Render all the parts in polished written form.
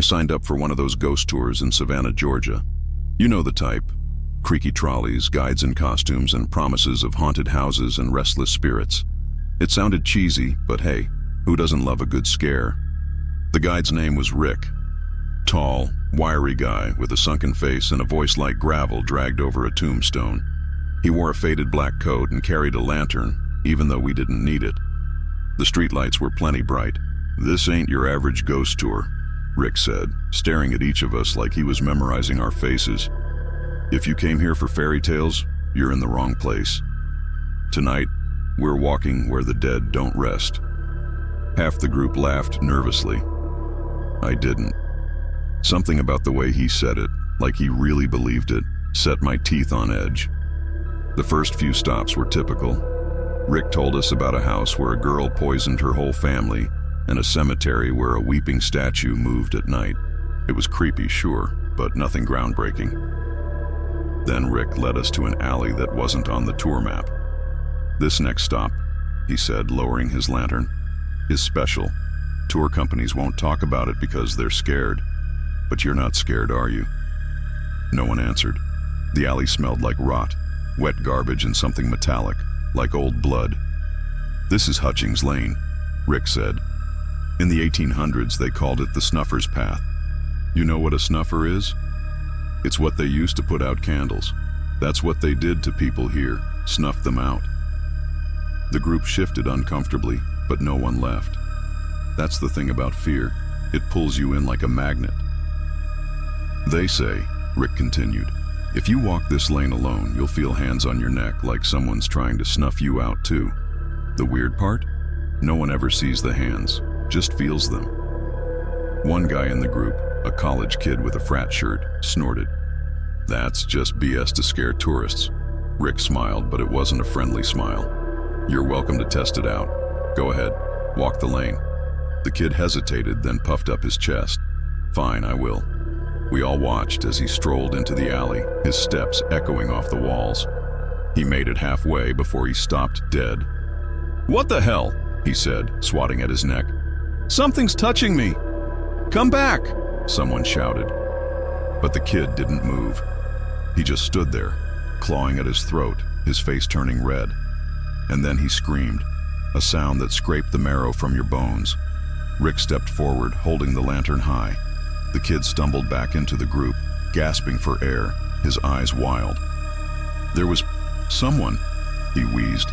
signed up for one of those ghost tours in Savannah, Georgia. You know the type. Creaky trolleys, guides in costumes, and promises of haunted houses and restless spirits. It sounded cheesy, but hey, who doesn't love a good scare? The guide's name was Rick. Tall, wiry guy with a sunken face and a voice like gravel dragged over a tombstone. He wore a faded black coat and carried a lantern, even though we didn't need it. The streetlights were plenty bright. "This ain't your average ghost tour," Rick said, staring at each of us like he was memorizing our faces. "If you came here for fairy tales, you're in the wrong place. Tonight, we're walking where the dead don't rest." Half the group laughed nervously. I didn't. Something about the way he said it, like he really believed it, set my teeth on edge. The first few stops were typical. Rick told us about a house where a girl poisoned her whole family, and a cemetery where a weeping statue moved at night. It was creepy, sure, but nothing groundbreaking. Then Rick led us to an alley that wasn't on the tour map. "This next stop," he said, lowering his lantern, "is special. Tour companies won't talk about it because they're scared. But you're not scared, are you?" No one answered. The alley smelled like rot, wet garbage and something metallic, like old blood. "This is Hutchings Lane," Rick said. "In the 1800s, they called it the Snuffer's Path. You know what a snuffer is? It's what they used to put out candles. That's what they did to people here, snuffed them out." The group shifted uncomfortably, but no one left. That's the thing about fear. It pulls you in like a magnet. "They say," Rick continued, "if you walk this lane alone, you'll feel hands on your neck like someone's trying to snuff you out too. The weird part? No one ever sees the hands, just feels them." One guy in the group, a college kid with a frat shirt, snorted. "That's just BS to scare tourists." Rick smiled, but it wasn't a friendly smile. "You're welcome to test it out. Go ahead, walk the lane." The kid hesitated, then puffed up his chest. "Fine, I will." We all watched as he strolled into the alley, his steps echoing off the walls. He made it halfway before he stopped dead. "What the hell?" he said, swatting at his neck. "Something's touching me! Come back!" someone shouted. But the kid didn't move. He just stood there, clawing at his throat, his face turning red. And then he screamed, a sound that scraped the marrow from your bones. Rick stepped forward, holding the lantern high. The kid stumbled back into the group, gasping for air, his eyes wild. "There was someone," he wheezed.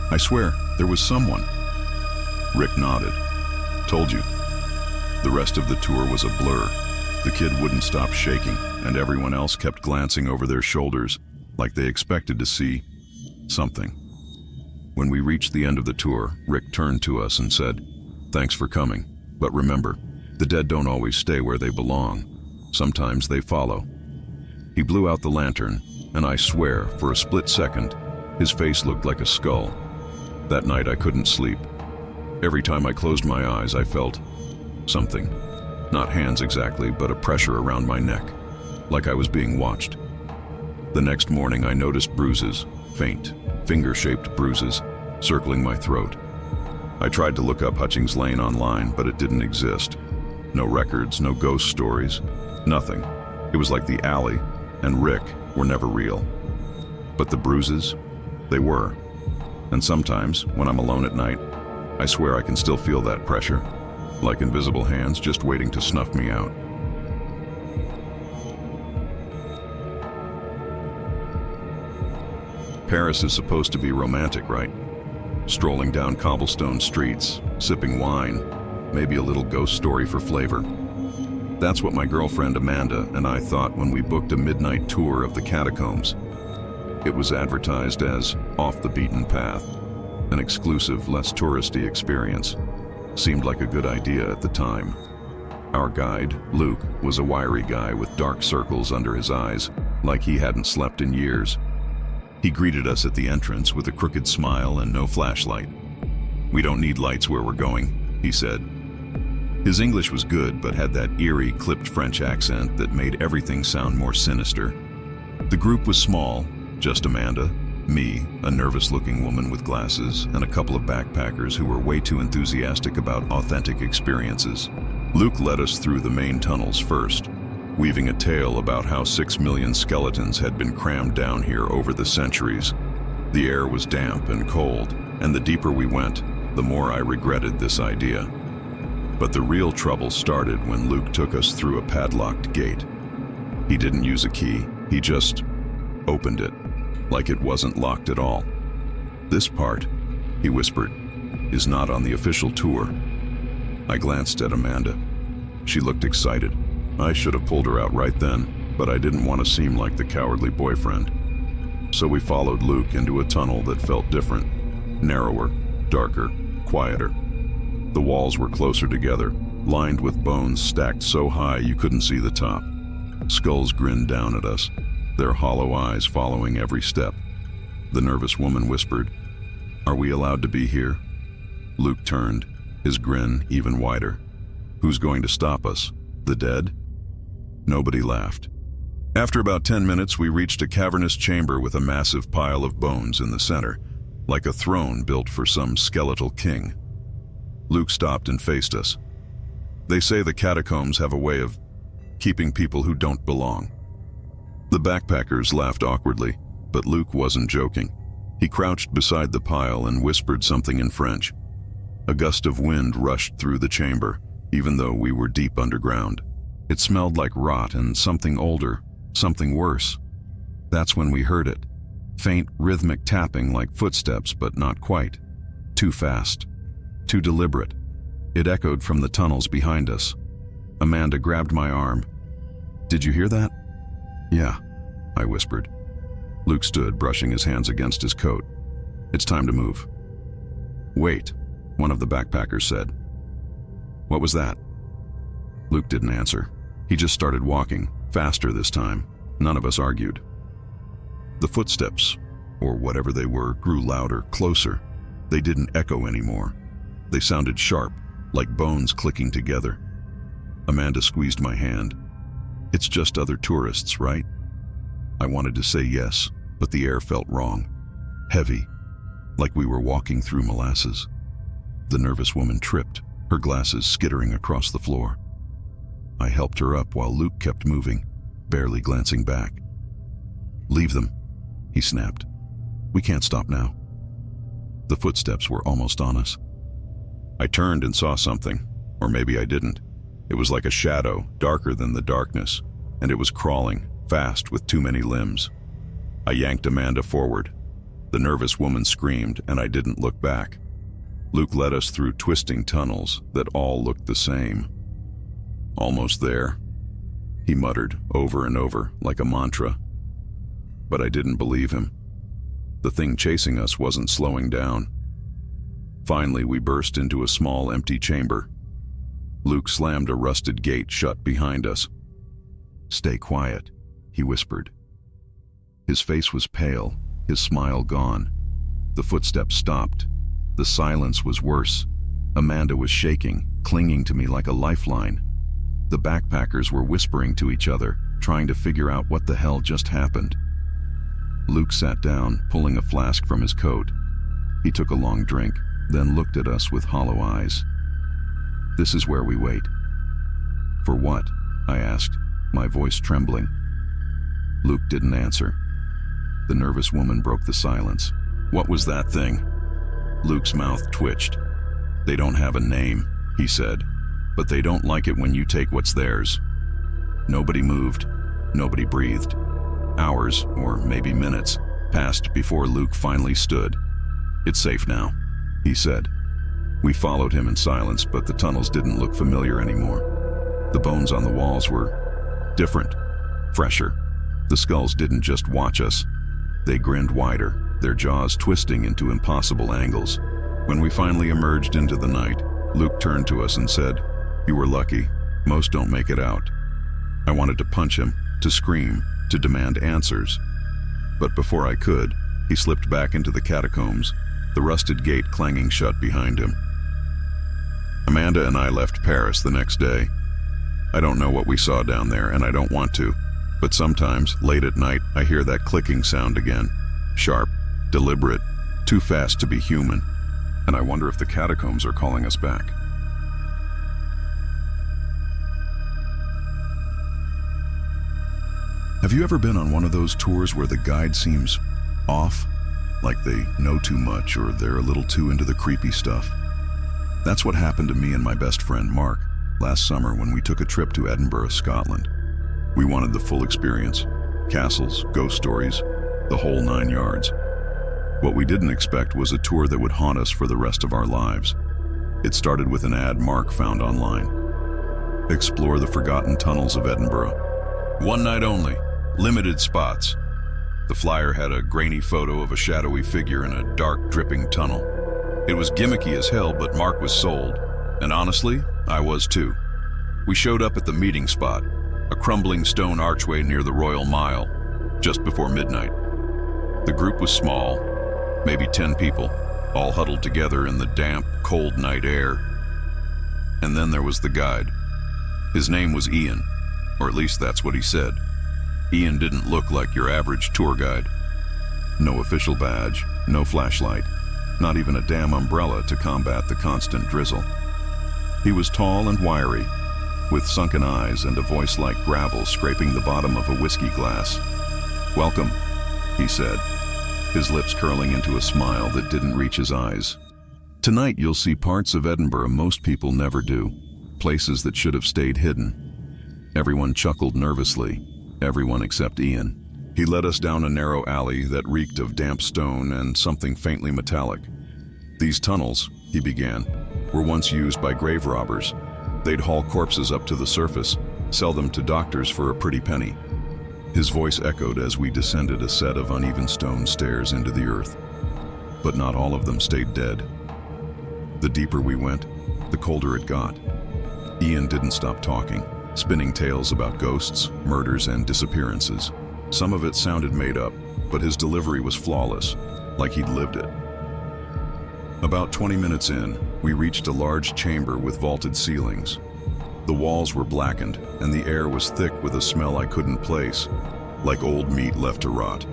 "I swear, there was someone." Rick nodded. "Told you." The rest of the tour was a blur. The kid wouldn't stop shaking, and everyone else kept glancing over their shoulders, like they expected to see something. When we reached the end of the tour, Rick turned to us and said, "Thanks for coming, but remember, the dead don't always stay where they belong. Sometimes they follow." He blew out the lantern, and I swear, for a split second, his face looked like a skull. That night I couldn't sleep. Every time I closed my eyes, I felt something. Not hands exactly, but a pressure around my neck, like I was being watched. The next morning I noticed bruises, faint, finger-shaped bruises, circling my throat. I tried to look up Hutchings Lane online, but it didn't exist. No records, no ghost stories, nothing. It was like the alley and Rick were never real. But the bruises, they were. And sometimes, when I'm alone at night, I swear I can still feel that pressure, like invisible hands just waiting to snuff me out. Paris is supposed to be romantic, right? Strolling down cobblestone streets, sipping wine, maybe a little ghost story for flavor. That's what my girlfriend Amanda and I thought when we booked a midnight tour of the catacombs. It was advertised as off the beaten path, an exclusive, less touristy experience. Seemed like a good idea at the time. Our guide, Luke, was a wiry guy with dark circles under his eyes, like he hadn't slept in years. He greeted us at the entrance with a crooked smile and no flashlight. "We don't need lights where we're going," he said. His English was good, but had that eerie, clipped French accent that made everything sound more sinister. The group was small, just Amanda, me, a nervous-looking woman with glasses, and a couple of backpackers who were way too enthusiastic about authentic experiences. Luke led us through the main tunnels first, weaving a tale about how 6 million skeletons had been crammed down here over the centuries. The air was damp and cold, and the deeper we went, the more I regretted this idea. But the real trouble started when Luke took us through a padlocked gate. He didn't use a key, he just opened it, like it wasn't locked at all. "This part," he whispered, "is not on the official tour." I glanced at Amanda. She looked excited. I should have pulled her out right then, but I didn't want to seem like the cowardly boyfriend. So we followed Luke into a tunnel that felt different, narrower, darker, quieter. The walls were closer together, lined with bones stacked so high you couldn't see the top. Skulls grinned down at us, their hollow eyes following every step. The nervous woman whispered, "Are we allowed to be here?" Luke turned, his grin even wider. "Who's going to stop us? The dead?" Nobody laughed. After about 10 minutes, we reached a cavernous chamber with a massive pile of bones in the center, like a throne built for some skeletal king. Luke stopped and faced us. "They say the catacombs have a way of keeping people who don't belong." The backpackers laughed awkwardly, but Luke wasn't joking. He crouched beside the pile and whispered something in French. A gust of wind rushed through the chamber, even though we were deep underground. It smelled like rot and something older, something worse. That's when we heard it. Faint, rhythmic tapping like footsteps, but not quite. Too fast. Too deliberate. It echoed from the tunnels behind us. Amanda grabbed my arm. "Did you hear that?" "Yeah," I whispered. Luke stood, brushing his hands against his coat. "It's time to move." "Wait," one of the backpackers said. "What was that?" Luke didn't answer. He just started walking, faster this time. None of us argued. The footsteps, or whatever they were, grew louder, closer. They didn't echo anymore. They sounded sharp, like bones clicking together. Amanda squeezed my hand. "It's just other tourists, right?" I wanted to say yes, but the air felt wrong. Heavy, like we were walking through molasses. The nervous woman tripped, her glasses skittering across the floor. I helped her up while Luke kept moving, barely glancing back. "Leave them," he snapped. "We can't stop now." The footsteps were almost on us. I turned and saw something, or maybe I didn't. It was like a shadow, darker than the darkness, and it was crawling, fast with too many limbs. I yanked Amanda forward. The nervous woman screamed, and I didn't look back. Luke led us through twisting tunnels that all looked the same. "Almost there," he muttered over and over like a mantra. But I didn't believe him. The thing chasing us wasn't slowing down. Finally, we burst into a small, empty chamber. Luke slammed a rusted gate shut behind us. "Stay quiet," he whispered. His face was pale, his smile gone. The footsteps stopped. The silence was worse. Amanda was shaking, clinging to me like a lifeline. The backpackers were whispering to each other, trying to figure out what the hell just happened. Luke sat down, pulling a flask from his coat. He took a long drink, then looked at us with hollow eyes. "This is where we wait." "For what?" I asked, my voice trembling. Luke didn't answer. The nervous woman broke the silence. "What was that thing?" Luke's mouth twitched. "They don't have a name," he said, "but they don't like it when you take what's theirs." Nobody moved. Nobody breathed. Hours, or maybe minutes, passed before Luke finally stood. "It's safe now," he said. We followed him in silence, but the tunnels didn't look familiar anymore. The bones on the walls were different, fresher. The skulls didn't just watch us. They grinned wider, their jaws twisting into impossible angles. When we finally emerged into the night, Luke turned to us and said, "You were lucky. Most don't make it out." I wanted to punch him, to scream, to demand answers. But before I could, he slipped back into the catacombs, the rusted gate clanging shut behind him. Amanda and I left Paris the next day. I don't know what we saw down there, and I don't want to, but sometimes, late at night, I hear that clicking sound again. Sharp, deliberate, too fast to be human. And I wonder if the catacombs are calling us back. Have you ever been on one of those tours where the guide seems off? Like they know too much or they're a little too into the creepy stuff? That's what happened to me and my best friend Mark last summer when we took a trip to Edinburgh, Scotland. We wanted the full experience. Castles, ghost stories, the whole 9 yards. What we didn't expect was a tour that would haunt us for the rest of our lives. It started with an ad Mark found online. Explore the forgotten tunnels of Edinburgh. One night only, limited spots. The flyer had a grainy photo of a shadowy figure in a dark, dripping tunnel. It was gimmicky as hell, but Mark was sold. And honestly, I was too. We showed up at the meeting spot, a crumbling stone archway near the Royal Mile, just before midnight. The group was small, maybe 10 people, all huddled together in the damp, cold night air. And then there was the guide. His name was Ian, or at least that's what he said. Ian didn't look like your average tour guide. No official badge, no flashlight, not even a damn umbrella to combat the constant drizzle. He was tall and wiry, with sunken eyes and a voice like gravel scraping the bottom of a whiskey glass. "Welcome," he said, his lips curling into a smile that didn't reach his eyes. "Tonight you'll see parts of Edinburgh most people never do, places that should have stayed hidden." Everyone chuckled nervously, everyone except Ian. He led us down a narrow alley that reeked of damp stone and something faintly metallic. "These tunnels," he began, "were once used by grave robbers. They'd haul corpses up to the surface, sell them to doctors for a pretty penny." His voice echoed as we descended a set of uneven stone stairs into the earth. But not all of them stayed dead. The deeper we went, the colder it got. Ian didn't stop talking, spinning tales about ghosts, murders, and disappearances. Some of it sounded made up, but his delivery was flawless, like he'd lived it. About 20 minutes in, we reached a large chamber with vaulted ceilings. The walls were blackened, and the air was thick with a smell I couldn't place, like old meat left to rot.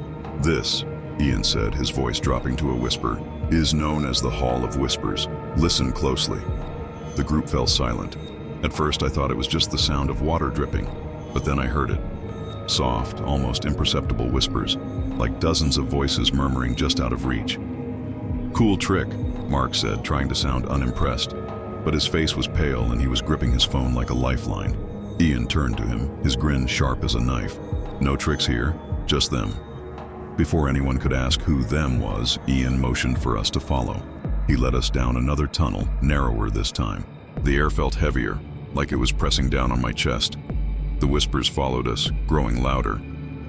"This," Ian said, his voice dropping to a whisper, "is known as the Hall of Whispers. Listen closely." The group fell silent. At first I thought it was just the sound of water dripping, but then I heard it. Soft, almost imperceptible whispers, like dozens of voices murmuring just out of reach. "Cool trick," Mark said, trying to sound unimpressed, but his face was pale and he was gripping his phone like a lifeline. Ian turned to him, his grin sharp as a knife. "No tricks here, just them." Before anyone could ask who them was, Ian motioned for us to follow. He led us down another tunnel, narrower this time. The air felt heavier, like it was pressing down on my chest. The whispers followed us, growing louder.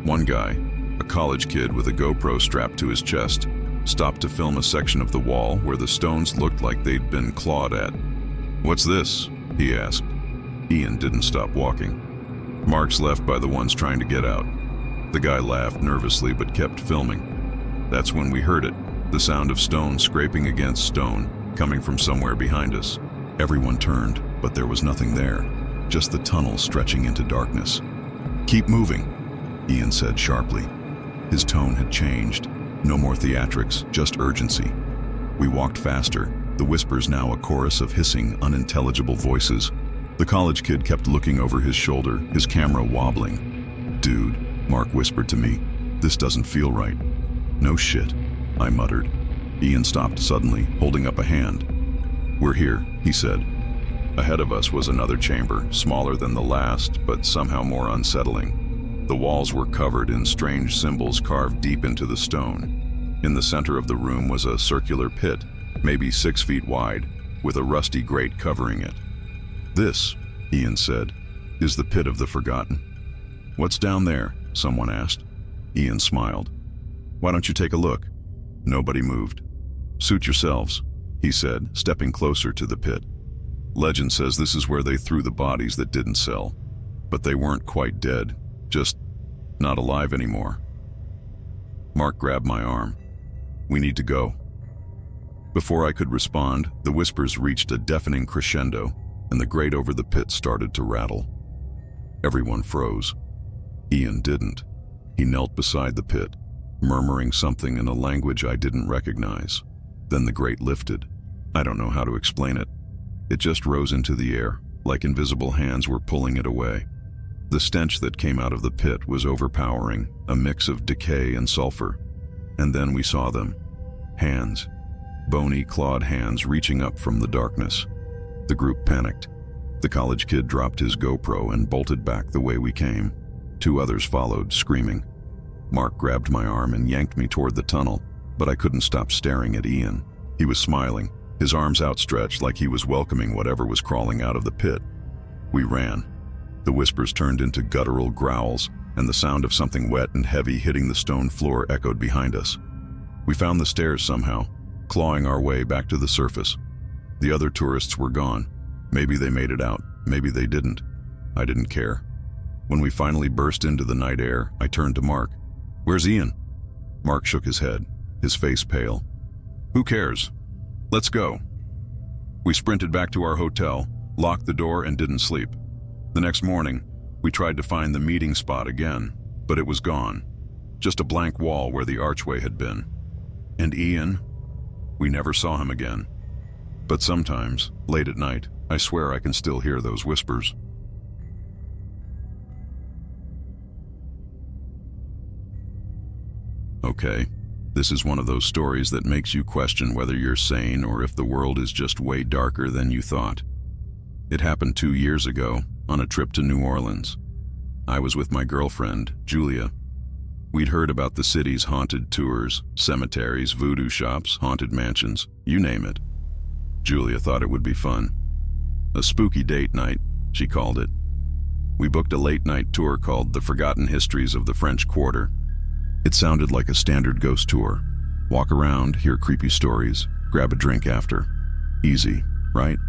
One guy, a college kid with a GoPro strapped to his chest, stopped to film a section of the wall where the stones looked like they'd been clawed at. "What's this?" he asked. Ian didn't stop walking. "Marks left by the ones trying to get out." The guy laughed nervously but kept filming. That's when we heard it, the sound of stone scraping against stone, coming from somewhere behind us. Everyone turned, but there was nothing there, just the tunnel stretching into darkness. "Keep moving," Ian said sharply. His tone had changed. No more theatrics, just urgency. We walked faster, the whispers now a chorus of hissing, unintelligible voices. The college kid kept looking over his shoulder, his camera wobbling. "Dude," Mark whispered to me, "this doesn't feel right." "No shit," I muttered. Ian stopped suddenly, holding up a hand. "We're here," he said. Ahead of us was another chamber, smaller than the last, but somehow more unsettling. The walls were covered in strange symbols carved deep into the stone. In the center of the room was a circular pit, maybe 6 feet wide, with a rusty grate covering it. "This," Ian said, "is the pit of the forgotten." "What's down there?" someone asked. Ian smiled. "Why don't you take a look?" Nobody moved. "Suit yourselves," he said, stepping closer to the pit. "Legend says this is where they threw the bodies that didn't sell. But they weren't quite dead, just not alive anymore." Mark grabbed my arm. "We need to go." Before I could respond, the whispers reached a deafening crescendo, and the grate over the pit started to rattle. Everyone froze. Ian didn't. He knelt beside the pit, murmuring something in a language I didn't recognize. Then the grate lifted. I don't know how to explain it. It just rose into the air, like invisible hands were pulling it away. The stench that came out of the pit was overpowering, a mix of decay and sulfur. And then we saw them. Hands. Bony, clawed hands reaching up from the darkness. The group panicked. The college kid dropped his GoPro and bolted back the way we came. 2 others followed, screaming. Mark grabbed my arm and yanked me toward the tunnel, but I couldn't stop staring at Ian. He was smiling, his arms outstretched like he was welcoming whatever was crawling out of the pit. We ran. The whispers turned into guttural growls, and the sound of something wet and heavy hitting the stone floor echoed behind us. We found the stairs somehow, clawing our way back to the surface. The other tourists were gone. Maybe they made it out, maybe they didn't. I didn't care. When we finally burst into the night air, I turned to Mark. "Where's Ian?" Mark shook his head, his face pale. "Who cares? Let's go." We sprinted back to our hotel, locked the door, and didn't sleep. The next morning, we tried to find the meeting spot again, but it was gone. Just a blank wall where the archway had been. And Ian? We never saw him again. But sometimes, late at night, I swear I can still hear those whispers. Okay, this is one of those stories that makes you question whether you're sane or if the world is just way darker than you thought. It happened 2 years ago, on a trip to New Orleans. I was with my girlfriend, Julia. We'd heard about the city's haunted tours, cemeteries, voodoo shops, haunted mansions, you name it. Julia thought it would be fun. A spooky date night, she called it. We booked a late-night tour called The Forgotten Histories of the French Quarter. It sounded like a standard ghost tour. Walk around, hear creepy stories, grab a drink after. Easy, right?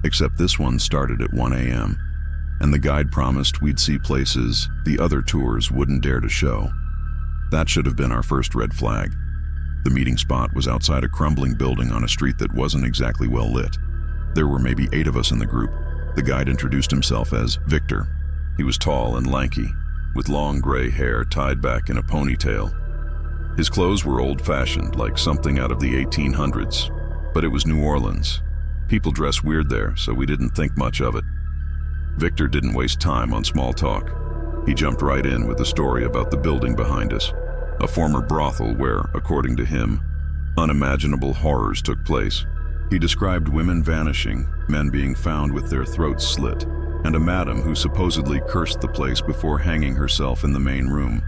Except this one started at 1 a.m., and the guide promised we'd see places the other tours wouldn't dare to show. That should have been our first red flag. The meeting spot was outside a crumbling building on a street that wasn't exactly well lit. There were maybe 8 of us in the group. The guide introduced himself as Victor. He was tall and lanky, with long gray hair tied back in a ponytail. His clothes were old-fashioned, like something out of the 1800s, but it was New Orleans. People dress weird there, so we didn't think much of it. Victor didn't waste time on small talk. He jumped right in with a story about the building behind us, a former brothel where, according to him, unimaginable horrors took place. He described women vanishing, men being found with their throats slit, and a madam who supposedly cursed the place before hanging herself in the main room.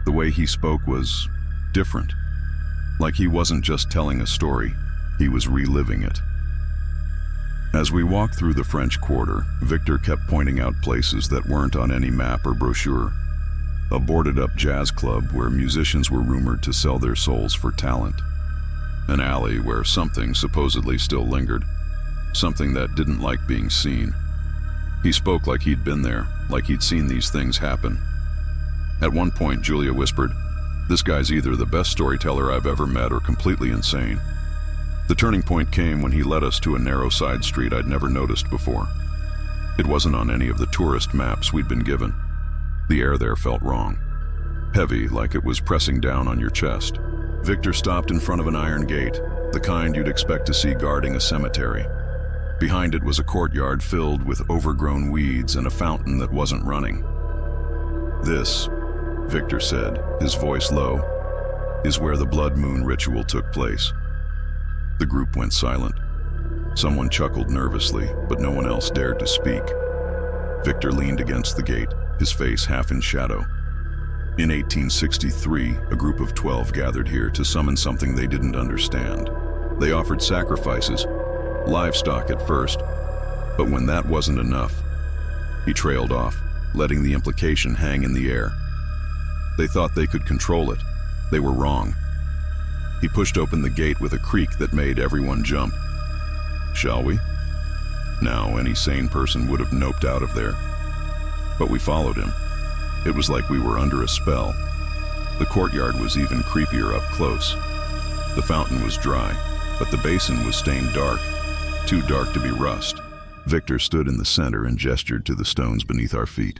The way he spoke was different. Like he wasn't just telling a story, he was reliving it. As we walked through the French Quarter, Victor kept pointing out places that weren't on any map or brochure. A boarded-up jazz club where musicians were rumored to sell their souls for talent. An alley where something supposedly still lingered. Something that didn't like being seen. He spoke like he'd been there, like he'd seen these things happen. At one point, Julia whispered, "This guy's either the best storyteller I've ever met or completely insane." The turning point came when he led us to a narrow side street I'd never noticed before. It wasn't on any of the tourist maps we'd been given. The air there felt wrong. Heavy, like it was pressing down on your chest. Victor stopped in front of an iron gate, the kind you'd expect to see guarding a cemetery. Behind it was a courtyard filled with overgrown weeds and a fountain that wasn't running. "This," Victor said, his voice low, "is where the blood moon ritual took place." The group went silent. Someone chuckled nervously, but no one else dared to speak. Victor leaned against the gate, his face half in shadow. In 1863, a group of 12 gathered here to summon something they didn't understand. They offered sacrifices, livestock at first, but when that wasn't enough, he trailed off, letting the implication hang in the air. They thought they could control it. They were wrong. He pushed open the gate with a creak that made everyone jump. "Shall we?" Now, any sane person would have noped out of there. But we followed him. It was like we were under a spell. The courtyard was even creepier up close. The fountain was dry, but the basin was stained dark, too dark to be rust. Victor stood in the center and gestured to the stones beneath our feet.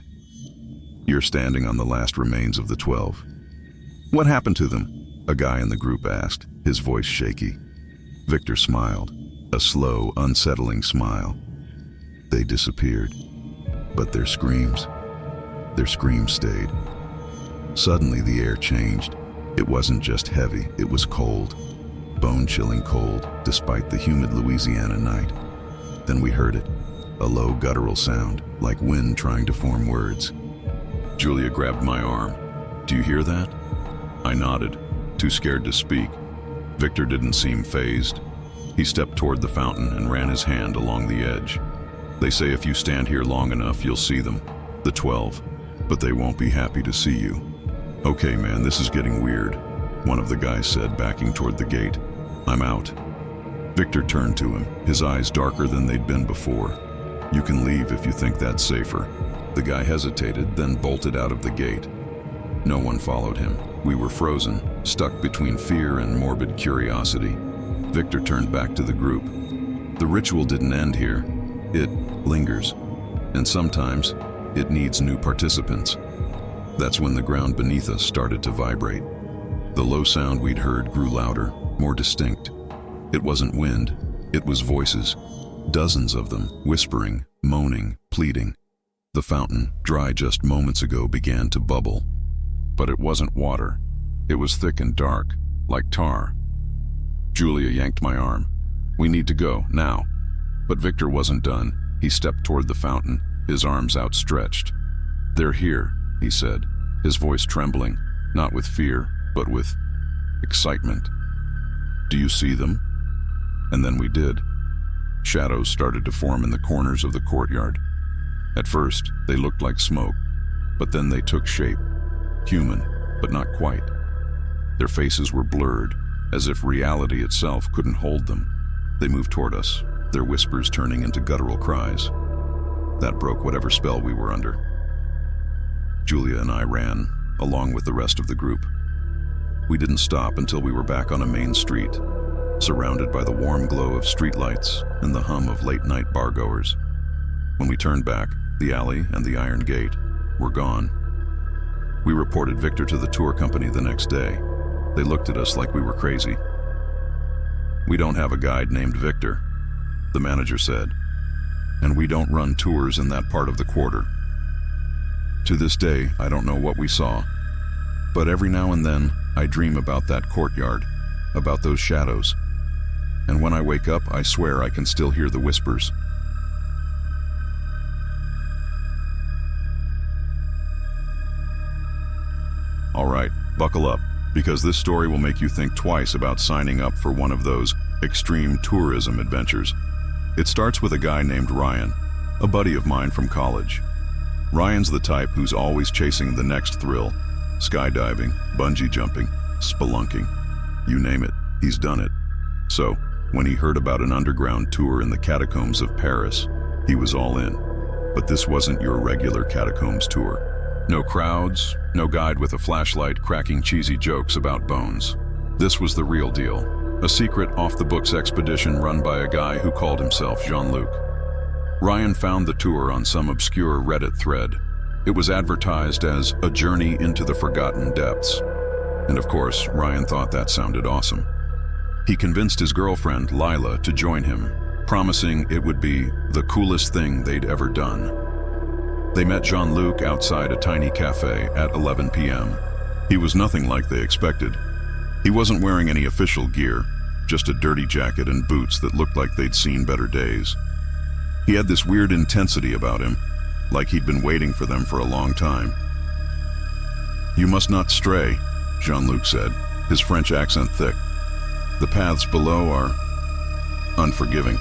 "You're standing on the last remains of the 12. "What happened to them?" a guy in the group asked, his voice shaky. Victor smiled, a slow, unsettling smile. "They disappeared, but their screams, Their screams stayed. Suddenly the air changed. It wasn't just heavy, it was cold. Bone-chilling cold, despite the humid Louisiana night. Then we heard it, a low guttural sound, like wind trying to form words. Julia grabbed my arm. "Do you hear that?" I nodded, too scared to speak. Victor didn't seem fazed. He stepped toward the fountain and ran his hand along the edge. "They say if you stand here long enough, you'll see them, the 12, but they won't be happy to see you." "Okay, man, this is getting weird," one of the guys said, backing toward the gate. "I'm out." Victor turned to him, his eyes darker than they'd been before. "You can leave if you think that's safer." The guy hesitated, then bolted out of the gate. No one followed him. We were frozen, stuck between fear and morbid curiosity. Victor turned back to the group. "The ritual didn't end here. It lingers, and sometimes it needs new participants." That's when the ground beneath us started to vibrate. The low sound we'd heard grew louder, more distinct. It wasn't wind, it was voices. Dozens of them, whispering, moaning, pleading. The fountain, dry just moments ago, began to bubble. But it wasn't water. It was thick and dark, like tar. Julia yanked my arm. "We need to go, now." But Victor wasn't done. He stepped toward the fountain, his arms outstretched. "They're here," he said, his voice trembling, not with fear, but with excitement. "Do you see them?" And then we did. Shadows started to form in the corners of the courtyard. At first, they looked like smoke, but then they took shape. Human, but not quite. Their faces were blurred, as if reality itself couldn't hold them. They moved toward us, their whispers turning into guttural cries. That broke whatever spell we were under. Julia and I ran, along with the rest of the group. We didn't stop until we were back on a main street, surrounded by the warm glow of streetlights and the hum of late-night bargoers. When we turned back, the alley and the iron gate were gone. We reported Victor to the tour company the next day. They looked at us like we were crazy. "We don't have a guide named Victor," the manager said, "and we don't run tours in that part of the quarter." To this day, I don't know what we saw, but every now and then, I dream about that courtyard, about those shadows. And when I wake up, I swear I can still hear the whispers. All right, buckle up, because this story will make you think twice about signing up for one of those extreme tourism adventures. It starts with a guy named Ryan, a buddy of mine from college. Ryan's the type who's always chasing the next thrill. Skydiving, bungee jumping, spelunking. You name it, he's done it. So, when he heard about an underground tour in the catacombs of Paris, he was all in. But this wasn't your regular catacombs tour. No crowds, no guide with a flashlight cracking cheesy jokes about bones. This was the real deal. A secret off-the-books expedition run by a guy who called himself Jean-Luc. Ryan found the tour on some obscure Reddit thread. It was advertised as a journey into the forgotten depths. And of course, Ryan thought that sounded awesome. He convinced his girlfriend, Lila, to join him, promising it would be the coolest thing they'd ever done. They met Jean-Luc outside a tiny cafe at 11 p.m. He was nothing like they expected. He wasn't wearing any official gear, just a dirty jacket and boots that looked like they'd seen better days. He had this weird intensity about him, like he'd been waiting for them for a long time. "You must not stray," Jean-Luc said, his French accent thick. "The paths below are unforgiving."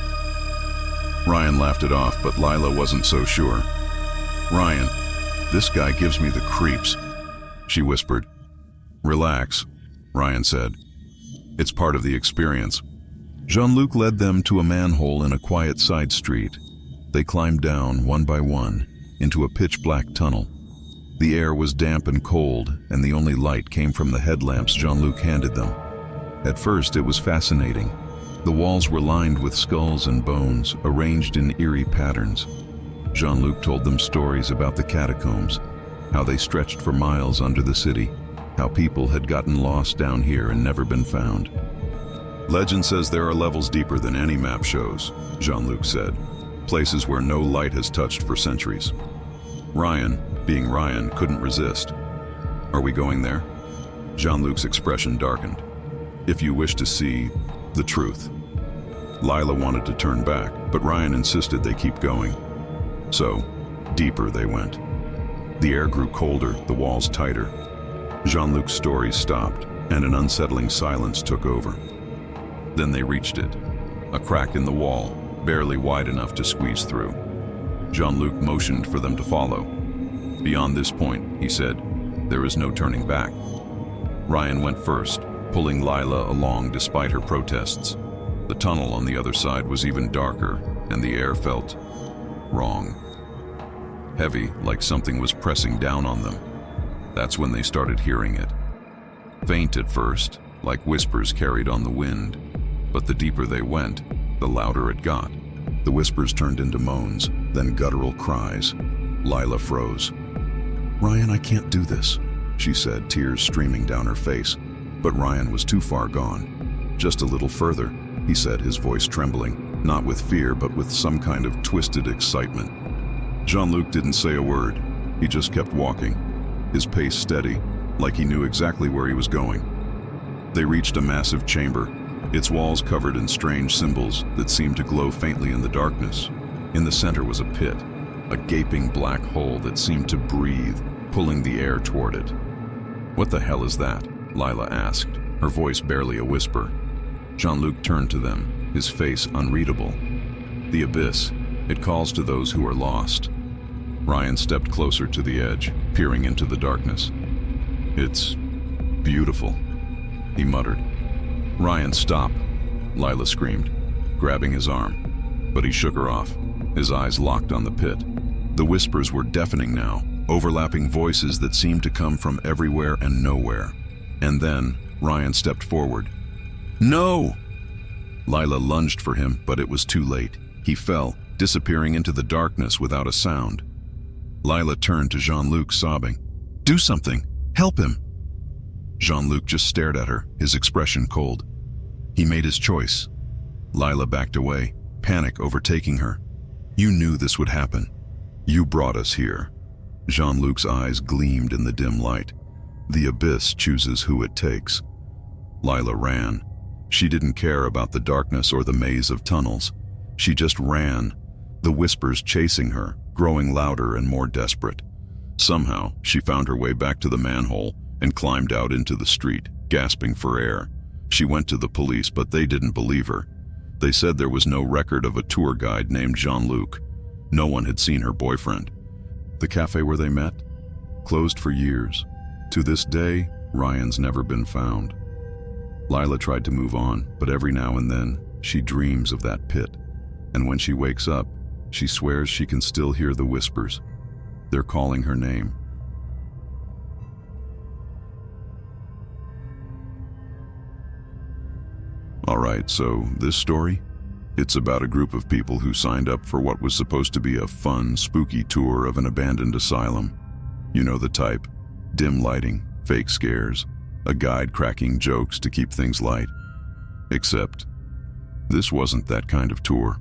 Ryan laughed it off, but Lila wasn't so sure. "Ryan, this guy gives me the creeps," she whispered. "Relax," Ryan said. "It's part of the experience." Jean-Luc led them to a manhole in a quiet side street. They climbed down, one by one, into a pitch-black tunnel. The air was damp and cold, and the only light came from the headlamps Jean-Luc handed them. At first, it was fascinating. The walls were lined with skulls and bones, arranged in eerie patterns. Jean-Luc told them stories about the catacombs, how they stretched for miles under the city, how people had gotten lost down here and never been found. "Legend says there are levels deeper than any map shows," Jean-Luc said, "places where no light has touched for centuries." Ryan, being Ryan, couldn't resist. "Are we going there?" Jean-Luc's expression darkened. "If you wish to see the truth." Lila wanted to turn back, but Ryan insisted they keep going. So, deeper they went. The air grew colder, the walls tighter. Jean-Luc's stories stopped, and an unsettling silence took over. Then they reached it. A crack in the wall, barely wide enough to squeeze through. Jean-Luc motioned for them to follow. "Beyond this point," he said, "there is no turning back." Ryan went first, pulling Lila along despite her protests. The tunnel on the other side was even darker, and the air felt wrong. Heavy, like something was pressing down on them. That's when they started hearing it. Faint at first, like whispers carried on the wind, but the deeper they went, the louder it got. The whispers turned into moans, then guttural cries. Lila froze. "Ryan, I can't do this," she said, tears streaming down her face. But Ryan was too far gone. "Just a little further," he said, his voice trembling, not with fear but with some kind of twisted excitement. Jean-Luc didn't say a word. He just kept walking, his pace steady, like he knew exactly where he was going. They reached a massive chamber, its walls covered in strange symbols that seemed to glow faintly in the darkness. In the center was a pit, a gaping black hole that seemed to breathe, pulling the air toward it. "What the hell is that?" Lila asked, her voice barely a whisper. Jean-Luc turned to them, his face unreadable. "The abyss. It calls to those who are lost." Ryan stepped closer to the edge, peering into the darkness. "It's beautiful," he muttered. "Ryan, stop," Lila screamed, grabbing his arm. But he shook her off, his eyes locked on the pit. The whispers were deafening now, overlapping voices that seemed to come from everywhere and nowhere. And then Ryan stepped forward. "No!" Lila lunged for him, but it was too late. He fell, disappearing into the darkness without a sound. Lila turned to Jean-Luc, sobbing. "Do something! Help him!" Jean-Luc just stared at her, his expression cold. He made his choice. Lila backed away, panic overtaking her. "You knew this would happen. You brought us here." Jean-Luc's eyes gleamed in the dim light. "The abyss chooses who it takes." Lila ran. She didn't care about the darkness or the maze of tunnels. She just ran, the whispers chasing her, growing louder and more desperate. Somehow, she found her way back to the manhole and climbed out into the street, gasping for air. She went to the police, but they didn't believe her. They said there was no record of a tour guide named Jean-Luc. No one had seen her boyfriend. The cafe where they met? Closed for years. To this day, Ryan's never been found. Lila tried to move on, but every now and then, she dreams of that pit. And when she wakes up, she swears she can still hear the whispers. They're calling her name. Alright, so this story? It's about a group of people who signed up for what was supposed to be a fun, spooky tour of an abandoned asylum. You know the type. Dim lighting, fake scares, a guide cracking jokes to keep things light. Except, this wasn't that kind of tour.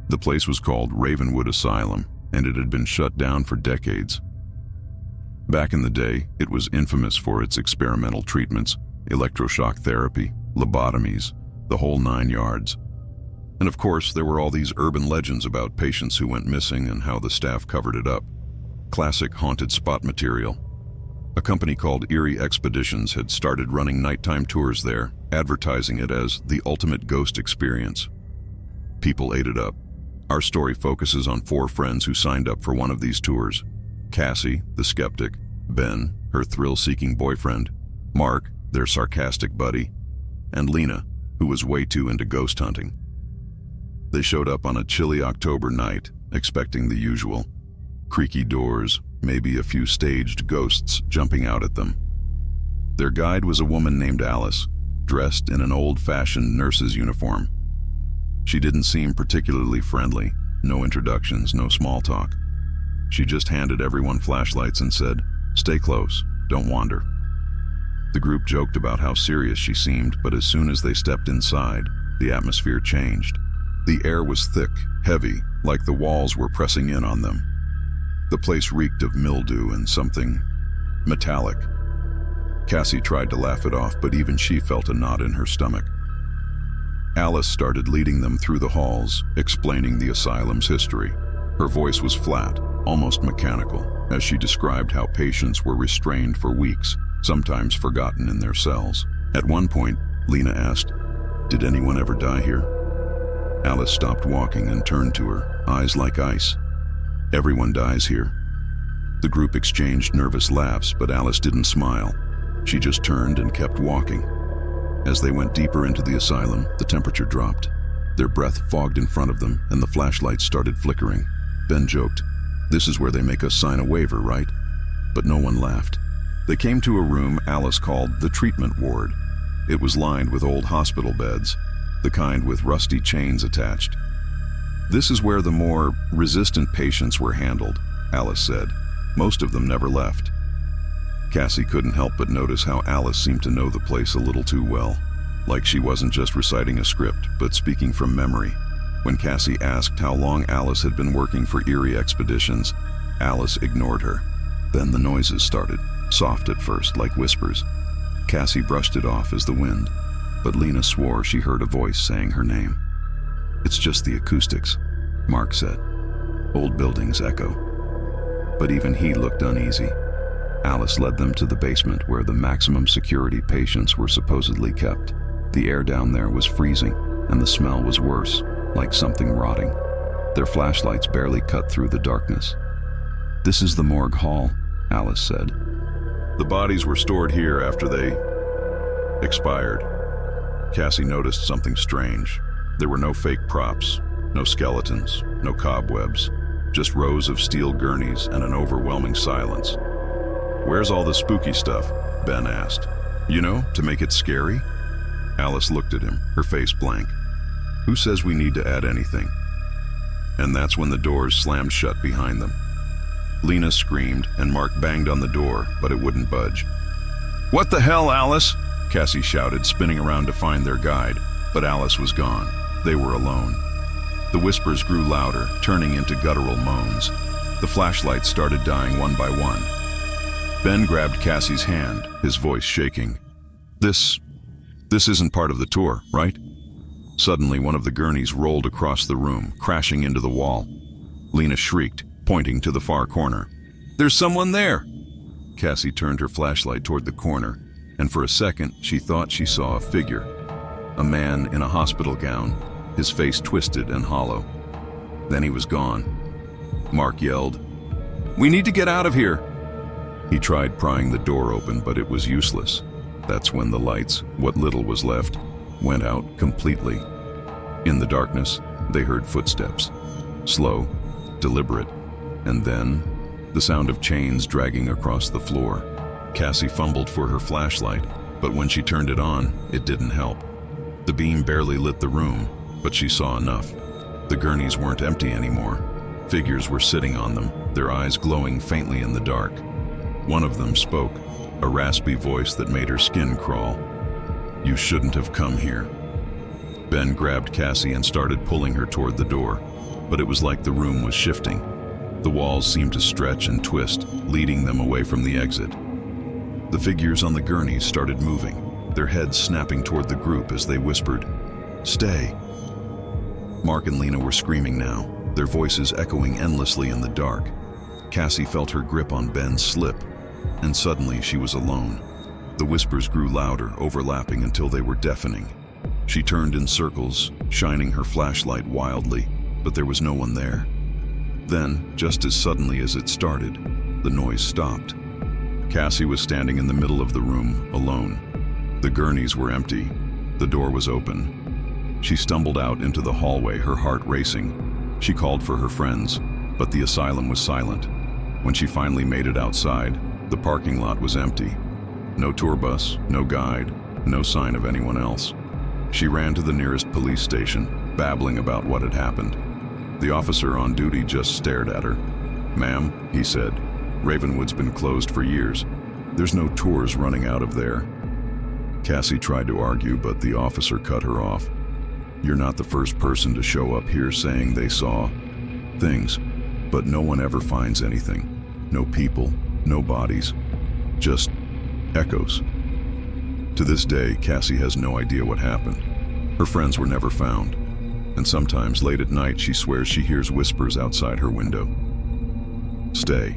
The place was called Ravenwood Asylum, and it had been shut down for decades. Back in the day, it was infamous for its experimental treatments, electroshock therapy, lobotomies, the whole 9 yards. And of course, there were all these urban legends about patients who went missing and how the staff covered it up. Classic haunted spot material. A company called Eerie Expeditions had started running nighttime tours there, advertising it as the ultimate ghost experience. People ate it up. Our story focuses on 4 friends who signed up for one of these tours. Cassie, the skeptic, Ben, her thrill-seeking boyfriend, Mark, their sarcastic buddy, and Lena, who was way too into ghost hunting. They showed up on a chilly October night, expecting the usual. Creaky doors, maybe a few staged ghosts jumping out at them. Their guide was a woman named Alice, dressed in an old-fashioned nurse's uniform. She didn't seem particularly friendly, no introductions, no small talk. She just handed everyone flashlights and said, "Stay close, don't wander." The group joked about how serious she seemed, but as soon as they stepped inside, the atmosphere changed. The air was thick, heavy, like the walls were pressing in on them. The place reeked of mildew and something metallic. Cassie tried to laugh it off, but even she felt a knot in her stomach. Alice started leading them through the halls, explaining the asylum's history. Her voice was flat, almost mechanical, as she described how patients were restrained for weeks, sometimes forgotten in their cells. At one point, Lena asked, "Did anyone ever die here?" Alice stopped walking and turned to her, eyes like ice. "Everyone dies here." The group exchanged nervous laughs, but Alice didn't smile. She just turned and kept walking. As they went deeper into the asylum, the temperature dropped. Their breath fogged in front of them, and the flashlights started flickering. Ben joked, "This is where they make us sign a waiver, right?" But no one laughed. They came to a room Alice called the treatment ward. It was lined with old hospital beds, the kind with rusty chains attached. "This is where the more resistant patients were handled," Alice said. "Most of them never left." Cassie couldn't help but notice how Alice seemed to know the place a little too well, like she wasn't just reciting a script, but speaking from memory. When Cassie asked how long Alice had been working for Erie Expeditions, Alice ignored her. Then the noises started, soft at first, like whispers. Cassie brushed it off as the wind, but Lena swore she heard a voice saying her name. "It's just the acoustics," Mark said. "Old buildings echo." But even he looked uneasy. Alice led them to the basement where the maximum security patients were supposedly kept. The air down there was freezing, and the smell was worse, like something rotting. Their flashlights barely cut through the darkness. "This is the morgue hall," Alice said. "The bodies were stored here after they expired." Cassie noticed something strange. There were no fake props, no skeletons, no cobwebs, just rows of steel gurneys and an overwhelming silence. "Where's all the spooky stuff?" Ben asked. "You know, to make it scary?" Alice looked at him, her face blank. "Who says we need to add anything?" And that's when the doors slammed shut behind them. Lena screamed, and Mark banged on the door, but it wouldn't budge. "What the hell, Alice?" Cassie shouted, spinning around to find their guide. But Alice was gone. They were alone. The whispers grew louder, turning into guttural moans. The flashlights started dying one by one. Ben grabbed Cassie's hand, his voice shaking. This isn't part of the tour, right?" Suddenly, one of the gurneys rolled across the room, crashing into the wall. Lena shrieked, pointing to the far corner. "There's someone there!" Cassie turned her flashlight toward the corner, and for a second she thought she saw a figure. A man in a hospital gown, his face twisted and hollow. Then he was gone. Mark yelled, "We need to get out of here!" He tried prying the door open, but it was useless. That's when the lights, what little was left, went out completely. In the darkness, they heard footsteps. Slow, deliberate, and then the sound of chains dragging across the floor. Cassie fumbled for her flashlight, but when she turned it on, it didn't help. The beam barely lit the room, but she saw enough. The gurneys weren't empty anymore. Figures were sitting on them, their eyes glowing faintly in the dark. One of them spoke, a raspy voice that made her skin crawl. "You shouldn't have come here." Ben grabbed Cassie and started pulling her toward the door, but it was like the room was shifting. The walls seemed to stretch and twist, leading them away from the exit. The figures on the gurneys started moving, their heads snapping toward the group as they whispered, "Stay." Mark and Lena were screaming now, their voices echoing endlessly in the dark. Cassie felt her grip on Ben slip, and suddenly she was alone. The whispers grew louder, overlapping until they were deafening. She turned in circles, shining her flashlight wildly, but there was no one there. Then, just as suddenly as it started, the noise stopped. Cassie was standing in the middle of the room, alone. The gurneys were empty. The door was open. She stumbled out into the hallway, her heart racing. She called for her friends, but the asylum was silent. When she finally made it outside, the parking lot was empty. No tour bus, no guide, no sign of anyone else. She ran to the nearest police station, babbling about what had happened. The officer on duty just stared at her. "Ma'am," he said, "Ravenwood's been closed for years. There's no tours running out of there." Cassie tried to argue, but the officer cut her off. "You're not the first person to show up here saying they saw things. But no one ever finds anything. No people, no bodies, just echoes. To this day, Cassie has no idea what happened. Her friends were never found, and sometimes late at night she swears she hears whispers outside her window. Stay.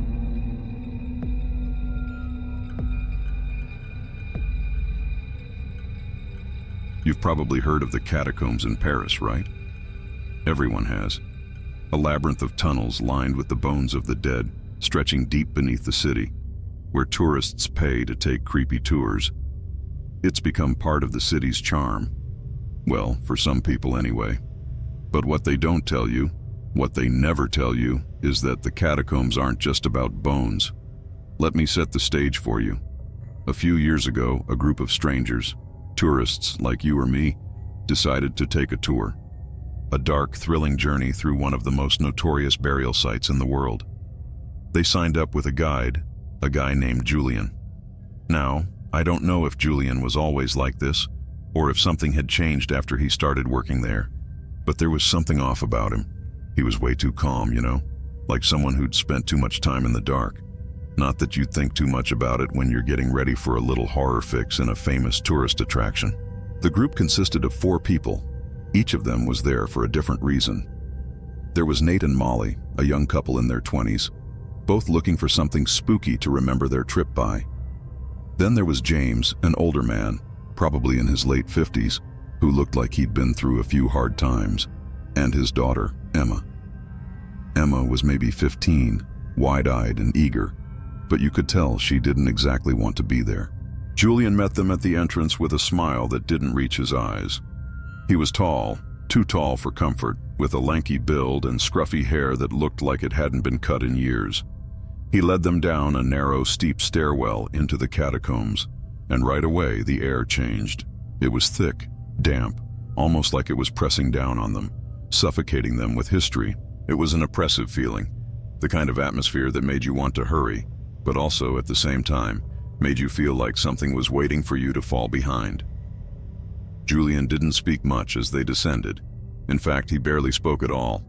You've probably heard of the catacombs in Paris, right? Everyone has. A labyrinth of tunnels lined with the bones of the dead, stretching deep beneath the city, where tourists pay to take creepy tours. It's become part of the city's charm. Well, for some people anyway. But what they don't tell you, what they never tell you, is that the catacombs aren't just about bones. Let me set the stage for you. A few years ago, a group of strangers, tourists like you or me, decided to take a tour. A dark, thrilling journey through one of the most notorious burial sites in the world. They signed up with a guide, a guy named Julian. Now, I don't know if Julian was always like this, or if something had changed after he started working there. But there was something off about him. He was way too calm, like someone who'd spent too much time in the dark. Not that you'd think too much about it when you're getting ready for a little horror fix in a famous tourist attraction. The group consisted of 4 people. Each of them was there for a different reason. There was Nate and Molly, a young couple in their 20s, both looking for something spooky to remember their trip by. Then there was James, an older man, probably in his late 50s, who looked like he'd been through a few hard times, and his daughter, Emma. Emma was maybe 15, wide-eyed and eager, but you could tell she didn't exactly want to be there. Julian met them at the entrance with a smile that didn't reach his eyes. He was tall, too tall for comfort, with a lanky build and scruffy hair that looked like it hadn't been cut in years. He led them down a narrow, steep stairwell into the catacombs, and right away the air changed. It was thick, damp, almost like it was pressing down on them, suffocating them with history. It was an oppressive feeling, the kind of atmosphere that made you want to hurry, but also, at the same time, made you feel like something was waiting for you to fall behind. Julian didn't speak much as they descended. In fact, he barely spoke at all.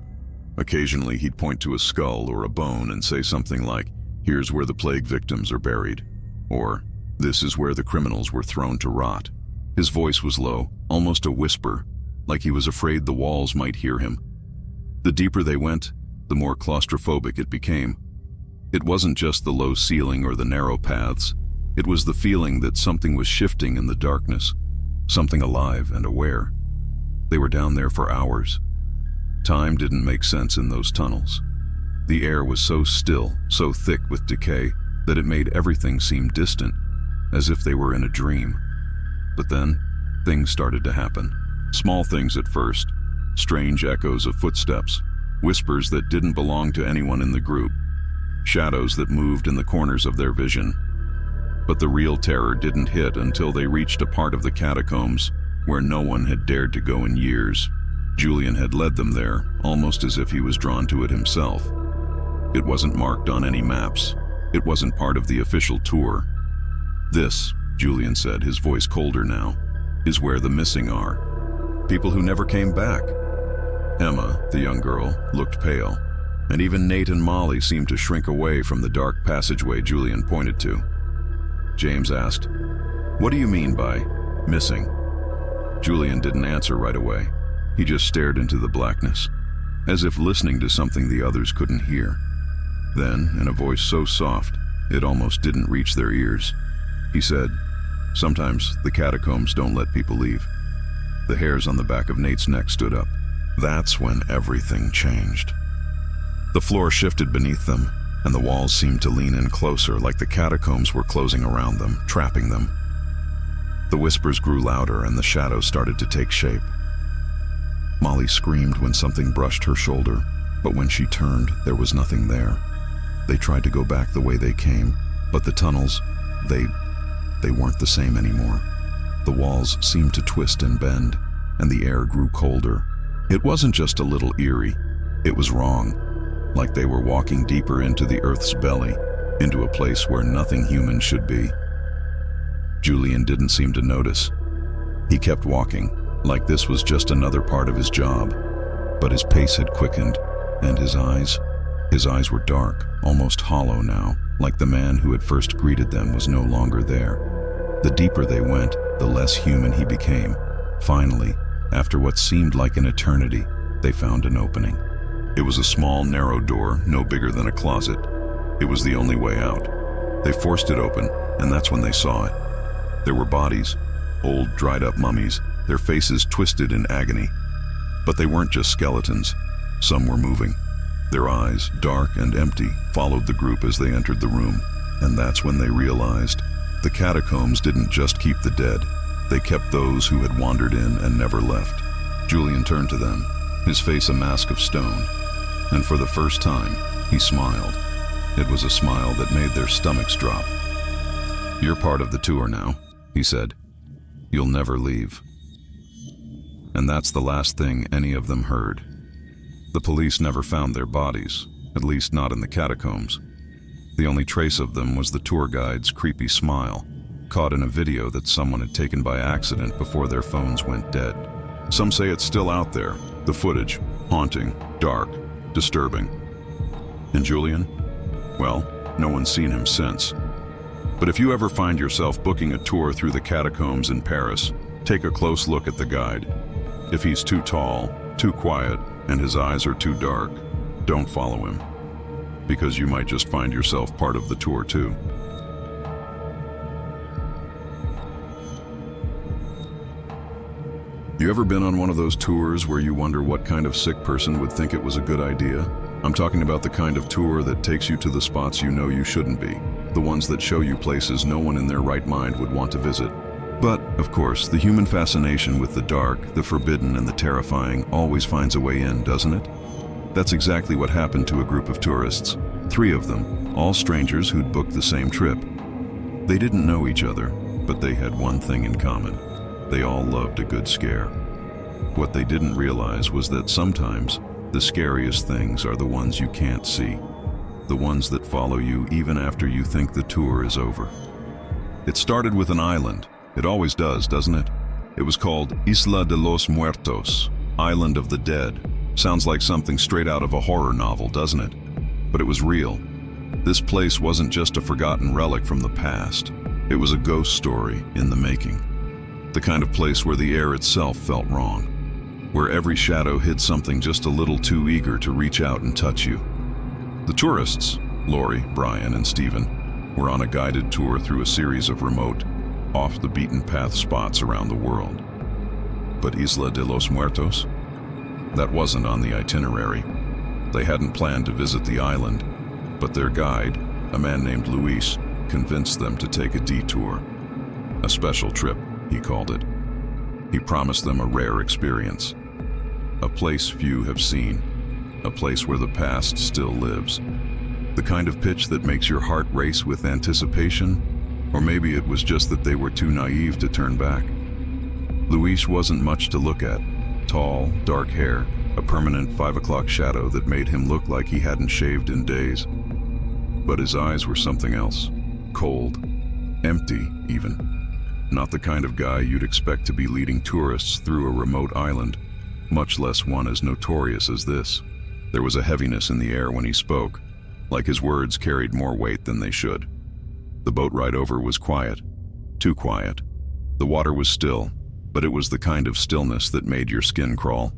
Occasionally, he'd point to a skull or a bone and say something like, "Here's where the plague victims are buried," or, "This is where the criminals were thrown to rot." His voice was low, almost a whisper, like he was afraid the walls might hear him. The deeper they went, the more claustrophobic it became. It wasn't just the low ceiling or the narrow paths. It was the feeling that something was shifting in the darkness, something alive and aware. They were down there for hours. Time didn't make sense in those tunnels. The air was so still, so thick with decay, that it made everything seem distant, as if they were in a dream. But then, things started to happen. Small things at first, strange echoes of footsteps, whispers that didn't belong to anyone in the group, shadows that moved in the corners of their vision. But the real terror didn't hit until they reached a part of the catacombs where no one had dared to go in years. Julian had led them there, almost as if he was drawn to it himself. It wasn't marked on any maps. It wasn't part of the official tour. "This," Julian said, his voice colder now, "is where the missing are. People who never came back." Emma, the young girl, looked pale, and even Nate and Molly seemed to shrink away from the dark passageway Julian pointed to. James asked, "What do you mean by missing?" Julian didn't answer right away. He just stared into the blackness, as if listening to something the others couldn't hear. Then, in a voice so soft, it almost didn't reach their ears, he said, "Sometimes the catacombs don't let people leave." The hairs on the back of Nate's neck stood up. That's when everything changed. The floor shifted beneath them, and the walls seemed to lean in closer, like the catacombs were closing around them, trapping them. The whispers grew louder, and the shadows started to take shape. Molly screamed when something brushed her shoulder, but when she turned, there was nothing there. They tried to go back the way they came, but the tunnels, they weren't the same anymore. The walls seemed to twist and bend, and the air grew colder. It wasn't just a little eerie, it was wrong, like they were walking deeper into the earth's belly, into a place where nothing human should be. Julian didn't seem to notice. He kept walking, like this was just another part of his job, but his pace had quickened, and his eyes, His eyes were dark, almost hollow now, like the man who had first greeted them was no longer there. The deeper they went, the less human he became. Finally, after what seemed like an eternity, they found an opening. It was a small, narrow door, no bigger than a closet. It was the only way out. They forced it open, and that's when they saw it. There were bodies, old, dried-up mummies, their faces twisted in agony. But they weren't just skeletons. Some were moving. Their eyes, dark and empty, followed the group as they entered the room. And that's when they realized the catacombs didn't just keep the dead. They kept those who had wandered in and never left. Julian turned to them, his face a mask of stone. And for the first time, he smiled. It was a smile that made their stomachs drop. "You're part of the tour now," he said. "You'll never leave." And that's the last thing any of them heard. The police never found their bodies, at least not in the catacombs. The only trace of them was the tour guide's creepy smile, caught in a video that someone had taken by accident before their phones went dead. Some say it's still out there, the footage, haunting, dark, disturbing. And Julian? Well, no one's seen him since. But if you ever find yourself booking a tour through the catacombs in Paris, take a close look at the guide. If he's too tall, too quiet, and his eyes are too dark, don't follow him, because you might just find yourself part of the tour too. You ever been on one of those tours where you wonder what kind of sick person would think it was a good idea? I'm talking about the kind of tour that takes you to the spots you know you shouldn't be, the ones that show you places no one in their right mind would want to visit. But, of course, the human fascination with the dark, the forbidden, and the terrifying always finds a way in, doesn't it? That's exactly what happened to a group of tourists. 3 of them, all strangers who'd booked the same trip. They didn't know each other, but they had one thing in common. They all loved a good scare. What they didn't realize was that sometimes the scariest things are the ones you can't see, the ones that follow you even after you think the tour is over. It started with an island. It always does, doesn't it? It was called Isla de los Muertos, Island of the Dead. Sounds like something straight out of a horror novel, doesn't it? But it was real. This place wasn't just a forgotten relic from the past. It was a ghost story in the making. The kind of place where the air itself felt wrong, where every shadow hid something just a little too eager to reach out and touch you. The tourists, Lori, Brian, and Stephen, were on a guided tour through a series of remote, off-the-beaten-path spots around the world. But Isla de los Muertos? That wasn't on the itinerary. They hadn't planned to visit the island, but their guide, a man named Luis, convinced them to take a detour. A special trip, he called it. He promised them a rare experience. A place few have seen. A place where the past still lives. The kind of pitch that makes your heart race with anticipation. Or maybe it was just that they were too naive to turn back. Luis wasn't much to look at. Tall, dark hair, a permanent 5 o'clock shadow that made him look like he hadn't shaved in days. But his eyes were something else. Cold. Empty, even. Not the kind of guy you'd expect to be leading tourists through a remote island, much less one as notorious as this. There was a heaviness in the air when he spoke, like his words carried more weight than they should. The boat ride over was quiet, too quiet. The water was still, but it was the kind of stillness that made your skin crawl.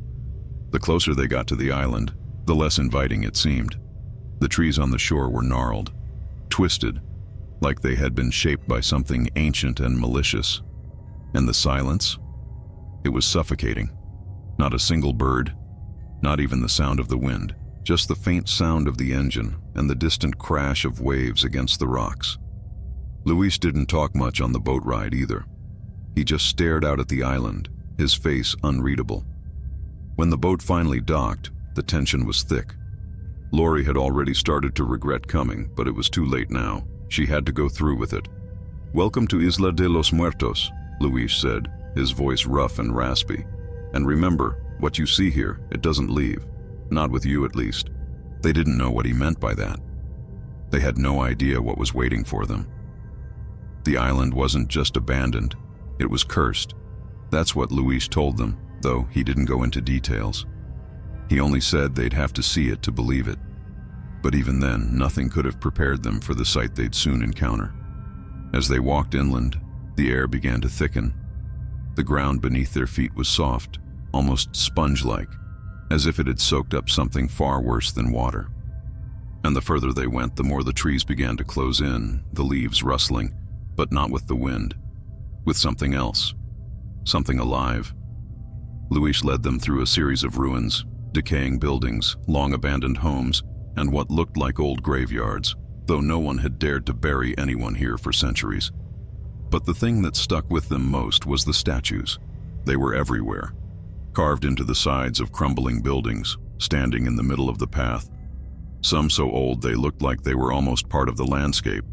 The closer they got to the island, the less inviting it seemed. The trees on the shore were gnarled, twisted, like they had been shaped by something ancient and malicious. And the silence? It was suffocating. Not a single bird, not even the sound of the wind, just the faint sound of the engine and the distant crash of waves against the rocks. Luis didn't talk much on the boat ride either. He just stared out at the island, his face unreadable. When the boat finally docked, the tension was thick. Lori had already started to regret coming, but it was too late now. She had to go through with it. "Welcome to Isla de los Muertos," Luis said, his voice rough and raspy. "And remember, what you see here, it doesn't leave. Not with you, at least." They didn't know what he meant by that. They had no idea what was waiting for them. The island wasn't just abandoned, it was cursed. That's what Luis told them, though he didn't go into details. He only said they'd have to see it to believe it. But even then, nothing could have prepared them for the sight they'd soon encounter. As they walked inland, the air began to thicken. The ground beneath their feet was soft, almost sponge-like, as if it had soaked up something far worse than water. And the further they went, the more the trees began to close in, the leaves rustling, but not with the wind, with something else, something alive. Luis led them through a series of ruins, decaying buildings, long-abandoned homes, and what looked like old graveyards, though no one had dared to bury anyone here for centuries. But the thing that stuck with them most was the statues. They were everywhere, carved into the sides of crumbling buildings, standing in the middle of the path. Some so old they looked like they were almost part of the landscape,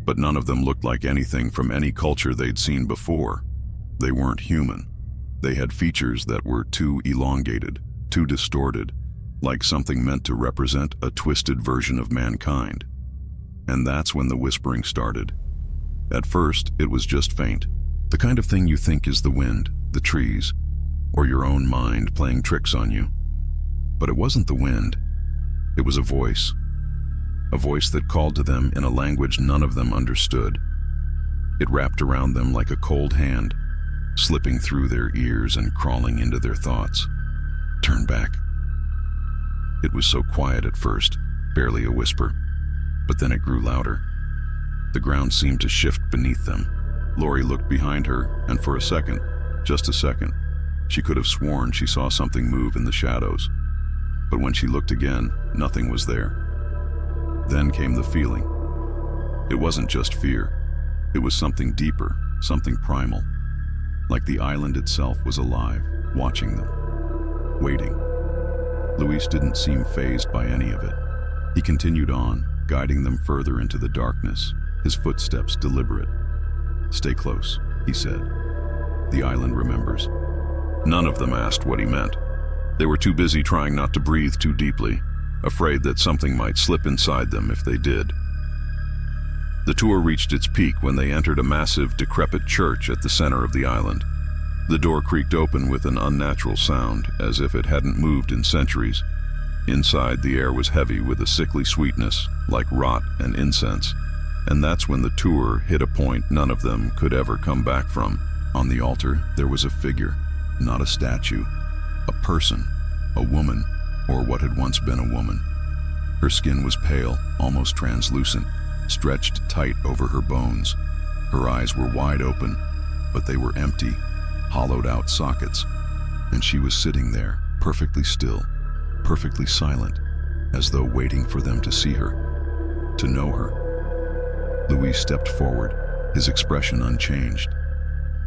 but none of them looked like anything from any culture they'd seen before. They weren't human. They had features that were too elongated, too distorted, like something meant to represent a twisted version of mankind. And that's when the whispering started. At first, it was just faint, the kind of thing you think is the wind, the trees, or your own mind playing tricks on you. But it wasn't the wind. It was a voice that called to them in a language none of them understood. It wrapped around them like a cold hand, slipping through their ears and crawling into their thoughts. Turn back. It was so quiet at first, barely a whisper, but then it grew louder. The ground seemed to shift beneath them. Lori looked behind her, and for a second, just a second, she could have sworn she saw something move in the shadows. But when she looked again, nothing was there. Then came the feeling. It wasn't just fear. It was something deeper, something primal. Like the island itself was alive, watching them, waiting. Luis didn't seem fazed by any of it. He continued on, guiding them further into the darkness, his footsteps deliberate. "Stay close," he said. "The island remembers." None of them asked what he meant. They were too busy trying not to breathe too deeply, afraid that something might slip inside them if they did. The tour reached its peak when they entered a massive, decrepit church at the center of the island. The door creaked open with an unnatural sound, as if it hadn't moved in centuries. Inside, the air was heavy with a sickly sweetness, like rot and incense. And that's when the tour hit a point none of them could ever come back from. On the altar, there was a figure, not a statue, a person, a woman, or what had once been a woman. Her skin was pale, almost translucent, stretched tight over her bones. Her eyes were wide open, but they were empty, hollowed-out sockets. And she was sitting there, perfectly still, perfectly silent, as though waiting for them to see her, to know her. Luis stepped forward, his expression unchanged.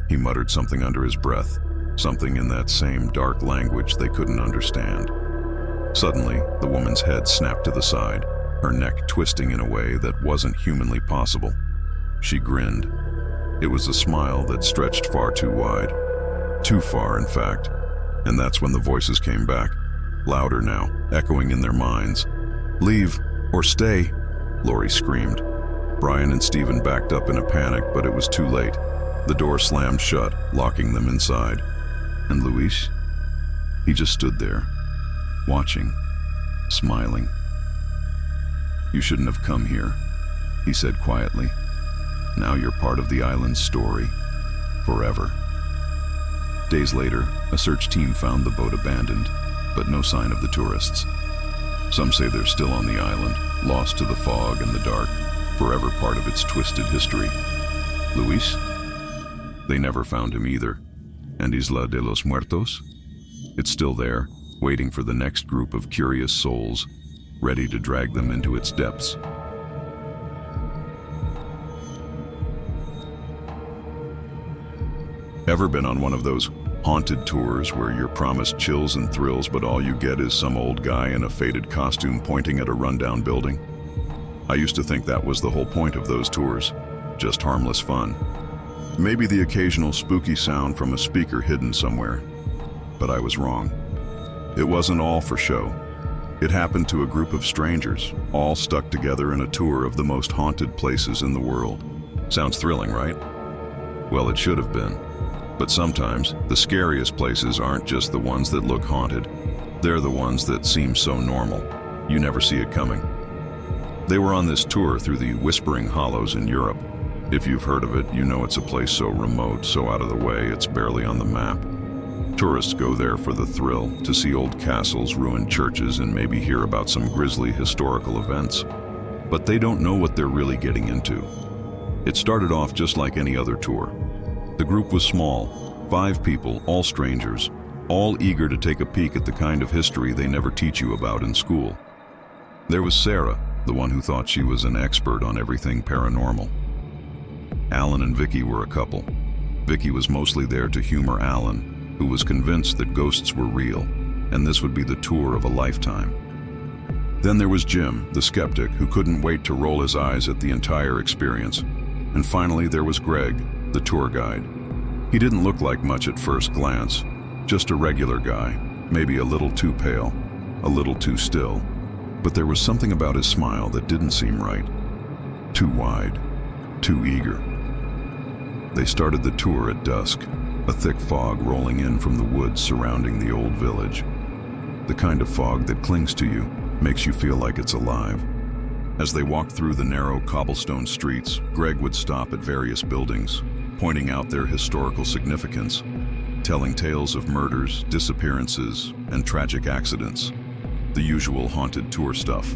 He muttered something under his breath, something in that same dark language they couldn't understand. Suddenly, the woman's head snapped to the side, her neck twisting in a way that wasn't humanly possible. She grinned. It was a smile that stretched far too wide. Too far, in fact. And that's when the voices came back, louder now, echoing in their minds. "Leave, or stay," Lori screamed. Brian and Stephen backed up in a panic, but it was too late. The door slammed shut, locking them inside. And Luis? He just stood there, watching, smiling. "You shouldn't have come here," he said quietly. "Now you're part of the island's story, forever." Days later, a search team found the boat abandoned, but no sign of the tourists. Some say they're still on the island, lost to the fog and the dark, forever part of its twisted history. Luis? They never found him either. And Isla de los Muertos? It's still there, waiting for the next group of curious souls, ready to drag them into its depths. Ever been on one of those haunted tours where you're promised chills and thrills, but all you get is some old guy in a faded costume pointing at a rundown building? I used to think that was the whole point of those tours, just harmless fun. Maybe the occasional spooky sound from a speaker hidden somewhere. But I was wrong. It wasn't all for show. It happened to a group of strangers, all stuck together in a tour of the most haunted places in the world. Sounds thrilling, right? Well, it should have been. But sometimes, the scariest places aren't just the ones that look haunted. They're the ones that seem so normal. You never see it coming. They were on this tour through the Whispering Hollows in Europe. If you've heard of it, you know it's a place so remote, so out of the way, it's barely on the map. Tourists go there for the thrill, to see old castles, ruined churches, and maybe hear about some grisly historical events. But they don't know what they're really getting into. It started off just like any other tour. The group was small, 5 people, all strangers, all eager to take a peek at the kind of history they never teach you about in school. There was Sarah, the one who thought she was an expert on everything paranormal. Alan and Vicky were a couple. Vicky was mostly there to humor Alan, who was convinced that ghosts were real, and this would be the tour of a lifetime. Then there was Jim, the skeptic, who couldn't wait to roll his eyes at the entire experience. And finally there was Greg, the tour guide. He didn't look like much at first glance, just a regular guy, maybe a little too pale, a little too still. But there was something about his smile that didn't seem right. Too wide, too eager. They started the tour at dusk, a thick fog rolling in from the woods surrounding the old village. The kind of fog that clings to you, makes you feel like it's alive. As they walked through the narrow cobblestone streets, Greg would stop at various buildings, pointing out their historical significance, telling tales of murders, disappearances, and tragic accidents. The usual haunted tour stuff.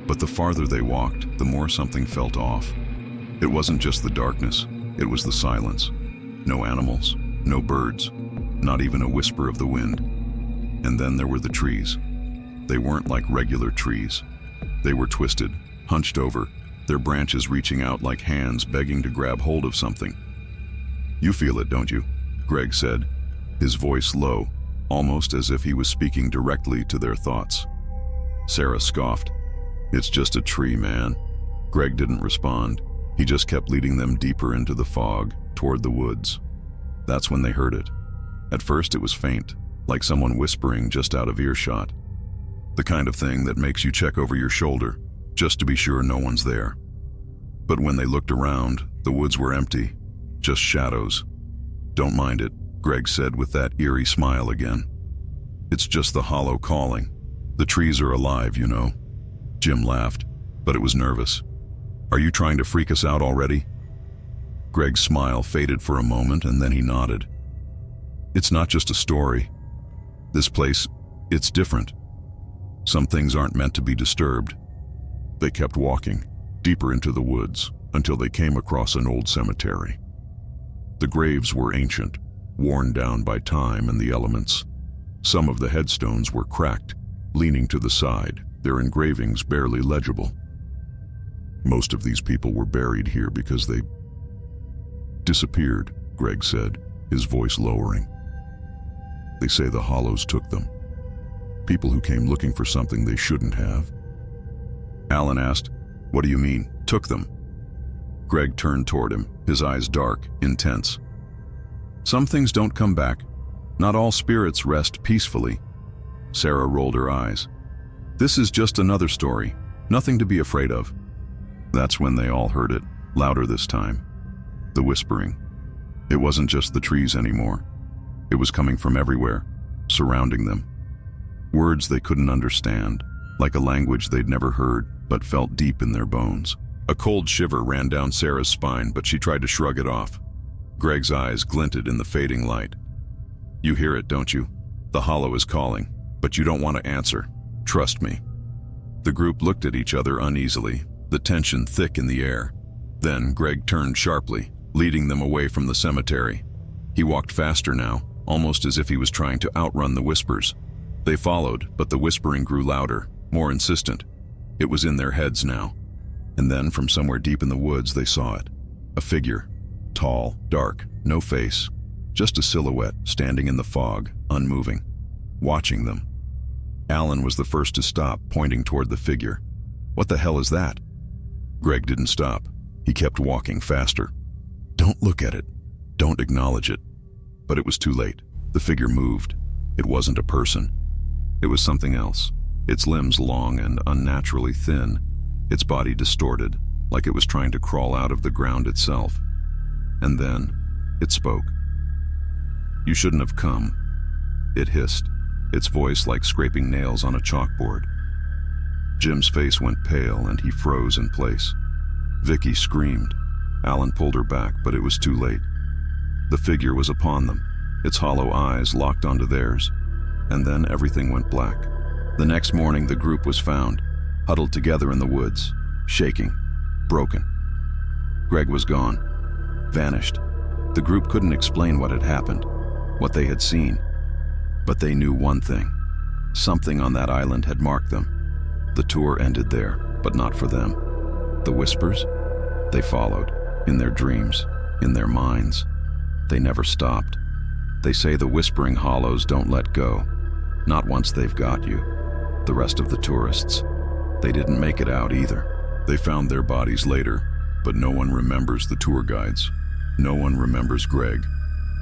But the farther they walked, the more something felt off. It wasn't just the darkness, it was the silence. No animals, no birds, not even a whisper of the wind. And then there were the trees. They weren't like regular trees. They were twisted, hunched over, their branches reaching out like hands begging to grab hold of something. "You feel it, don't you?" Greg said, his voice low, almost as if he was speaking directly to their thoughts. Sarah scoffed. "It's just a tree, man." Greg didn't respond. He just kept leading them deeper into the fog, toward the woods. That's when they heard it. At first it was faint, like someone whispering just out of earshot. The kind of thing that makes you check over your shoulder, just to be sure no one's there. But when they looked around, the woods were empty, just shadows. "Don't mind it," Greg said with that eerie smile again. "It's just the hollow calling. The trees are alive, you know." Jim laughed, but it was nervous. "Are you trying to freak us out already?" Greg's smile faded for a moment and then he nodded. "It's not just a story. This place, it's different. Some things aren't meant to be disturbed." They kept walking, deeper into the woods, until they came across an old cemetery. The graves were ancient, worn down by time and the elements. Some of the headstones were cracked, leaning to the side, their engravings barely legible. "Most of these people were buried here because they disappeared," Greg said, his voice lowering. "They say the Hollows took them. People who came looking for something they shouldn't have." Alan asked, "What do you mean, took them?" Greg turned toward him, his eyes dark, intense. "Some things don't come back. Not all spirits rest peacefully." Sarah rolled her eyes. "This is just another story, nothing to be afraid of." That's when they all heard it, louder this time. The whispering. It wasn't just the trees anymore. It was coming from everywhere, surrounding them. Words they couldn't understand, like a language they'd never heard, but felt deep in their bones. A cold shiver ran down Sarah's spine, but she tried to shrug it off. Greg's eyes glinted in the fading light. "You hear it, don't you? The hollow is calling, but you don't want to answer. Trust me." The group looked at each other uneasily, the tension thick in the air. Then Greg turned sharply, leading them away from the cemetery. He walked faster now, almost as if he was trying to outrun the whispers. They followed, but the whispering grew louder, more insistent. It was in their heads now. And then, from somewhere deep in the woods, they saw it. A figure. Tall, dark, no face. Just a silhouette, standing in the fog, unmoving. Watching them. Alan was the first to stop, pointing toward the figure. "What the hell is that?" Greg didn't stop. He kept walking faster. "Don't look at it. Don't acknowledge it." But it was too late. The figure moved. It wasn't a person. It was something else. Its limbs long and unnaturally thin, its body distorted, like it was trying to crawl out of the ground itself. And then, it spoke. "You shouldn't have come," it hissed, its voice like scraping nails on a chalkboard. Jim's face went pale and he froze in place. Vicky screamed. Alan pulled her back, but it was too late. The figure was upon them, its hollow eyes locked onto theirs, and then everything went black. The next morning, the group was found, huddled together in the woods, shaking, broken. Greg was gone, vanished. The group couldn't explain what had happened, what they had seen, but they knew one thing. Something on that island had marked them. The tour ended there, but not for them. The whispers? They followed, in their dreams, in their minds. They never stopped. They say the whispering hollows don't let go, not once they've got you. The rest of the tourists, they didn't make it out either. They found their bodies later, but no one remembers the tour guides. No one remembers Greg.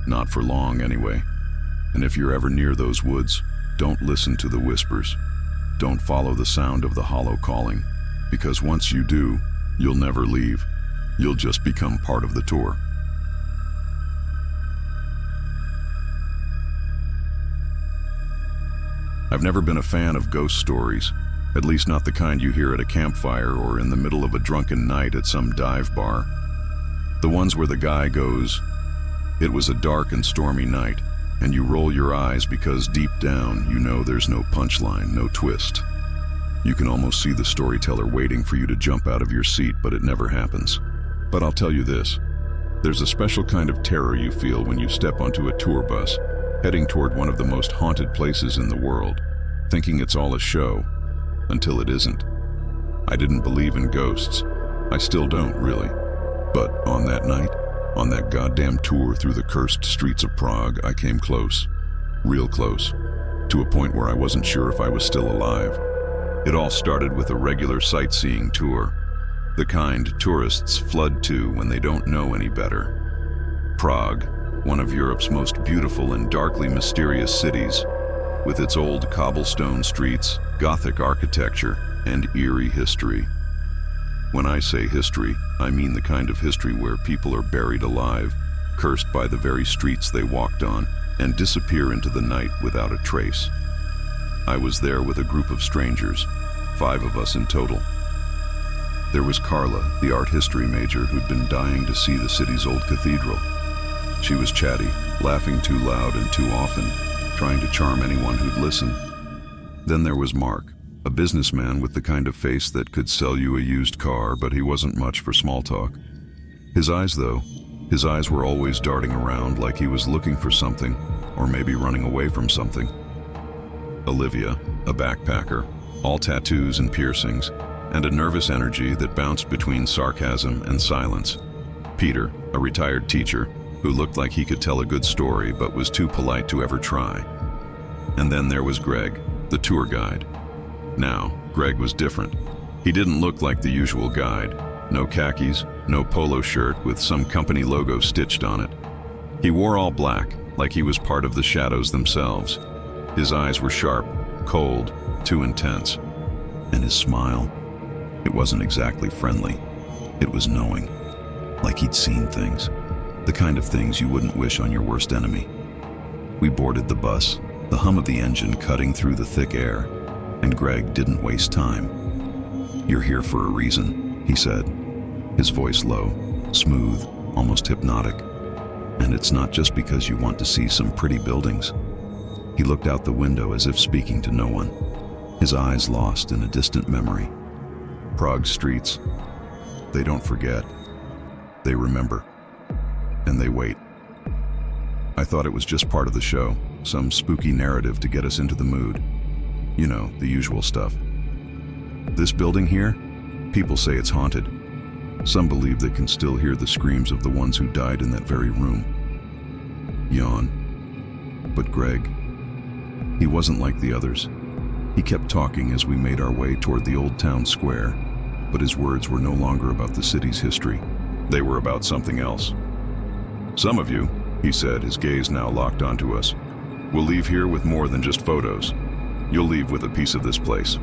Not for long, anyway. And if you're ever near those woods, don't listen to the whispers. Don't follow the sound of the hollow calling, because once you do, you'll never leave. You'll just become part of the tour. I've never been a fan of ghost stories, at least not the kind you hear at a campfire or in the middle of a drunken night at some dive bar. The ones where the guy goes, "It was a dark and stormy night," and you roll your eyes because deep down you know there's no punchline, no twist. You can almost see the storyteller waiting for you to jump out of your seat, but it never happens. But I'll tell you this, there's a special kind of terror you feel when you step onto a tour bus, heading toward one of the most haunted places in the world, thinking it's all a show, until it isn't. I didn't believe in ghosts. I still don't, really. But on that night, on that goddamn tour through the cursed streets of Prague, I came close, real close, to a point where I wasn't sure if I was still alive. It all started with a regular sightseeing tour, the kind tourists flood to when they don't know any better. Prague, one of Europe's most beautiful and darkly mysterious cities, with its old cobblestone streets, Gothic architecture, and eerie history. When I say history, I mean the kind of history where people are buried alive, cursed by the very streets they walked on, and disappear into the night without a trace. I was there with a group of strangers, 5 of us in total. There was Carla, the art history major who'd been dying to see the city's old cathedral. She was chatty, laughing too loud and too often, trying to charm anyone who'd listen. Then there was Mark, a businessman with the kind of face that could sell you a used car, but he wasn't much for small talk. His eyes were always darting around like he was looking for something, or maybe running away from something. Olivia, a backpacker, all tattoos and piercings, and a nervous energy that bounced between sarcasm and silence. Peter, a retired teacher, who looked like he could tell a good story but was too polite to ever try. And then there was Greg, the tour guide. Now, Greg was different. He didn't look like the usual guide. No khakis, no polo shirt with some company logo stitched on it. He wore all black, like he was part of the shadows themselves. His eyes were sharp, cold, too intense. And his smile, it wasn't exactly friendly. It was knowing, like he'd seen things, the kind of things you wouldn't wish on your worst enemy. We boarded the bus, the hum of the engine cutting through the thick air, and Greg didn't waste time. "You're here for a reason," he said, his voice low, smooth, almost hypnotic. "And it's not just because you want to see some pretty buildings." He looked out the window as if speaking to no one, his eyes lost in a distant memory. Prague's streets, they don't forget. They remember. And they wait. I thought it was just part of the show, some spooky narrative to get us into the mood. You know, the usual stuff. This building here, people say it's haunted. Some believe they can still hear the screams of the ones who died in that very room. Yawn. But Greg, he wasn't like the others. He kept talking as we made our way toward the old town square, but his words were no longer about the city's history. They were about something else. "Some of you," he said, his gaze now locked onto us, "will leave here with more than just photos. You'll leave with a piece of this place."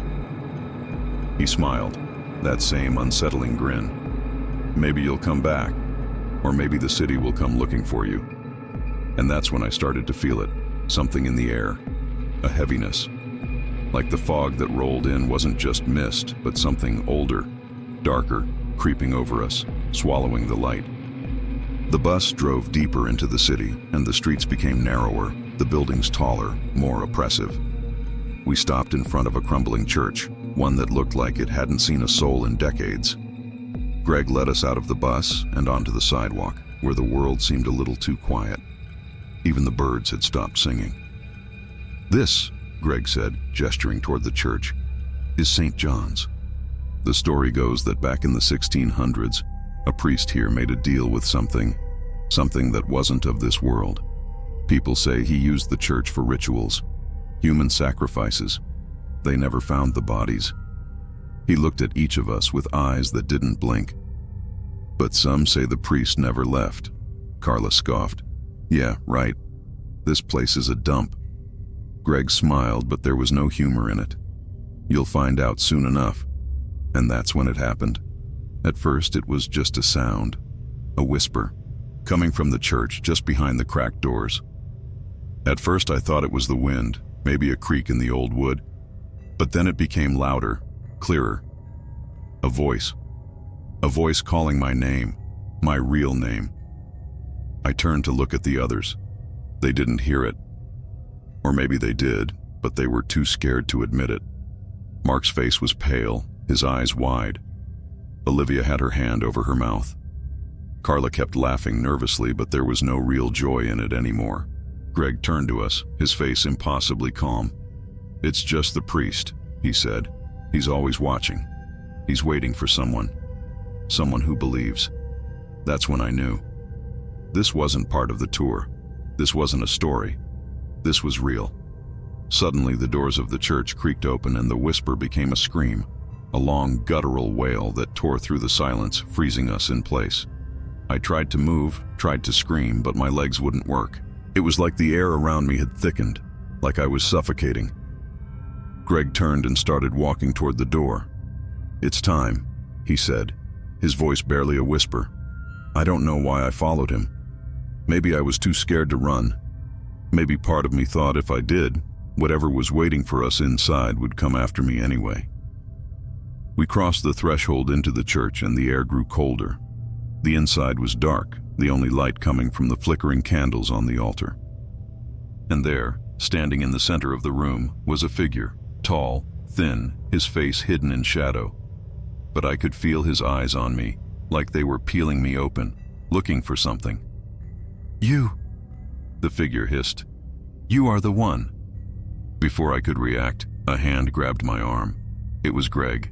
He smiled, that same unsettling grin. "Maybe you'll come back, or maybe the city will come looking for you." And that's when I started to feel it, something in the air, a heaviness. like the fog that rolled in wasn't just mist, but something older, darker, creeping over us, swallowing the light. The bus drove deeper into the city, and the streets became narrower, the buildings taller, more oppressive. We stopped in front of a crumbling church, one that looked like it hadn't seen a soul in decades. Greg led us out of the bus and onto the sidewalk, where the world seemed a little too quiet. Even the birds had stopped singing. "This," Greg said, gesturing toward the church, "is St. John's." The story goes that back in the 1600s, a priest here made a deal with something that wasn't of this world. People say he used the church for rituals, human sacrifices. They never found the bodies. He looked at each of us with eyes that didn't blink. "But some say the priest never left," Carla scoffed. "Yeah, right. This place is a dump." Greg smiled, but there was no humor in it. "You'll find out soon enough." And that's when it happened. At first, it was just a sound, a whisper, coming from the church just behind the cracked doors. At first, I thought it was the wind, maybe a creak in the old wood. But then it became louder, clearer. A voice calling my name, my real name. I turned to look at the others. They didn't hear it. Or maybe they did, but they were too scared to admit it. Mark's face was pale, his eyes wide. Olivia had her hand over her mouth. Carla kept laughing nervously, but there was no real joy in it anymore. Greg turned to us, his face impossibly calm. "It's just the priest," he said. "He's always watching. He's waiting for someone who believes." That's when I knew. This wasn't part of the tour. This wasn't a story. This was real. Suddenly, the doors of the church creaked open and the whisper became a scream, a long guttural wail that tore through the silence, freezing us in place. I tried to move, tried to scream, but my legs wouldn't work. It was like the air around me had thickened, like I was suffocating. Greg turned and started walking toward the door. "It's time," he said, his voice barely a whisper. I don't know why I followed him. Maybe I was too scared to run. Maybe part of me thought if I did, whatever was waiting for us inside would come after me anyway. We crossed the threshold into the church and the air grew colder. The inside was dark, the only light coming from the flickering candles on the altar. And there, standing in the center of the room, was a figure, tall, thin, his face hidden in shadow. But I could feel his eyes on me, like they were peeling me open, looking for something. "You," the figure hissed. "You are the one." Before I could react, a hand grabbed my arm. It was Greg.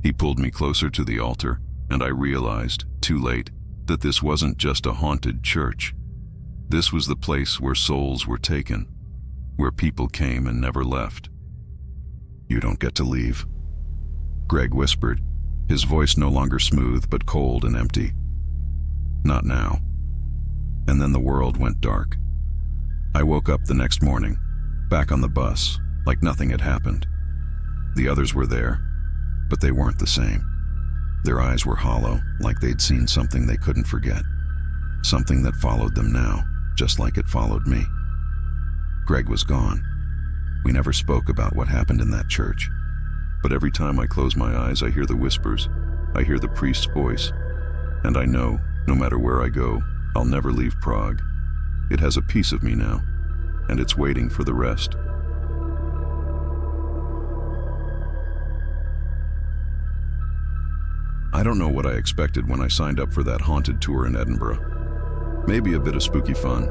He pulled me closer to the altar, and I realized, too late, that this wasn't just a haunted church. This was the place where souls were taken, where people came and never left. "You don't get to leave," Greg whispered, his voice no longer smooth but cold and empty. "Not now." And then the world went dark. I woke up the next morning, back on the bus, like nothing had happened. The others were there, but they weren't the same. Their eyes were hollow, like they'd seen something they couldn't forget. Something that followed them now, just like it followed me. Greg was gone. We never spoke about what happened in that church. But every time I close my eyes, I hear the whispers. I hear the priest's voice. And I know, no matter where I go, I'll never leave Prague. It has a piece of me now, and it's waiting for the rest. I don't know what I expected when I signed up for that haunted tour in Edinburgh. Maybe a bit of spooky fun,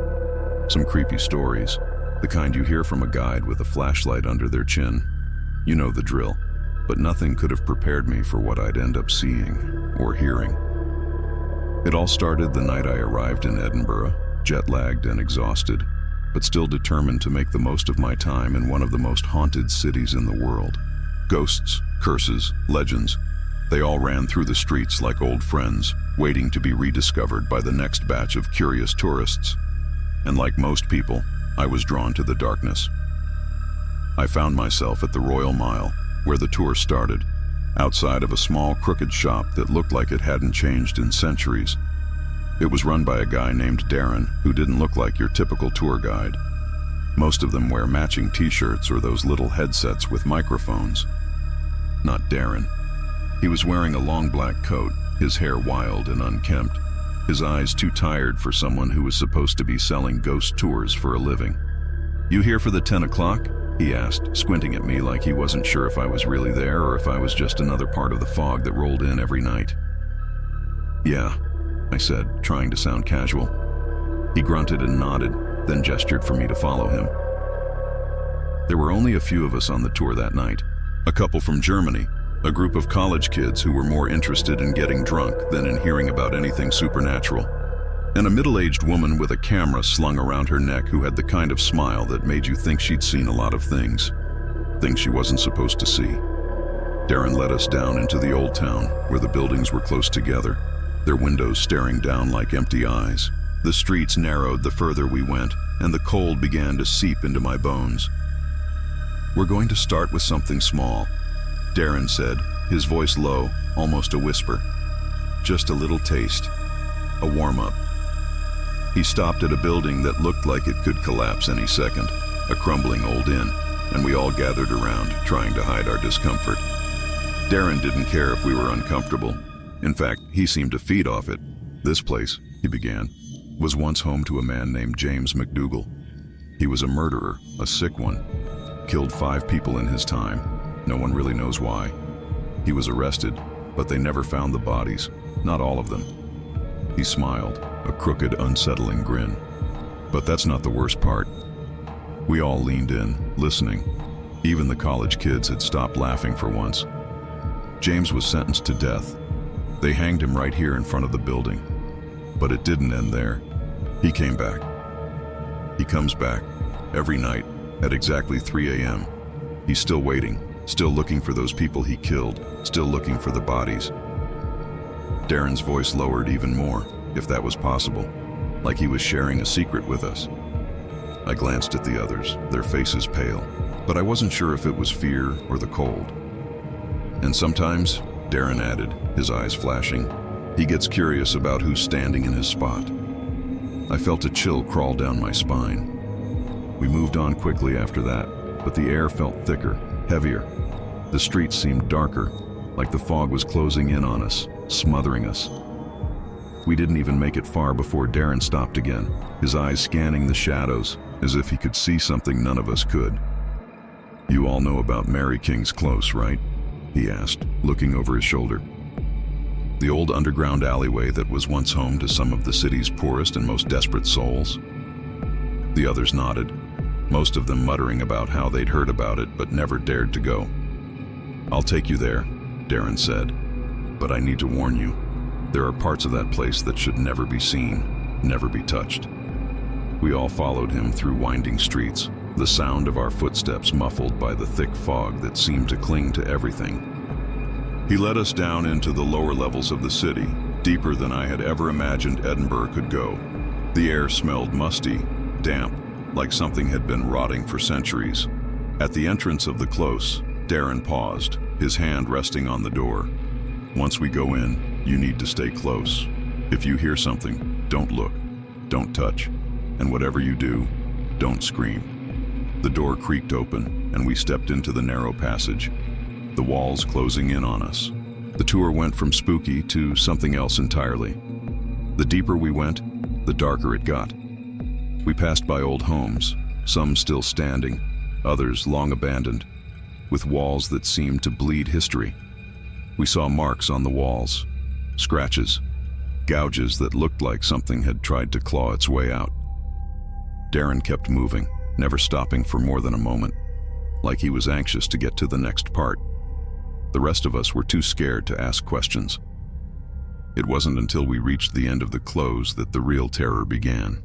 some creepy stories, the kind you hear from a guide with a flashlight under their chin. You know the drill, but nothing could have prepared me for what I'd end up seeing or hearing. It all started the night I arrived in Edinburgh, jet-lagged and exhausted, but still determined to make the most of my time in one of the most haunted cities in the world. Ghosts, curses, legends, they all ran through the streets like old friends, waiting to be rediscovered by the next batch of curious tourists. And like most people, I was drawn to the darkness. I found myself at the Royal Mile, where the tour started, outside of a small crooked shop that looked like it hadn't changed in centuries. It was run by a guy named Darren, who didn't look like your typical tour guide. Most of them wear matching t-shirts or those little headsets with microphones. Not Darren. He was wearing a long black coat, his hair wild and unkempt, his eyes too tired for someone who was supposed to be selling ghost tours for a living. "You here for the 10 o'clock?" he asked, squinting at me like he wasn't sure if I was really there or if I was just another part of the fog that rolled in every night. "Yeah," I said, trying to sound casual. He grunted and nodded, then gestured for me to follow him. There were only a few of us on the tour that night. A couple from Germany, a group of college kids who were more interested in getting drunk than in hearing about anything supernatural, and a middle-aged woman with a camera slung around her neck who had the kind of smile that made you think she'd seen a lot of things she wasn't supposed to see. Darren led us down into the old town, where the buildings were close together, their windows staring down like empty eyes. The streets narrowed the further we went, and the cold began to seep into my bones. "We're going to start with something small," Darren said, his voice low, almost a whisper. "Just a little taste, a warm-up." He stopped at a building that looked like it could collapse any second, a crumbling old inn, and we all gathered around, trying to hide our discomfort. Darren didn't care if we were uncomfortable. In fact, he seemed to feed off it. "This place," he began, "was once home to a man named James McDougal. He was a murderer, a sick one. Killed 5 people in his time. No one really knows why. He was arrested, but they never found the bodies, not all of them." He smiled, a crooked, unsettling grin. But that's not the worst part. We all leaned in, listening. Even the college kids had stopped laughing for once. James was sentenced to death. They hanged him right here in front of the building. But it didn't end there. He came back. He comes back, every night, at exactly 3 a.m. He's still waiting, still looking for those people he killed, still looking for the bodies. Darren's voice lowered even more, if that was possible, like he was sharing a secret with us. I glanced at the others, their faces pale, but I wasn't sure if it was fear or the cold. "And sometimes," Darren added, his eyes flashing, "he gets curious about who's standing in his spot." I felt a chill crawl down my spine. We moved on quickly after that, but the air felt thicker, heavier. The streets seemed darker, like the fog was closing in on us, smothering us. We didn't even make it far before Darren stopped again, his eyes scanning the shadows, as if he could see something none of us could. "You all know about Mary King's Close, right?" he asked, looking over his shoulder. "The old underground alleyway that was once home to some of the city's poorest and most desperate souls?" The others nodded, most of them muttering about how they'd heard about it but never dared to go. "I'll take you there," Darren said, "but I need to warn you. There are parts of that place that should never be seen, never be touched." We all followed him through winding streets, the sound of our footsteps muffled by the thick fog that seemed to cling to everything. He led us down into the lower levels of the city, deeper than I had ever imagined Edinburgh could go. The air smelled musty, damp, like something had been rotting for centuries. At the entrance of the close, Darren paused, his hand resting on the door. "Once we go in, you need to stay close. If you hear something, don't look, don't touch, and whatever you do, don't scream." The door creaked open, and we stepped into the narrow passage, the walls closing in on us. The tour went from spooky to something else entirely. The deeper we went, the darker it got. We passed by old homes, some still standing, others long abandoned, with walls that seemed to bleed history. We saw marks on the walls, scratches, gouges that looked like something had tried to claw its way out. Darren kept moving, never stopping for more than a moment, like he was anxious to get to the next part. The rest of us were too scared to ask questions. It wasn't until we reached the end of the close that the real terror began.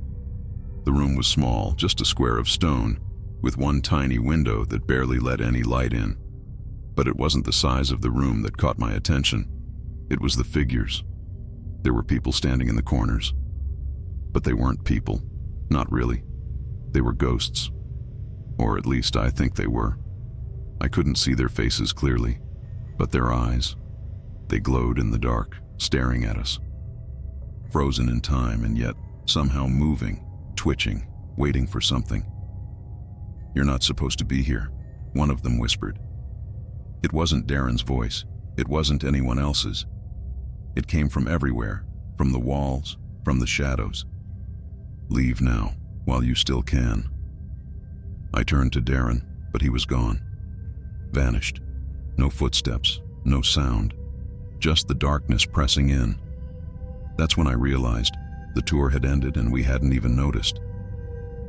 The room was small, just a square of stone, with one tiny window that barely let any light in. But it wasn't the size of the room that caught my attention. It was the figures. There were people standing in the corners. But they weren't people. Not really. They were ghosts. Or at least I think they were. I couldn't see their faces clearly, but their eyes, they glowed in the dark, staring at us. Frozen in time and yet somehow moving, twitching, waiting for something. "You're not supposed to be here," one of them whispered. It wasn't Darren's voice. It wasn't anyone else's. It came from everywhere, from the walls, from the shadows. "Leave now, while you still can." I turned to Darren, but he was gone. Vanished. No footsteps, no sound, just the darkness pressing in. That's when I realized the tour had ended and we hadn't even noticed.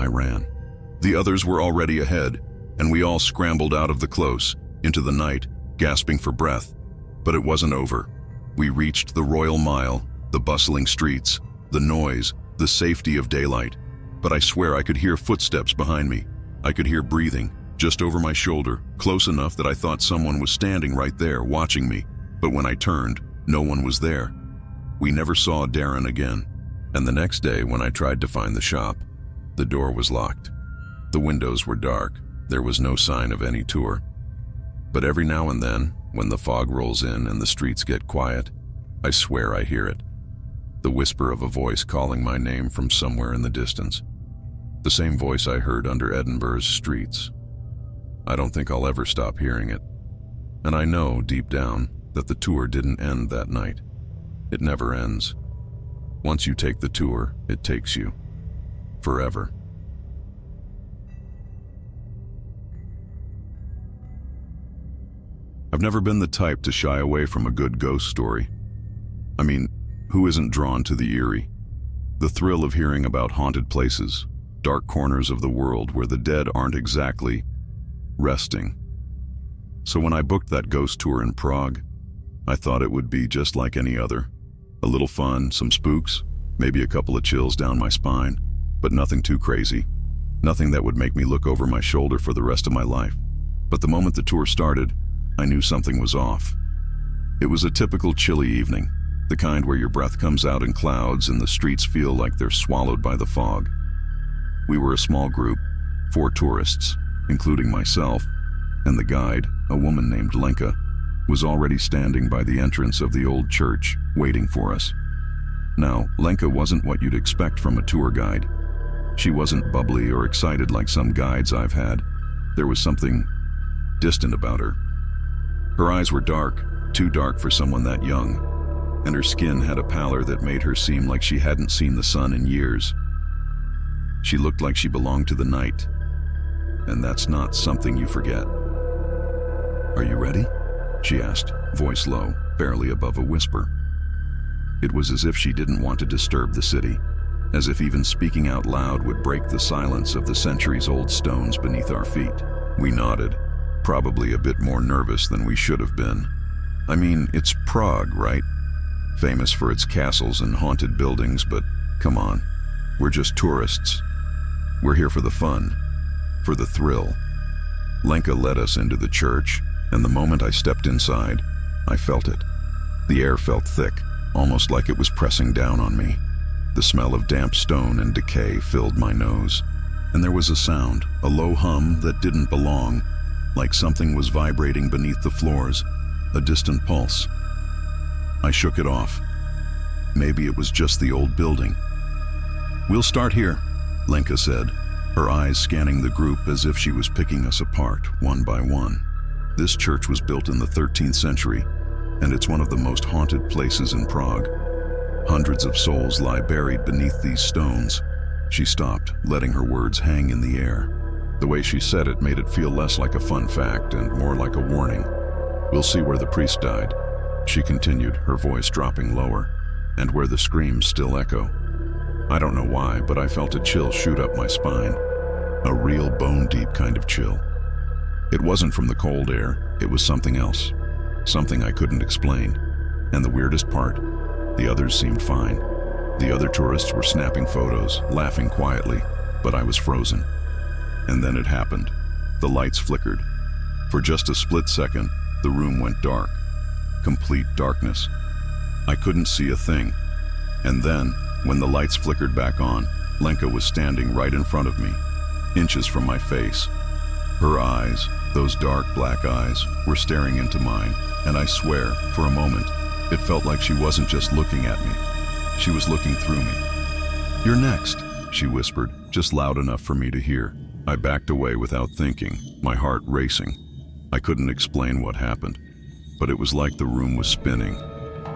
I ran. The others were already ahead, and we all scrambled out of the close, into the night, gasping for breath. But it wasn't over. We reached the Royal Mile, the bustling streets, the noise, the safety of daylight. But I swear I could hear footsteps behind me. I could hear breathing, just over my shoulder, close enough that I thought someone was standing right there, watching me. But when I turned, no one was there. We never saw Darren again. And the next day, when I tried to find the shop, the door was locked. The windows were dark. There was no sign of any tour. But every now and then, when the fog rolls in and the streets get quiet, I swear I hear it. The whisper of a voice calling my name from somewhere in the distance. The same voice I heard under Edinburgh's streets. I don't think I'll ever stop hearing it. And I know, deep down, that the tour didn't end that night. It never ends. Once you take the tour, it takes you. Forever. I've never been the type to shy away from a good ghost story. I mean, who isn't drawn to the eerie? The thrill of hearing about haunted places, dark corners of the world where the dead aren't exactly resting. So when I booked that ghost tour in Prague, I thought it would be just like any other. A little fun, some spooks, maybe a couple of chills down my spine, but nothing too crazy. Nothing that would make me look over my shoulder for the rest of my life. But the moment the tour started, I knew something was off. It was a typical chilly evening, the kind where your breath comes out in clouds and the streets feel like they're swallowed by the fog. We were a small group, 4 tourists, including myself, and the guide, a woman named Lenka, was already standing by the entrance of the old church, waiting for us. Now, Lenka wasn't what you'd expect from a tour guide. She wasn't bubbly or excited like some guides I've had. There was something distant about her. Her eyes were dark, too dark for someone that young, and her skin had a pallor that made her seem like she hadn't seen the sun in years. She looked like she belonged to the night, and that's not something you forget. "Are you ready?" she asked, voice low, barely above a whisper. It was as if she didn't want to disturb the city, as if even speaking out loud would break the silence of the centuries-old stones beneath our feet. We nodded, probably a bit more nervous than we should have been. I mean, it's Prague, right? Famous for its castles and haunted buildings, but come on, we're just tourists. We're here for the fun, for the thrill. Lenka led us into the church, and the moment I stepped inside, I felt it. The air felt thick, almost like it was pressing down on me. The smell of damp stone and decay filled my nose. And there was a sound, a low hum that didn't belong, like something was vibrating beneath the floors, a distant pulse. I shook it off. Maybe it was just the old building. "We'll start here," Lenka said, her eyes scanning the group as if she was picking us apart, one by one. This church was built in the 13th century, and it's one of the most haunted places in Prague. Hundreds of souls lie buried beneath these stones. She stopped, letting her words hang in the air. The way she said it made it feel less like a fun fact and more like a warning. "We'll see where the priest died," she continued, her voice dropping lower, "and where the screams still echo." I don't know why, but I felt a chill shoot up my spine. A real bone-deep kind of chill. It wasn't from the cold air, it was something else. Something I couldn't explain. And the weirdest part, the others seemed fine. The other tourists were snapping photos, laughing quietly, but I was frozen. And then it happened. The lights flickered. For just a split second, the room went dark. Complete darkness. I couldn't see a thing. And then, when the lights flickered back on, Lenka was standing right in front of me, inches from my face. Her eyes, those dark black eyes, were staring into mine, and I swear, for a moment, it felt like she wasn't just looking at me. She was looking through me. "You're next," she whispered, just loud enough for me to hear. I backed away without thinking, my heart racing. I couldn't explain what happened, but it was like the room was spinning,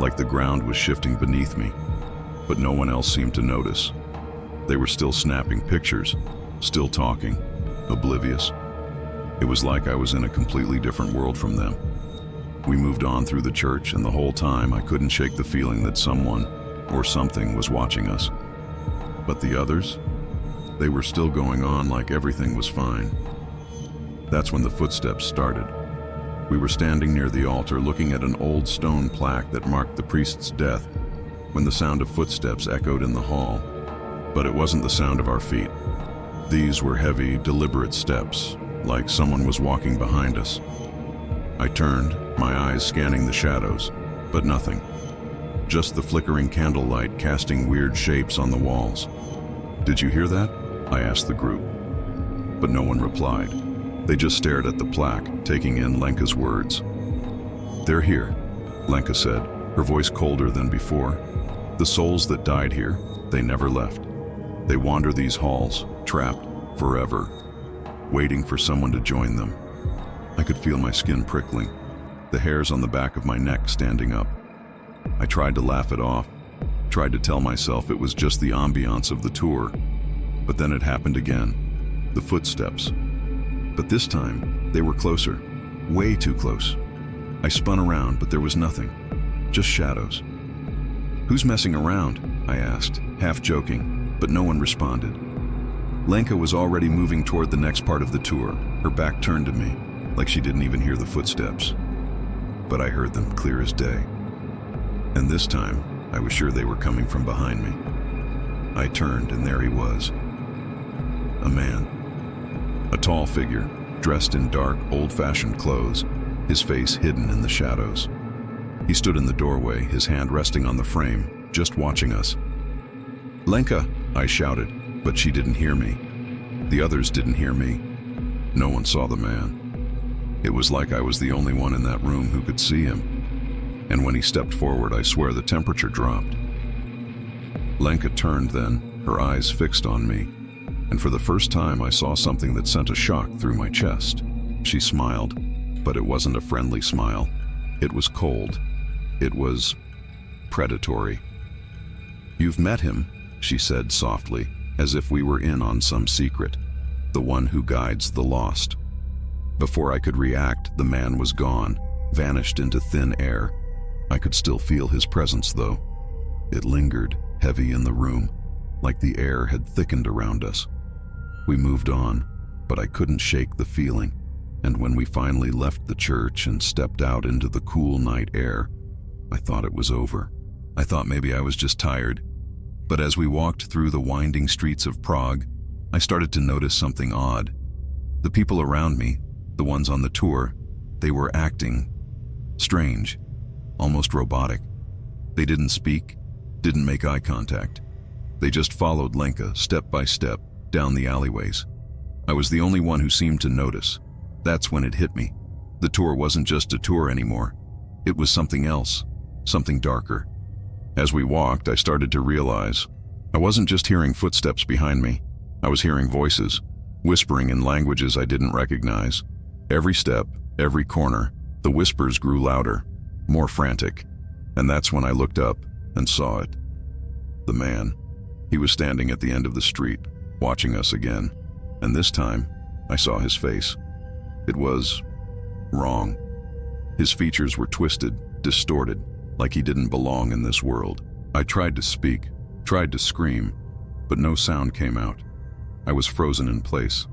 like the ground was shifting beneath me. But no one else seemed to notice. They were still snapping pictures, still talking, oblivious. It was like I was in a completely different world from them. We moved on through the church, and the whole time I couldn't shake the feeling that someone or something was watching us. But the others? They were still going on like everything was fine. That's when the footsteps started. We were standing near the altar looking at an old stone plaque that marked the priest's death when the sound of footsteps echoed in the hall. But it wasn't the sound of our feet. These were heavy, deliberate steps, like someone was walking behind us. I turned, my eyes scanning the shadows, but nothing. Just the flickering candlelight casting weird shapes on the walls. "Did you hear that?" I asked the group. But no one replied. They just stared at the plaque, taking in Lenka's words. "They're here," Lenka said, her voice colder than before. "The souls that died here, they never left. They wander these halls, trapped, forever, waiting for someone to join them." I could feel my skin prickling, the hairs on the back of my neck standing up. I tried to laugh it off, tried to tell myself it was just the ambiance of the tour. But then it happened again, the footsteps. But this time, they were closer, way too close. I spun around, but there was nothing, just shadows. "Who's messing around?" I asked, half joking, but no one responded. Lenka was already moving toward the next part of the tour, her back turned to me, like she didn't even hear the footsteps. But I heard them clear as day. And this time, I was sure they were coming from behind me. I turned, and there he was. A man. A tall figure, dressed in dark, old-fashioned clothes, his face hidden in the shadows. He stood in the doorway, his hand resting on the frame, just watching us. "Lenka!" I shouted, but she didn't hear me. The others didn't hear me. No one saw the man. It was like I was the only one in that room who could see him. And when he stepped forward, I swear the temperature dropped. Lenka turned then, her eyes fixed on me, and for the first time I saw something that sent a shock through my chest. She smiled, but it wasn't a friendly smile. It was cold. It was predatory. "You've met him," she said softly, as if we were in on some secret. "The one who guides the lost." Before I could react, the man was gone, vanished into thin air. I could still feel his presence, though. It lingered, heavy in the room, like the air had thickened around us. We moved on, but I couldn't shake the feeling, and when we finally left the church and stepped out into the cool night air, I thought it was over. I thought maybe I was just tired. But as we walked through the winding streets of Prague, I started to notice something odd. The people around me, the ones on the tour, they were acting strange, almost robotic. They didn't speak, didn't make eye contact. They just followed Lenka step by step down the alleyways. I was the only one who seemed to notice. That's when it hit me. The tour wasn't just a tour anymore. It was something else, something darker. As we walked, I started to realize I wasn't just hearing footsteps behind me. I was hearing voices, whispering in languages I didn't recognize. Every step, every corner, the whispers grew louder, more frantic. And that's when I looked up and saw it. The man. He was standing at the end of the street, watching us again. And this time, I saw his face. It was wrong. His features were twisted, distorted, like he didn't belong in this world. I tried to speak, tried to scream, but no sound came out. I was frozen in place.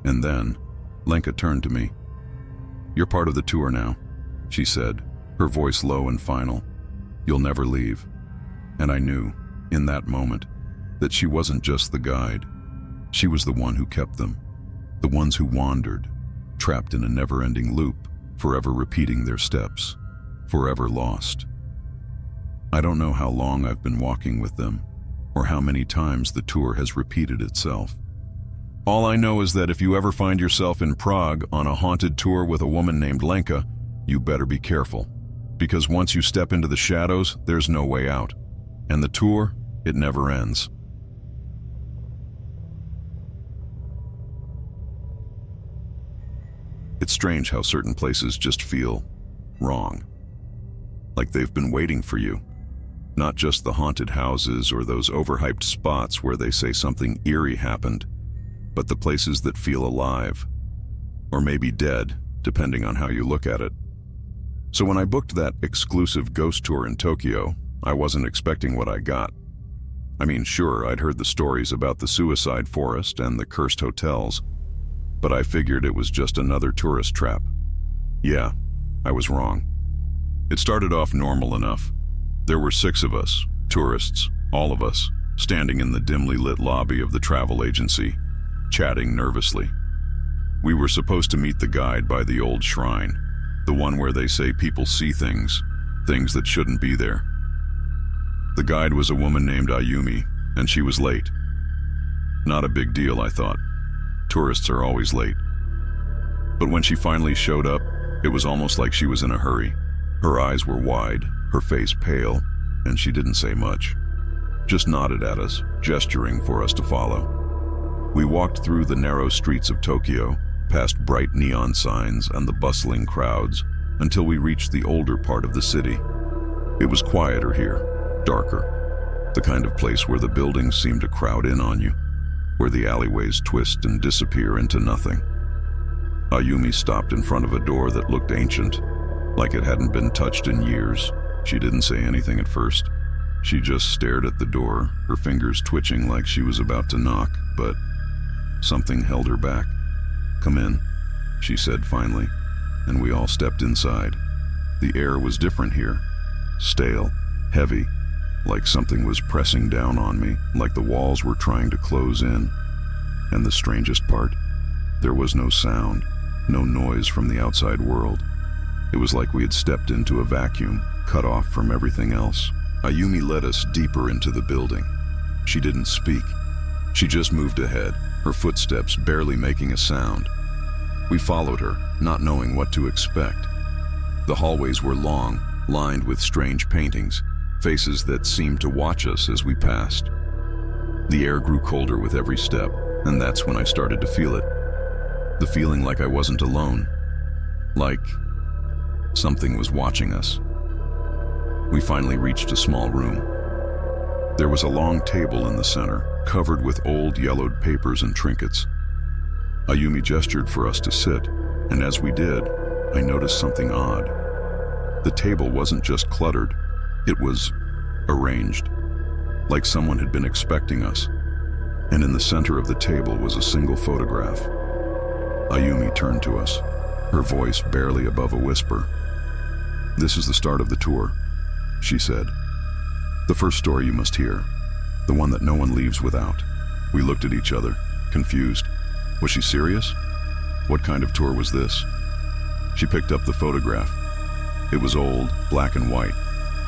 And then, Lenka turned to me. "You're part of the tour now," she said, her voice low and final. "You'll never leave." And I knew, in that moment, that she wasn't just the guide. She was the one who kept them, the ones who wandered, trapped in a never-ending loop, forever repeating their steps, forever lost. I don't know how long I've been walking with them, or how many times the tour has repeated itself. All I know is that if you ever find yourself in Prague on a haunted tour with a woman named Lenka, you better be careful, because once you step into the shadows, there's no way out. And the tour, it never ends. It's strange how certain places just feel wrong. Like they've been waiting for you. Not just the haunted houses or those overhyped spots where they say something eerie happened, but the places that feel alive. Or maybe dead, depending on how you look at it. So when I booked that exclusive ghost tour in Tokyo, I wasn't expecting what I got. I mean, sure, I'd heard the stories about the suicide forest and the cursed hotels, but I figured it was just another tourist trap. Yeah, I was wrong. It started off normal enough. There were 6 of us, tourists, all of us, standing in the dimly lit lobby of the travel agency, chatting nervously. We were supposed to meet the guide by the old shrine, the one where they say people see things that shouldn't be there. The guide was a woman named Ayumi, and she was late. Not a big deal, I thought. Tourists are always late. But when she finally showed up, it was almost like she was in a hurry. Her eyes were wide, her face pale, and she didn't say much. Just nodded at us, gesturing for us to follow. We walked through the narrow streets of Tokyo, past bright neon signs and the bustling crowds, until we reached the older part of the city. It was quieter here, darker, the kind of place where the buildings seem to crowd in on you, where the alleyways twist and disappear into nothing. Ayumi stopped in front of a door that looked ancient, like it hadn't been touched in years. She didn't say anything at first. She just stared at the door, her fingers twitching like she was about to knock, but something held her back. "Come in," she said finally, and we all stepped inside. The air was different here, stale, heavy, like something was pressing down on me, like the walls were trying to close in. And the strangest part, there was no sound, no noise from the outside world. It was like we had stepped into a vacuum, cut off from everything else. Ayumi led us deeper into the building. She didn't speak. She just moved ahead, her footsteps barely making a sound. We followed her, not knowing what to expect. The hallways were long, lined with strange paintings, faces that seemed to watch us as we passed. The air grew colder with every step, and that's when I started to feel it. The feeling like I wasn't alone. Like something was watching us. We finally reached a small room. There was a long table in the center, covered with old yellowed papers and trinkets. Ayumi gestured for us to sit, and as we did, I noticed something odd. The table wasn't just cluttered, it was arranged, like someone had been expecting us. And in the center of the table was a single photograph. Ayumi turned to us, her voice barely above a whisper. "This is the start of the tour," she said. "The first story you must hear, the one that no one leaves without." We looked at each other, confused. Was she serious? What kind of tour was this? She picked up the photograph. It was old, black and white,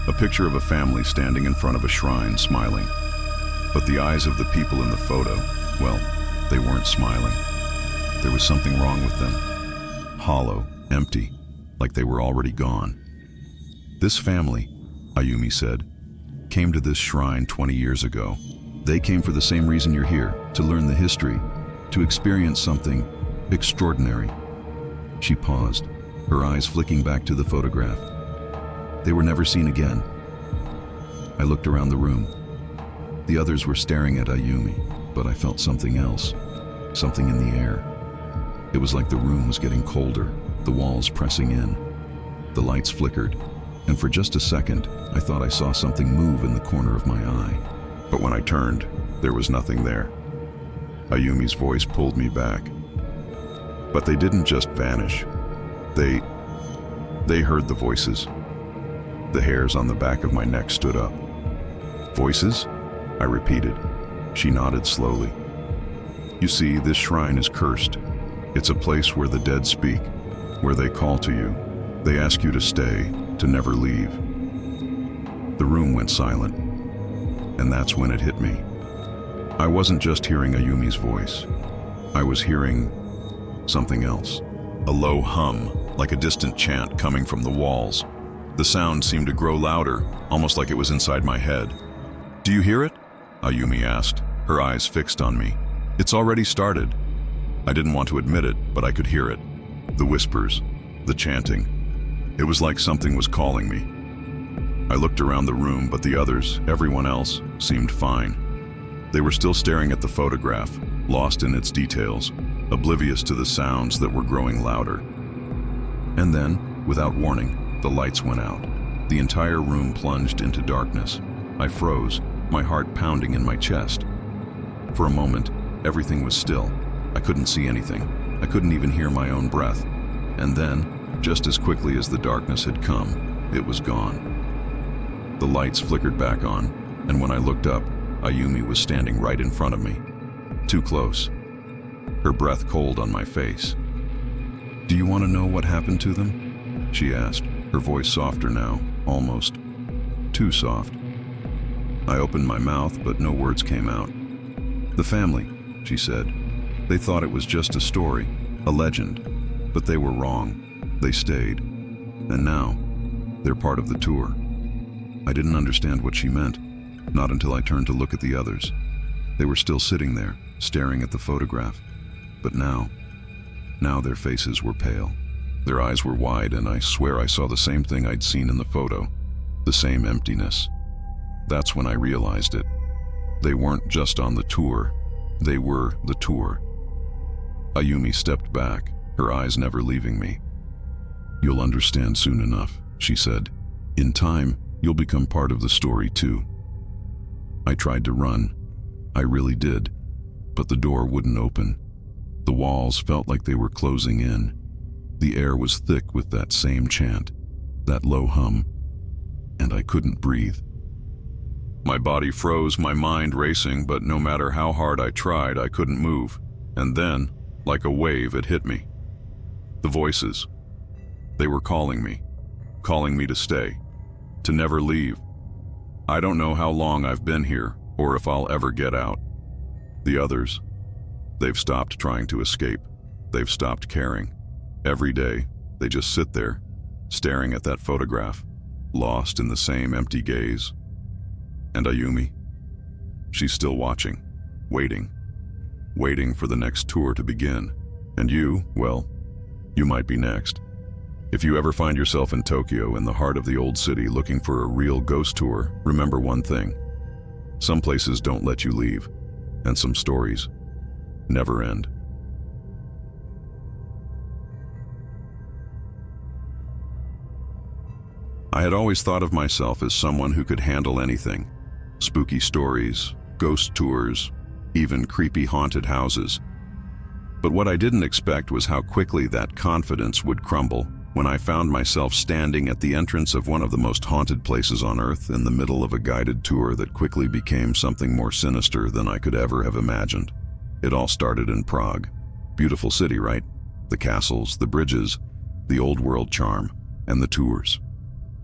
a picture of a family standing in front of a shrine, smiling. But the eyes of the people in the photo, well, they weren't smiling. There was something wrong with them. Hollow, empty, like they were already gone. "This family," Ayumi said, "came to this shrine 20 years ago. They came for the same reason you're here, to learn the history, to experience something extraordinary." She paused, her eyes flicking back to the photograph. "They were never seen again." I looked around the room. The others were staring at Ayumi, but I felt something else, something in the air. It was like the room was getting colder, the walls pressing in. The lights flickered, and for just a second, I thought I saw something move in the corner of my eye. But when I turned, there was nothing there. Ayumi's voice pulled me back. But they didn't just vanish. They heard the voices. The hairs on the back of my neck stood up. "Voices?" I repeated. She nodded slowly. "You see, this shrine is cursed. It's a place where the dead speak, where they call to you. They ask you to stay, to never leave." The room went silent, and that's when it hit me. I wasn't just hearing Ayumi's voice. I was hearing something else. A low hum, like a distant chant coming from the walls. The sound seemed to grow louder, almost like it was inside my head. "Do you hear it?" Ayumi asked, her eyes fixed on me. "It's already started." I didn't want to admit it, but I could hear it. The whispers, the chanting. It was like something was calling me. I looked around the room, but the others, everyone else, seemed fine. They were still staring at the photograph, lost in its details, oblivious to the sounds that were growing louder. And then, without warning, the lights went out. The entire room plunged into darkness. I froze, my heart pounding in my chest. For a moment, everything was still. I couldn't see anything. I couldn't even hear my own breath. And then, just as quickly as the darkness had come, it was gone. The lights flickered back on, and when I looked up, Ayumi was standing right in front of me. Too close. Her breath cold on my face. "Do you want to know what happened to them?" she asked, her voice softer now, almost too soft. I opened my mouth, but no words came out. "The family," she said. "They thought it was just a story, a legend, but they were wrong. They stayed. And now, they're part of the tour." I didn't understand what she meant, not until I turned to look at the others. They were still sitting there, staring at the photograph. But now their faces were pale. Their eyes were wide, and I swear I saw the same thing I'd seen in the photo, the same emptiness. That's when I realized it. They weren't just on the tour, they were the tour. Ayumi stepped back, her eyes never leaving me. "You'll understand soon enough," she said. "In time, you'll become part of the story too." I tried to run. I really did. But the door wouldn't open. The walls felt like they were closing in. The air was thick with that same chant, that low hum, and I couldn't breathe. My body froze, my mind racing, but no matter how hard I tried, I couldn't move. And then, like a wave, it hit me. The voices. They were calling me to stay, to never leave. I don't know how long I've been here, or if I'll ever get out. The others, they've stopped trying to escape. They've stopped caring. Every day, they just sit there, staring at that photograph, lost in the same empty gaze. And Ayumi, she's still watching, waiting for the next tour to begin. And you, well, you might be next. If you ever find yourself in Tokyo, in the heart of the old city, looking for a real ghost tour, remember one thing. Some places don't let you leave, and some stories never end. I had always thought of myself as someone who could handle anything. Spooky stories, ghost tours, even creepy haunted houses. But what I didn't expect was how quickly that confidence would crumble when I found myself standing at the entrance of one of the most haunted places on Earth, in the middle of a guided tour that quickly became something more sinister than I could ever have imagined. It all started in Prague. Beautiful city, right? The castles, the bridges, the old world charm, and the tours.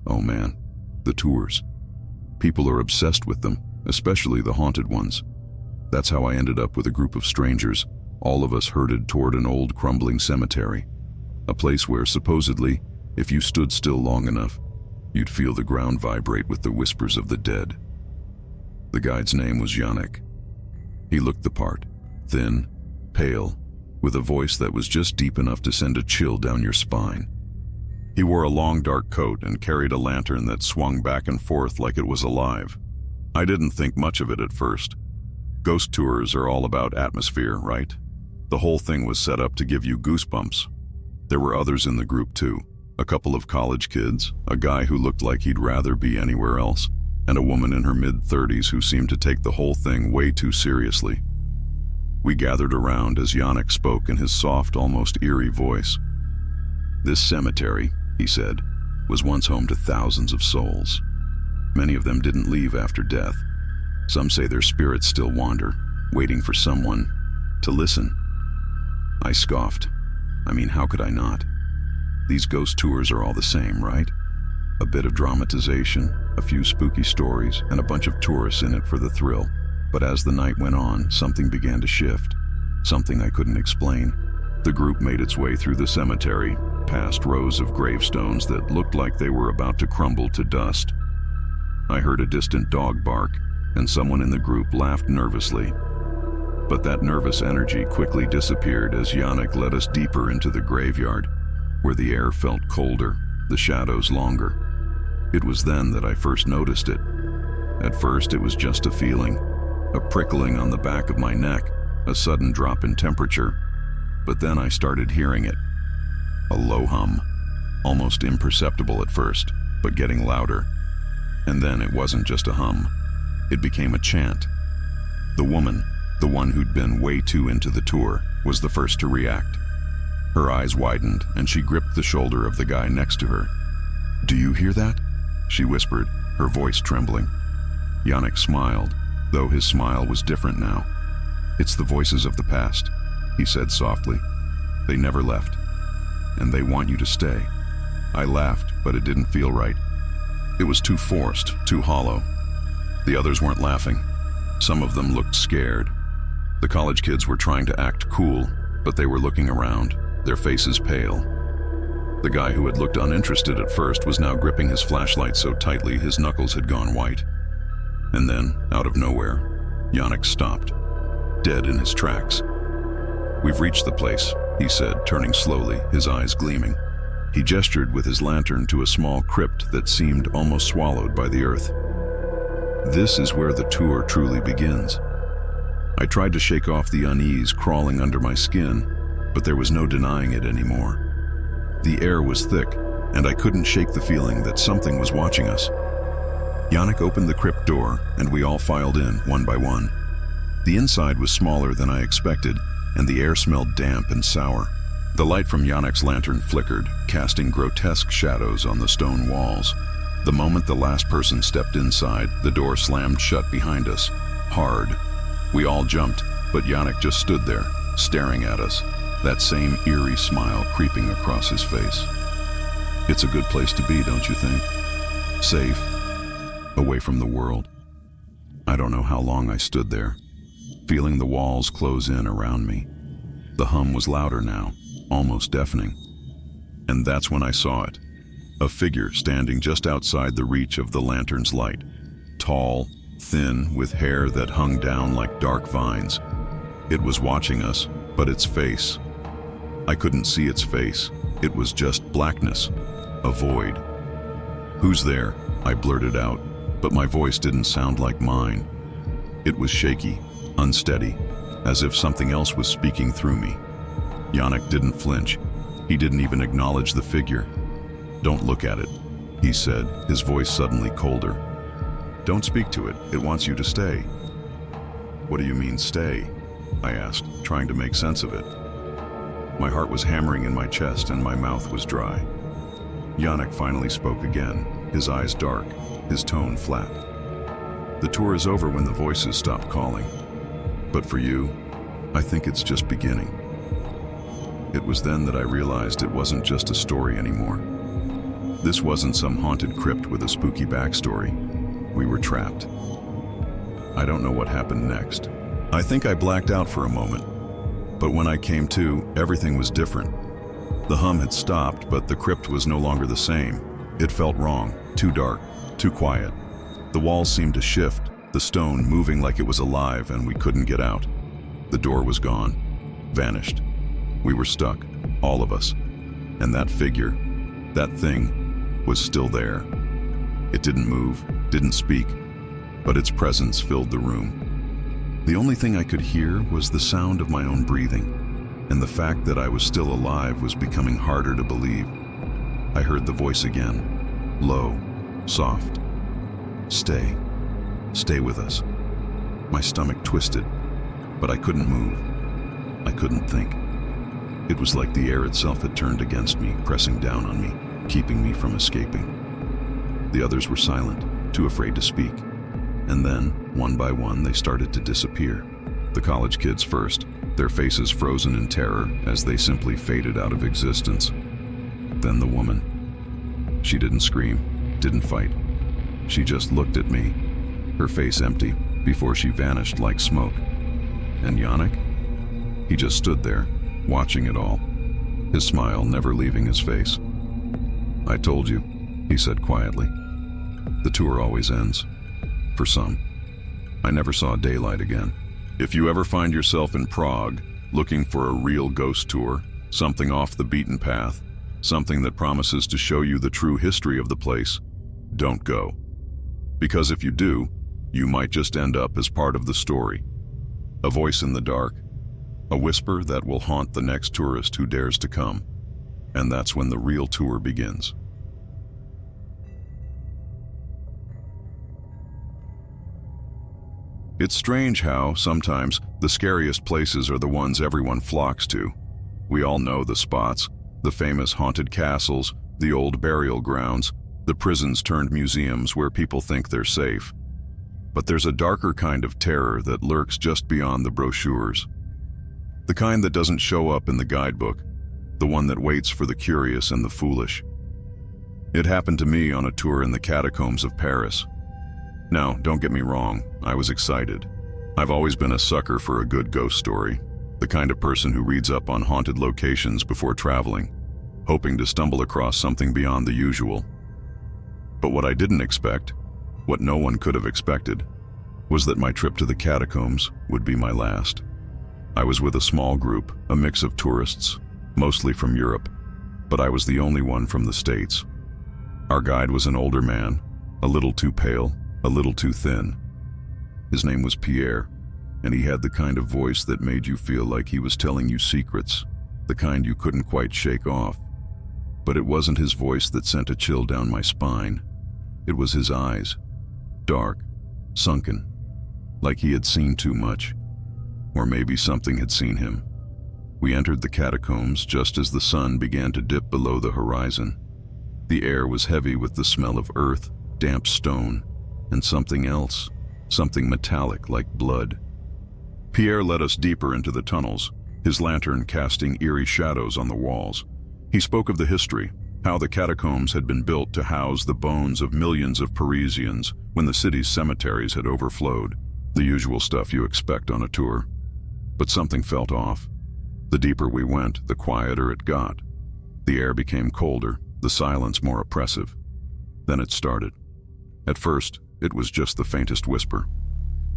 Oh man, the tours. People are obsessed with them, especially the haunted ones. That's how I ended up with a group of strangers, all of us herded toward an old crumbling cemetery. A place where, supposedly, if you stood still long enough, you'd feel the ground vibrate with the whispers of the dead. The guide's name was Yannick. He looked the part, thin, pale, with a voice that was just deep enough to send a chill down your spine. He wore a long dark coat and carried a lantern that swung back and forth like it was alive. I didn't think much of it at first. Ghost tours are all about atmosphere, right? The whole thing was set up to give you goosebumps. There were others in the group too. A couple of college kids, a guy who looked like he'd rather be anywhere else, and a woman in her mid-30s who seemed to take the whole thing way too seriously. We gathered around as Yannick spoke in his soft, almost eerie voice. "This cemetery," he said, "was once home to thousands of souls. Many of them didn't leave after death. Some say their spirits still wander, waiting for someone to listen." I scoffed. I mean, how could I not? These ghost tours are all the same, right? A bit of dramatization, a few spooky stories, and a bunch of tourists in it for the thrill. But as the night went on, something began to shift. Something I couldn't explain. The group made its way through the cemetery, past rows of gravestones that looked like they were about to crumble to dust. I heard a distant dog bark, and someone in the group laughed nervously. But that nervous energy quickly disappeared as Yannick led us deeper into the graveyard, where the air felt colder, the shadows longer. It was then that I first noticed it. At first, it was just a feeling, a prickling on the back of my neck, a sudden drop in temperature. But then I started hearing it. A low hum, almost imperceptible at first, but getting louder. And then it wasn't just a hum. It became a chant. The woman, the one who'd been way too into the tour, was the first to react. Her eyes widened, and she gripped the shoulder of the guy next to her. "Do you hear that?" she whispered, her voice trembling. Yannick smiled, though his smile was different now. "It's the voices of the past," he said softly. "They never left, and they want you to stay." I laughed, but it didn't feel right. It was too forced, too hollow. The others weren't laughing. Some of them looked scared. The college kids were trying to act cool, but they were looking around, their faces pale. The guy who had looked uninterested at first was now gripping his flashlight so tightly his knuckles had gone white. And then, out of nowhere, Yannick stopped, dead in his tracks. "We've reached the place," he said, turning slowly, his eyes gleaming. He gestured with his lantern to a small crypt that seemed almost swallowed by the earth. "This is where the tour truly begins." I tried to shake off the unease crawling under my skin, but there was no denying it anymore. The air was thick, and I couldn't shake the feeling that something was watching us. Yannick opened the crypt door, and we all filed in, one by one. The inside was smaller than I expected, and the air smelled damp and sour. The light from Yannick's lantern flickered, casting grotesque shadows on the stone walls. The moment the last person stepped inside, the door slammed shut behind us, hard. We all jumped, but Yannick just stood there, staring at us, that same eerie smile creeping across his face. "It's a good place to be, don't you think? Safe, away from the world." I don't know how long I stood there, feeling the walls close in around me. The hum was louder now, almost deafening. And that's when I saw it. A figure standing just outside the reach of the lantern's light. Tall, thin, with hair that hung down like dark vines. It was watching us, but its face. I couldn't see its face. It was just blackness, a void. "Who's there?" I blurted out, but my voice didn't sound like mine. It was shaky, unsteady, as if something else was speaking through me. Yannick didn't flinch. He didn't even acknowledge the figure. "Don't look at it," he said, his voice suddenly colder. "Don't speak to it. It wants you to stay." "What do you mean, stay?" I asked, trying to make sense of it. My heart was hammering in my chest and my mouth was dry. Yannick finally spoke again, his eyes dark, his tone flat. "The tour is over when the voices stop calling. But for you, I think it's just beginning." It was then that I realized it wasn't just a story anymore. This wasn't some haunted crypt with a spooky backstory. We were trapped. I don't know what happened next. I think I blacked out for a moment. But when I came to, everything was different. The hum had stopped, but the crypt was no longer the same. It felt wrong, too dark, too quiet. The walls seemed to shift, the stone moving like it was alive and we couldn't get out. The door was gone, vanished. We were stuck, all of us. And that figure, that thing, was still there. It didn't move, didn't speak, but its presence filled the room. The only thing I could hear was the sound of my own breathing, and the fact that I was still alive was becoming harder to believe. I heard the voice again, low, soft. "Stay. Stay with us." My stomach twisted, but I couldn't move. I couldn't think. It was like the air itself had turned against me, pressing down on me, keeping me from escaping. The others were silent, too afraid to speak. And then, one by one, they started to disappear. The college kids first, their faces frozen in terror as they simply faded out of existence. Then the woman. She didn't scream, didn't fight. She just looked at me, her face empty, before she vanished like smoke. And Yannick? He just stood there, watching it all, his smile never leaving his face. "I told you," he said quietly. "The tour always ends. For some. I never saw daylight again. If you ever find yourself in Prague, looking for a real ghost tour, something off the beaten path, something that promises to show you the true history of the place, don't go. Because if you do, you might just end up as part of the story. A voice in the dark, a whisper that will haunt the next tourist who dares to come. And that's when the real tour begins. It's strange how, sometimes, the scariest places are the ones everyone flocks to. We all know the spots, the famous haunted castles, the old burial grounds, the prisons turned museums where people think they're safe. But there's a darker kind of terror that lurks just beyond the brochures. The kind that doesn't show up in the guidebook, the one that waits for the curious and the foolish. It happened to me on a tour in the catacombs of Paris. Now, don't get me wrong, I was excited. I've always been a sucker for a good ghost story, the kind of person who reads up on haunted locations before traveling, hoping to stumble across something beyond the usual. But what I didn't expect, what no one could have expected, was that my trip to the catacombs would be my last. I was with a small group, a mix of tourists, mostly from Europe, but I was the only one from the States. Our guide was an older man, a little too pale, a little too thin. His name was Pierre, and he had the kind of voice that made you feel like he was telling you secrets, the kind you couldn't quite shake off. But it wasn't his voice that sent a chill down my spine. It was his eyes, dark, sunken, like he had seen too much, or maybe something had seen him. We entered the catacombs just as the sun began to dip below the horizon. The air was heavy with the smell of earth, damp stone, and something else, something metallic like blood. Pierre led us deeper into the tunnels, his lantern casting eerie shadows on the walls. He spoke of the history, how the catacombs had been built to house the bones of millions of Parisians when the city's cemeteries had overflowed, the usual stuff you expect on a tour. But something felt off. The deeper we went, the quieter it got. The air became colder, the silence more oppressive. Then it started. At first, it was just the faintest whisper.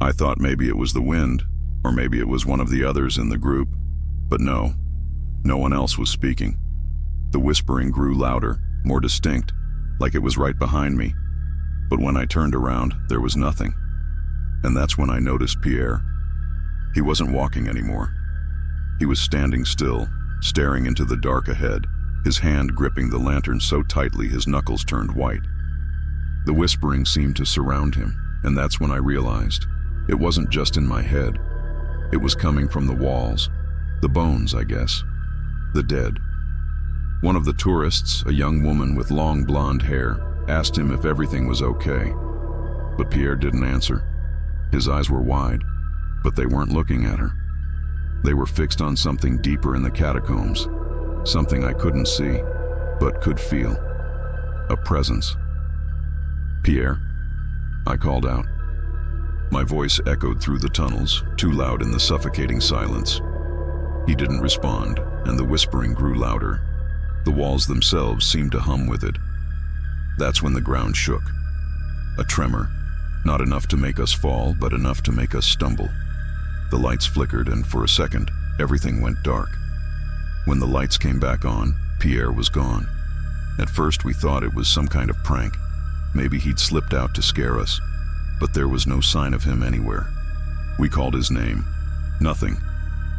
I thought maybe it was the wind, or maybe it was one of the others in the group. But no one else was speaking. The whispering grew louder, more distinct, like it was right behind me. But when I turned around, there was nothing. And that's when I noticed Pierre. He wasn't walking anymore. He was standing still, staring into the dark ahead, his hand gripping the lantern so tightly his knuckles turned white. The whispering seemed to surround him, and that's when I realized it wasn't just in my head. It was coming from the walls, the bones, I guess, the dead. One of the tourists, a young woman with long blonde hair, asked him if everything was okay. But Pierre didn't answer. His eyes were wide, but they weren't looking at her. They were fixed on something deeper in the catacombs, something I couldn't see, but could feel. A presence. Pierre, I called out. My voice echoed through the tunnels, too loud in the suffocating silence. He didn't respond, and the whispering grew louder. The walls themselves seemed to hum with it. That's when the ground shook. A tremor, not enough to make us fall, but enough to make us stumble. The lights flickered, and for a second, everything went dark. When the lights came back on, Pierre was gone. At first, we thought it was some kind of prank. Maybe he'd slipped out to scare us, but there was no sign of him anywhere. We called his name. Nothing,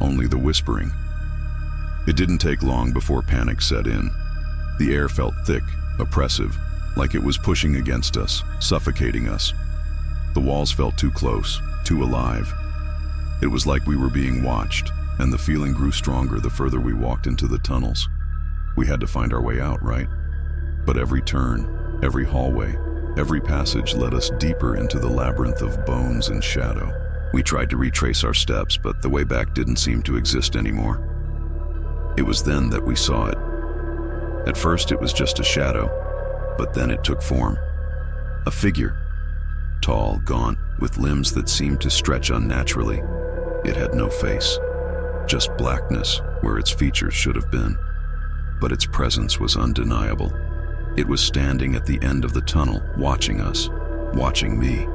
only the whispering. It didn't take long before panic set in. The air felt thick, oppressive, like it was pushing against us, suffocating us. The walls felt too close, too alive. It was like we were being watched, and the feeling grew stronger the further we walked into the tunnels. We had to find our way out, right? But every turn, every hallway, every passage led us deeper into the labyrinth of bones and shadow. We tried to retrace our steps, but the way back didn't seem to exist anymore. It was then that we saw it. At first it was just a shadow, but then it took form. A figure. Tall, gaunt, with limbs that seemed to stretch unnaturally. It had no face, just blackness where its features should have been. But its presence was undeniable. It was standing at the end of the tunnel, watching us, watching me.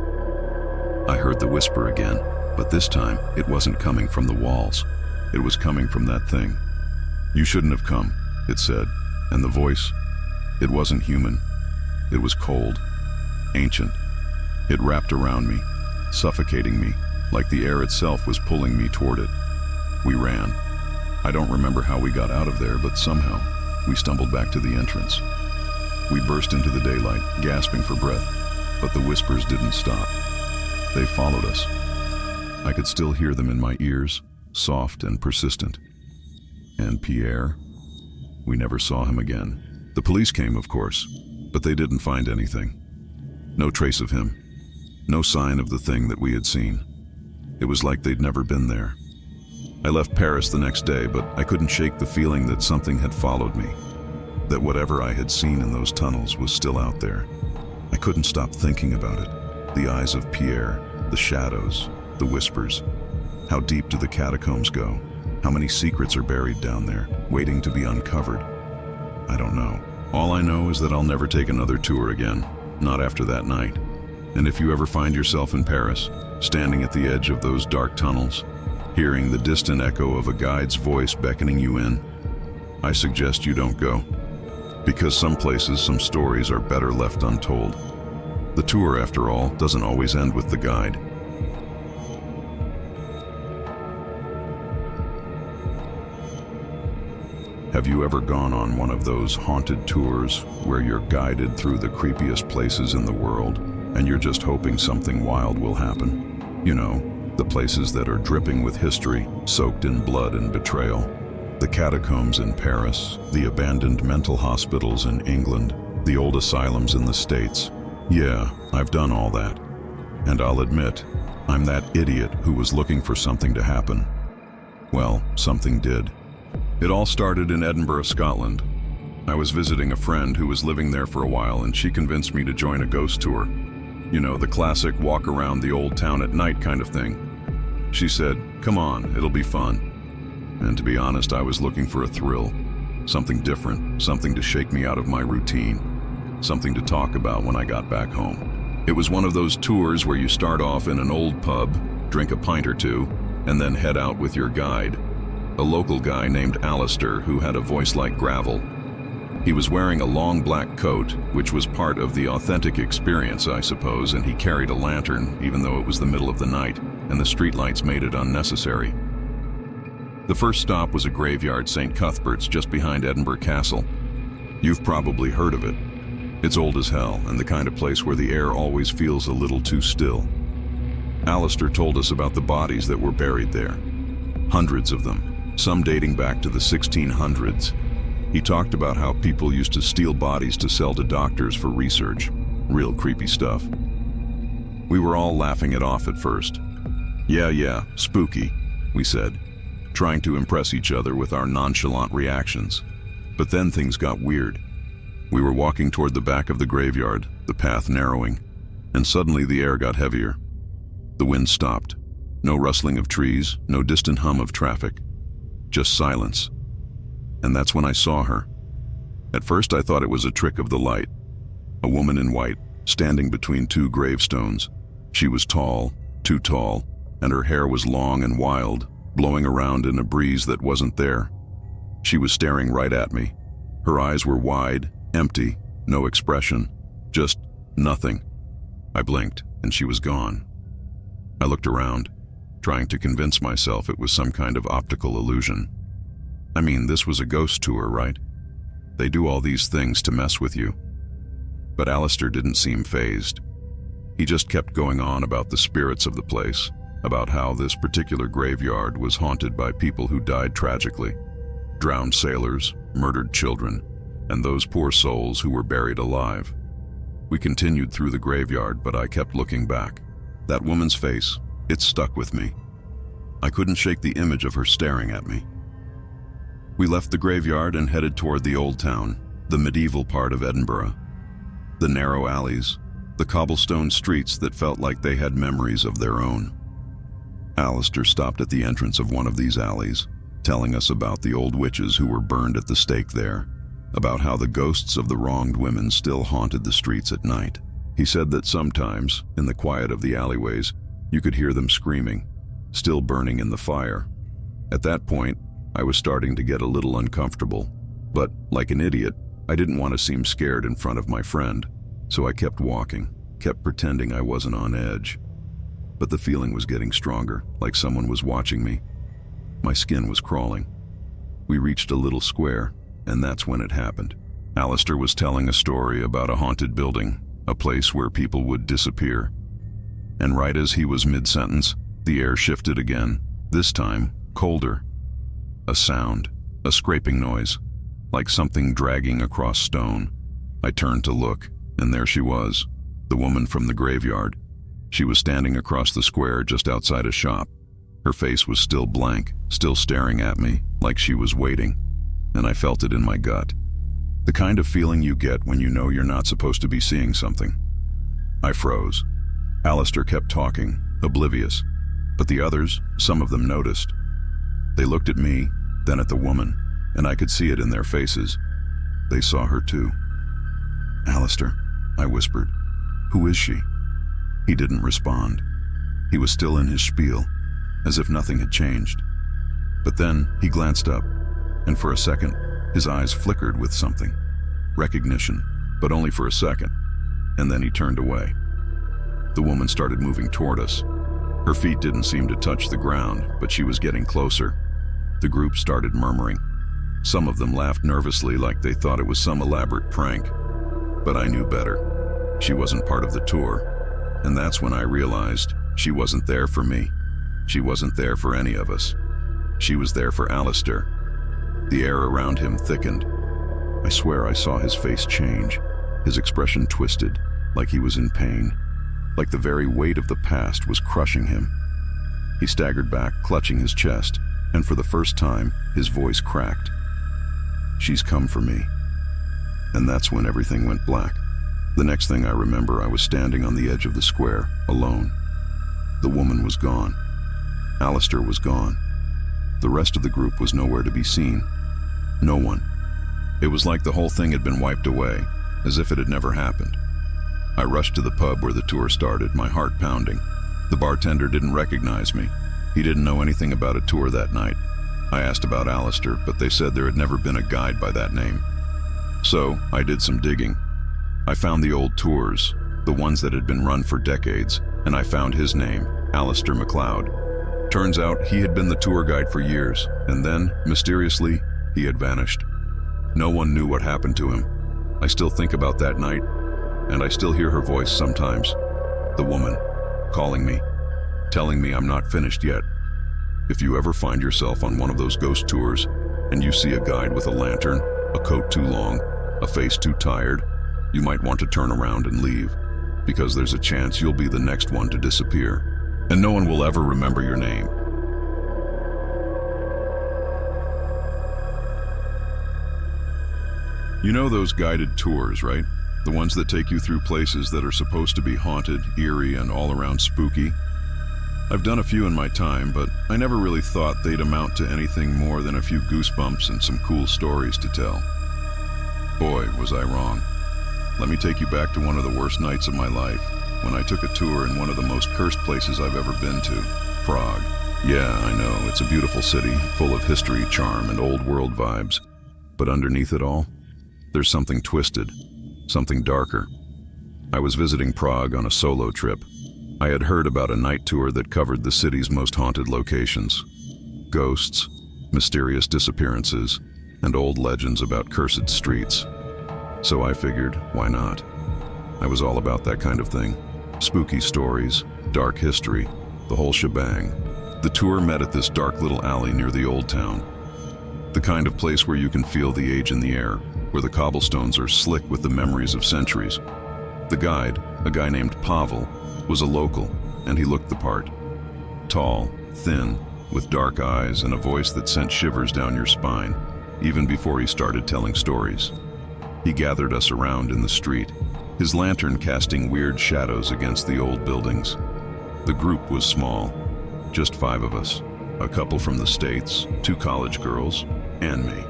I heard the whisper again, But this time, it wasn't coming from the walls. It was coming from that thing. "You shouldn't have come," it said. And the voice, it wasn't human. It was cold, ancient. It wrapped around me, suffocating me, like the air itself was pulling me toward it. We ran. I don't remember how we got out of there, but somehow, we stumbled back to the entrance. We burst into the daylight, gasping for breath, but the whispers didn't stop. They followed us. I could still hear them in my ears, soft and persistent. And Pierre? We never saw him again. The police came, of course, but they didn't find anything. No trace of him. No sign of the thing that we had seen. It was like they'd never been there. I left Paris the next day, but I couldn't shake the feeling that something had followed me, that whatever I had seen in those tunnels was still out there. I couldn't stop thinking about it. The eyes of Pierre, the shadows, the whispers. How deep do the catacombs go? How many secrets are buried down there, waiting to be uncovered? I don't know. All I know is that I'll never take another tour again, not after that night. And if you ever find yourself in Paris, standing at the edge of those dark tunnels, hearing the distant echo of a guide's voice beckoning you in, I suggest you don't go. Because some places, some stories are better left untold. The tour, after all, doesn't always end with the guide. Have you ever gone on one of those haunted tours where you're guided through the creepiest places in the world and you're just hoping something wild will happen? You know, the places that are dripping with history, soaked in blood and betrayal. The catacombs in Paris, the abandoned mental hospitals in England, the old asylums in the States. Yeah, I've done all that. And I'll admit, I'm that idiot who was looking for something to happen. Well, something did. It all started in Edinburgh, Scotland. I was visiting a friend who was living there for a while, and she convinced me to join a ghost tour. You know, the classic walk around the old town at night kind of thing. She said, "Come on, it'll be fun." And to be honest, I was looking for a thrill. Something different, something to shake me out of my routine. Something to talk about when I got back home. It was one of those tours where you start off in an old pub, drink a pint or two, and then head out with your guide. A local guy named Alistair who had a voice like gravel. He was wearing a long black coat, which was part of the authentic experience, I suppose, and he carried a lantern, even though it was the middle of the night, and the streetlights made it unnecessary. The first stop was a graveyard, St. Cuthbert's, just behind Edinburgh Castle. You've probably heard of it. It's old as hell, and the kind of place where the air always feels a little too still. Alistair told us about the bodies that were buried there. Hundreds of them. Some dating back to the 1600s. He talked about how people used to steal bodies to sell to doctors for research. Real creepy stuff. We were all laughing it off at first. Yeah, spooky, we said, trying to impress each other with our nonchalant reactions. But then things got weird. We were walking toward the back of the graveyard, the path narrowing, and suddenly the air got heavier. The wind stopped. No rustling of trees, no distant hum of traffic. Just silence. And that's when I saw her. At first I thought it was a trick of the light. A woman in white, standing between two gravestones. She was tall, too tall, and her hair was long and wild, blowing around in a breeze that wasn't there. She was staring right at me. Her eyes were wide, empty, no expression, just nothing. I blinked, and she was gone. I looked around, trying to convince myself it was some kind of optical illusion. I mean, this was a ghost tour, right? They do all these things to mess with you. But Alistair didn't seem fazed. He just kept going on about the spirits of the place, about how this particular graveyard was haunted by people who died tragically. Drowned sailors, murdered children, and those poor souls who were buried alive. We continued through the graveyard, but I kept looking back. That woman's face, it stuck with me. I couldn't shake the image of her staring at me. We left the graveyard and headed toward the old town, the medieval part of Edinburgh. The narrow alleys, the cobblestone streets that felt like they had memories of their own. Alistair stopped at the entrance of one of these alleys, telling us about the old witches who were burned at the stake there, about how the ghosts of the wronged women still haunted the streets at night. He said that sometimes, in the quiet of the alleyways, you could hear them screaming, still burning in the fire. At that point, I was starting to get a little uncomfortable, but like an idiot, I didn't want to seem scared in front of my friend, so I kept walking, kept pretending I wasn't on edge. But the feeling was getting stronger, like someone was watching me. My skin was crawling. We reached a little square, and that's when it happened. Alistair was telling a story about a haunted building, a place where people would disappear. And right as he was mid-sentence, the air shifted again, this time colder. A sound, a scraping noise, like something dragging across stone. I turned to look, and there she was, the woman from the graveyard. She was standing across the square just outside a shop. Her face was still blank, still staring at me, like she was waiting, and I felt it in my gut. The kind of feeling you get when you know you're not supposed to be seeing something. I froze. Alistair kept talking, oblivious, but the others, some of them noticed. They looked at me, then at the woman, and I could see it in their faces. They saw her too. "Alistair," I whispered. "Who is she?" He didn't respond. He was still in his spiel, as if nothing had changed. But then he glanced up, and for a second, his eyes flickered with something. Recognition, but only for a second, and then he turned away. The woman started moving toward us. Her feet didn't seem to touch the ground, but she was getting closer. The group started murmuring. Some of them laughed nervously like they thought it was some elaborate prank. But I knew better. She wasn't part of the tour, and that's when I realized she wasn't there for me. She wasn't there for any of us. She was there for Alistair. The air around him thickened. I swear I saw his face change, his expression twisted, like he was in pain, like the very weight of the past was crushing him. He staggered back, clutching his chest, and for the first time, his voice cracked. "She's come for me." And that's when everything went black. The next thing I remember, I was standing on the edge of the square, alone. The woman was gone. Alistair was gone. The rest of the group was nowhere to be seen. No one. It was like the whole thing had been wiped away, as if it had never happened. I rushed to the pub where the tour started, my heart pounding. The bartender didn't recognize me. He didn't know anything about a tour that night. I asked about Alistair, but they said there had never been a guide by that name. So I did some digging. I found the old tours, the ones that had been run for decades, and I found his name, Alistair MacLeod. Turns out he had been the tour guide for years, and then, mysteriously, he had vanished. No one knew what happened to him. I still think about that night, and I still hear her voice sometimes. The woman, calling me, telling me I'm not finished yet. If you ever find yourself on one of those ghost tours, and you see a guide with a lantern, a coat too long, a face too tired, you might want to turn around and leave, because there's a chance you'll be the next one to disappear, and no one will ever remember your name. You know those guided tours, right? The ones that take you through places that are supposed to be haunted, eerie, and all around spooky? I've done a few in my time, but I never really thought they'd amount to anything more than a few goosebumps and some cool stories to tell. Boy, was I wrong. Let me take you back to one of the worst nights of my life, when I took a tour in one of the most cursed places I've ever been to, Prague. Yeah, I know, it's a beautiful city, full of history, charm, and old world vibes. But underneath it all, there's something twisted, something darker. I was visiting Prague on a solo trip. I had heard about a night tour that covered the city's most haunted locations. Ghosts, mysterious disappearances, and old legends about cursed streets. So I figured, why not? I was all about that kind of thing. Spooky stories, dark history, the whole shebang. The tour met at this dark little alley near the old town. The kind of place where you can feel the age in the air, where the cobblestones are slick with the memories of centuries. The guide, a guy named Pavel, was a local, and he looked the part. Tall, thin, with dark eyes and a voice that sent shivers down your spine, even before he started telling stories. He gathered us around in the street, his lantern casting weird shadows against the old buildings. The group was small, just 5 of us, a couple from the States, 2 college girls, and me.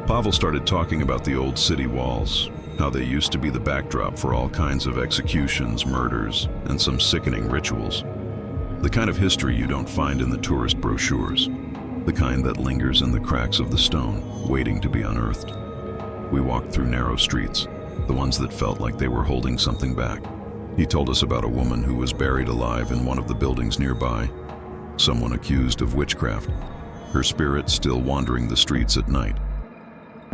Pavel started talking about the old city walls, how they used to be the backdrop for all kinds of executions, murders, and some sickening rituals. The kind of history you don't find in the tourist brochures. The kind that lingers in the cracks of the stone, waiting to be unearthed. We walked through narrow streets, the ones that felt like they were holding something back. He told us about a woman who was buried alive in one of the buildings nearby, someone accused of witchcraft, her spirit still wandering the streets at night.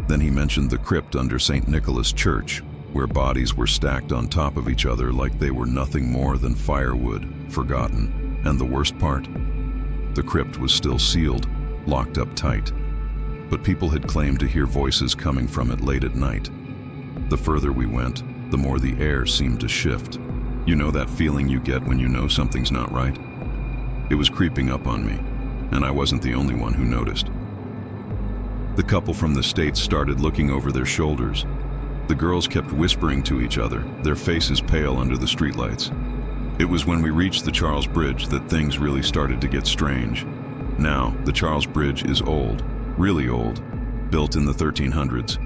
Then he mentioned the crypt under St. Nicholas Church, where bodies were stacked on top of each other like they were nothing more than firewood, forgotten. And the worst part? The crypt was still sealed, locked up tight. But people had claimed to hear voices coming from it late at night. The further we went, the more the air seemed to shift. You know that feeling you get when you know something's not right? It was creeping up on me, and I wasn't the only one who noticed. The couple from the States started looking over their shoulders. The girls kept whispering to each other, their faces pale under the streetlights. It was when we reached the Charles Bridge that things really started to get strange. Now, the Charles Bridge is old, really old, built in the 1300s.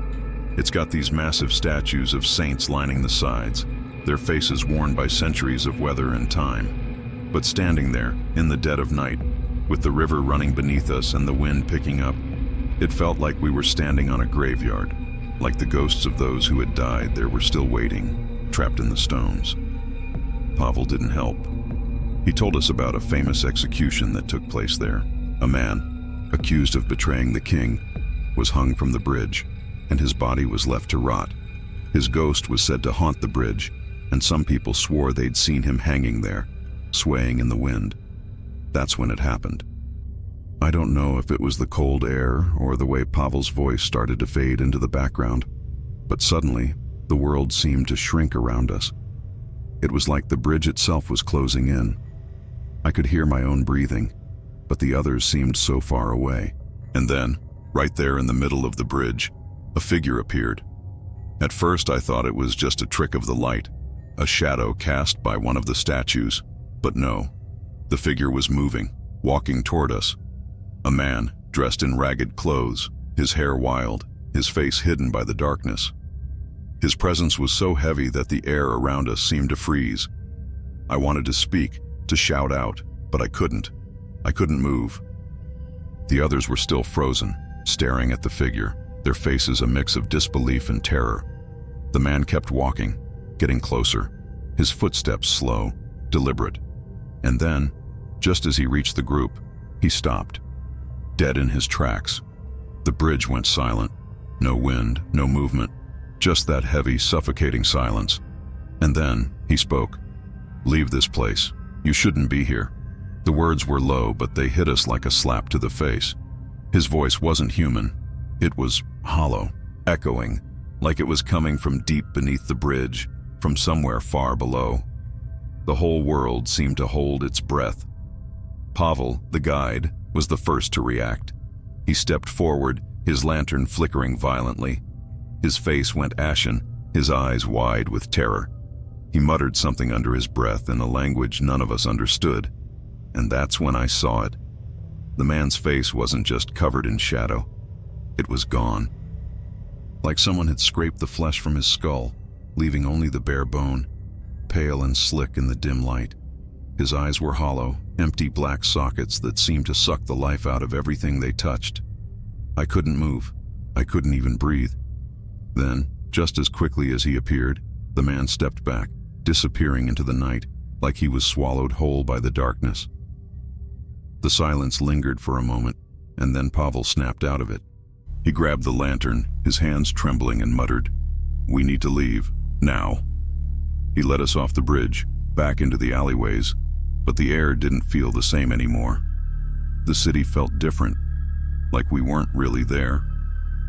It's got these massive statues of saints lining the sides, their faces worn by centuries of weather and time. But standing there, in the dead of night, with the river running beneath us and the wind picking up, it felt like we were standing on a graveyard, like the ghosts of those who had died there were still waiting, trapped in the stones. Pavel didn't help. He told us about a famous execution that took place there. A man, accused of betraying the king, was hung from the bridge, and his body was left to rot. His ghost was said to haunt the bridge, and some people swore they'd seen him hanging there, swaying in the wind. That's when it happened. I don't know if it was the cold air or the way Pavel's voice started to fade into the background, but suddenly, the world seemed to shrink around us. It was like the bridge itself was closing in. I could hear my own breathing, but the others seemed so far away. And then, right there in the middle of the bridge, a figure appeared. At first I thought it was just a trick of the light, a shadow cast by one of the statues, but no. The figure was moving, walking toward us. A man, dressed in ragged clothes, his hair wild, his face hidden by the darkness. His presence was so heavy that the air around us seemed to freeze. I wanted to speak, to shout out, but I couldn't. I couldn't move. The others were still frozen, staring at the figure, their faces a mix of disbelief and terror. The man kept walking, getting closer, his footsteps slow, deliberate. And then, just as he reached the group, he stopped, dead in his tracks. The bridge went silent. No wind, no movement, just that heavy, suffocating silence. And then he spoke. "Leave this place. You shouldn't be here." The words were low, but they hit us like a slap to the face. His voice wasn't human. It was hollow, echoing, like it was coming from deep beneath the bridge, from somewhere far below. The whole world seemed to hold its breath. Pavel, the guide, was the first to react. He stepped forward, his lantern flickering violently. His face went ashen, his eyes wide with terror. He muttered something under his breath in a language none of us understood. And that's when I saw it. The man's face wasn't just covered in shadow. It was gone. Like someone had scraped the flesh from his skull, leaving only the bare bone, pale and slick in the dim light. His eyes were hollow, empty black sockets that seemed to suck the life out of everything they touched. I couldn't move. I couldn't even breathe. Then, just as quickly as he appeared, the man stepped back, disappearing into the night, like he was swallowed whole by the darkness. The silence lingered for a moment, and then Pavel snapped out of it. He grabbed the lantern, his hands trembling, and muttered, "We need to leave, now." He led us off the bridge, back into the alleyways, but the air didn't feel the same anymore. The city felt different, like we weren't really there,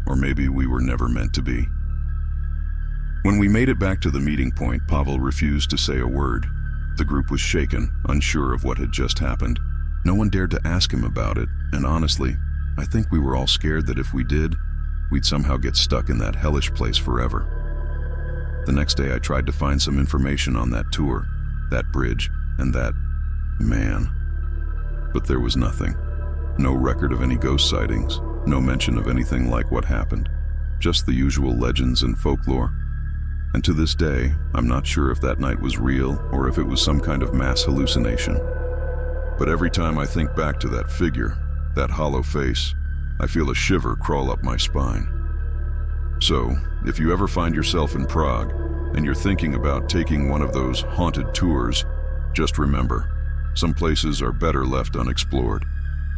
or maybe we were never meant to be. When we made it back to the meeting point, Pavel refused to say a word. The group was shaken, unsure of what had just happened. No one dared to ask him about it, and honestly, I think we were all scared that if we did, we'd somehow get stuck in that hellish place forever. The next day I tried to find some information on that tour, that bridge, and that man. But there was nothing. No record of any ghost sightings, no mention of anything like what happened. Just the usual legends and folklore. And to this day, I'm not sure if that night was real or if it was some kind of mass hallucination. But every time I think back to that figure, that hollow face, I feel a shiver crawl up my spine. So, if you ever find yourself in Prague and you're thinking about taking one of those haunted tours, just remember, some places are better left unexplored.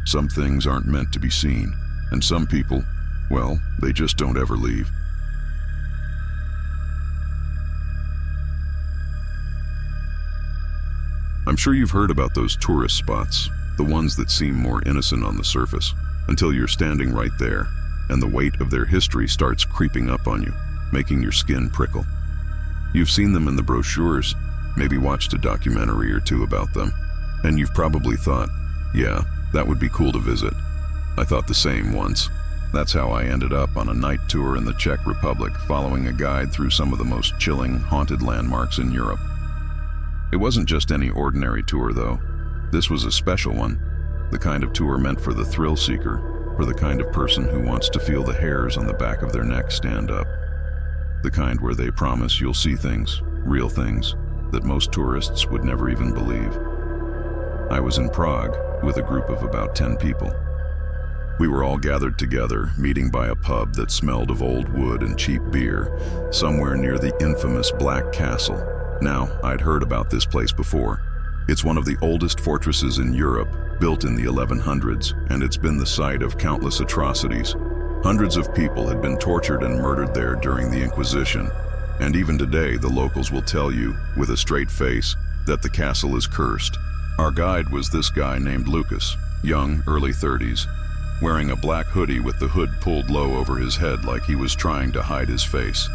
Some things aren't meant to be seen, and some people, well, they just don't ever leave. I'm sure you've heard about those tourist spots, the ones that seem more innocent on the surface, until you're standing right there, and the weight of their history starts creeping up on you, making your skin prickle. You've seen them in the brochures, maybe watched a documentary or two about them, and you've probably thought, yeah, that would be cool to visit. I thought the same once. That's how I ended up on a night tour in the Czech Republic, following a guide through some of the most chilling, haunted landmarks in Europe. It wasn't just any ordinary tour, though. This was a special one, the kind of tour meant for the thrill seeker, for the kind of person who wants to feel the hairs on the back of their neck stand up. The kind where they promise you'll see things, real things, that most tourists would never even believe. I was in Prague with a group of about 10 people. We were all gathered together, meeting by a pub that smelled of old wood and cheap beer, somewhere near the infamous Black Castle. Now, I'd heard about this place before. It's one of the oldest fortresses in Europe, built in the 1100s, and it's been the site of countless atrocities. Hundreds of people had been tortured and murdered there during the Inquisition, and even today the locals will tell you, with a straight face, that the castle is cursed. Our guide was this guy named Lucas, young, early 30s, wearing a black hoodie with the hood pulled low over his head like he was trying to hide his face.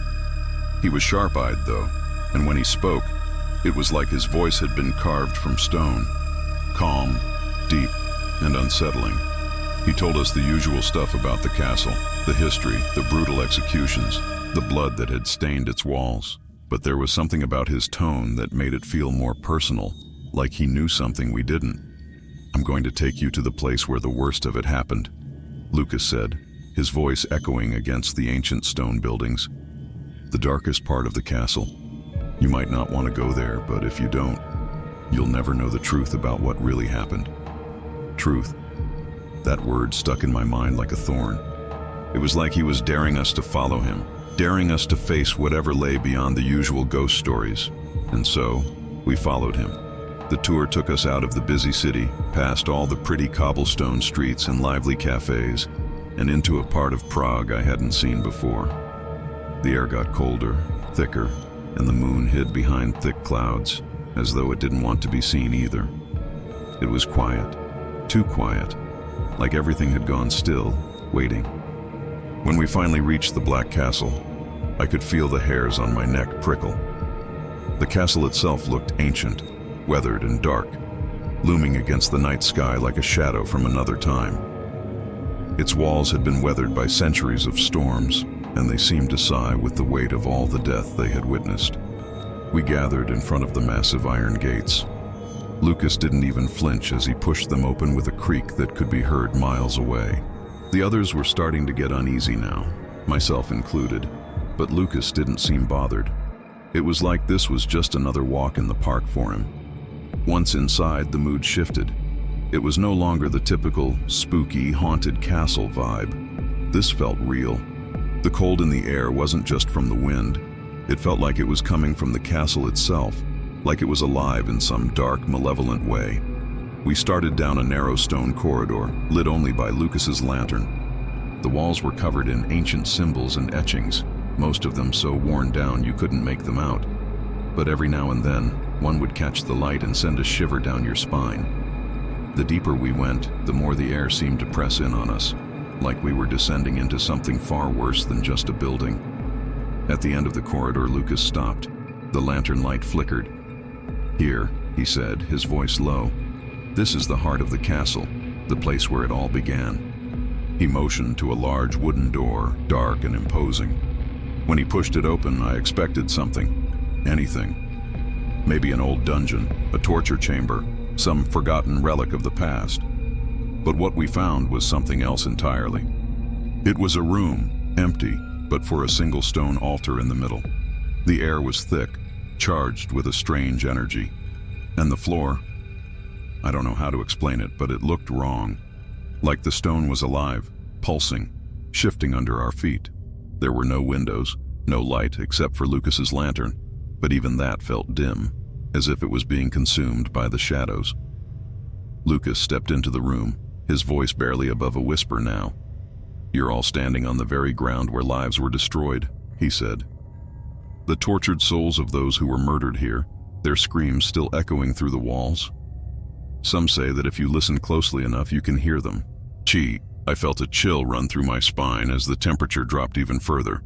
He was sharp-eyed, though, and when he spoke, it was like his voice had been carved from stone, calm, deep, and unsettling. He told us the usual stuff about the castle, the history, the brutal executions, the blood that had stained its walls. But there was something about his tone that made it feel more personal, like he knew something we didn't. "I'm going to take you to the place where the worst of it happened," Lucas said, his voice echoing against the ancient stone buildings. "The darkest part of the castle. You might not want to go there, but if you don't, you'll never know the truth about what really happened." Truth. That word stuck in my mind like a thorn. It was like he was daring us to follow him, daring us to face whatever lay beyond the usual ghost stories. And so, we followed him. The tour took us out of the busy city, past all the pretty cobblestone streets and lively cafes, and into a part of Prague I hadn't seen before. The air got colder, thicker, and the moon hid behind thick clouds, as though it didn't want to be seen either. It was quiet, too quiet, like everything had gone still, waiting. When we finally reached the Black Castle, I could feel the hairs on my neck prickle. The castle itself looked ancient, weathered and dark, looming against the night sky like a shadow from another time. Its walls had been weathered by centuries of storms, and they seemed to sigh with the weight of all the death they had witnessed. We gathered in front of the massive iron gates. Lucas didn't even flinch as he pushed them open with a creak that could be heard miles away. The others were starting to get uneasy now, myself included, but Lucas didn't seem bothered. It was like this was just another walk in the park for him. Once inside, the mood shifted. It was no longer the typical spooky, haunted castle vibe. This felt real. The cold in the air wasn't just from the wind. It felt like it was coming from the castle itself, like it was alive in some dark, malevolent way. We started down a narrow stone corridor, lit only by Lucas's lantern. The walls were covered in ancient symbols and etchings, most of them so worn down you couldn't make them out. But every now and then, one would catch the light and send a shiver down your spine. The deeper we went, the more the air seemed to press in on us, like we were descending into something far worse than just a building. At the end of the corridor, Lucas stopped. The lantern light flickered. "Here," he said, his voice low. "This is the heart of the castle, the place where it all began." He motioned to a large wooden door, dark and imposing. When he pushed it open, I expected something. Anything. Maybe an old dungeon, a torture chamber, some forgotten relic of the past. But what we found was something else entirely. It was a room, empty, but for a single stone altar in the middle. The air was thick, charged with a strange energy. And the floor? I don't know how to explain it, but it looked wrong. Like the stone was alive, pulsing, shifting under our feet. There were no windows, no light except for Lucas's lantern, but even that felt dim, as if it was being consumed by the shadows. Lucas stepped into the room, his voice barely above a whisper now. "You're all standing on the very ground where lives were destroyed," he said. "The tortured souls of those who were murdered here, their screams still echoing through the walls. Some say that if you listen closely enough, you can hear them." Gee, I felt a chill run through my spine as the temperature dropped even further.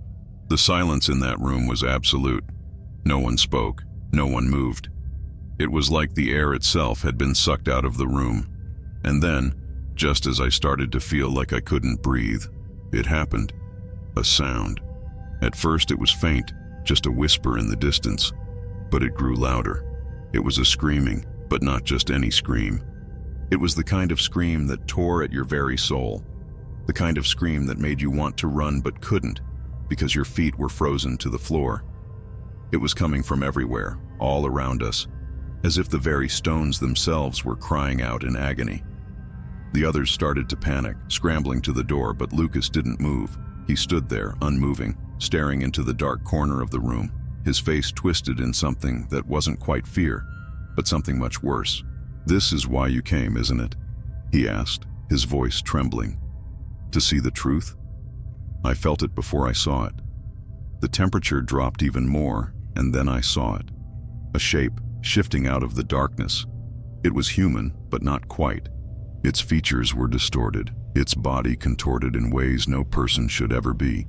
The silence in that room was absolute. No one spoke, no one moved. It was like the air itself had been sucked out of the room. And then, just as I started to feel like I couldn't breathe, it happened. A sound. At first it was faint, just a whisper in the distance, but it grew louder. It was a screaming, but not just any scream. It was the kind of scream that tore at your very soul. The kind of scream that made you want to run but couldn't, because your feet were frozen to the floor. It was coming from everywhere, all around us, as if the very stones themselves were crying out in agony. The others started to panic, scrambling to the door, but Lucas didn't move. He stood there, unmoving, staring into the dark corner of the room, his face twisted in something that wasn't quite fear, but something much worse. "This is why you came, isn't it?" he asked, his voice trembling. "To see the truth?" I felt it before I saw it. The temperature dropped even more, and then I saw it. A shape shifting out of the darkness. It was human, but not quite. Its features were distorted, its body contorted in ways no person should ever be.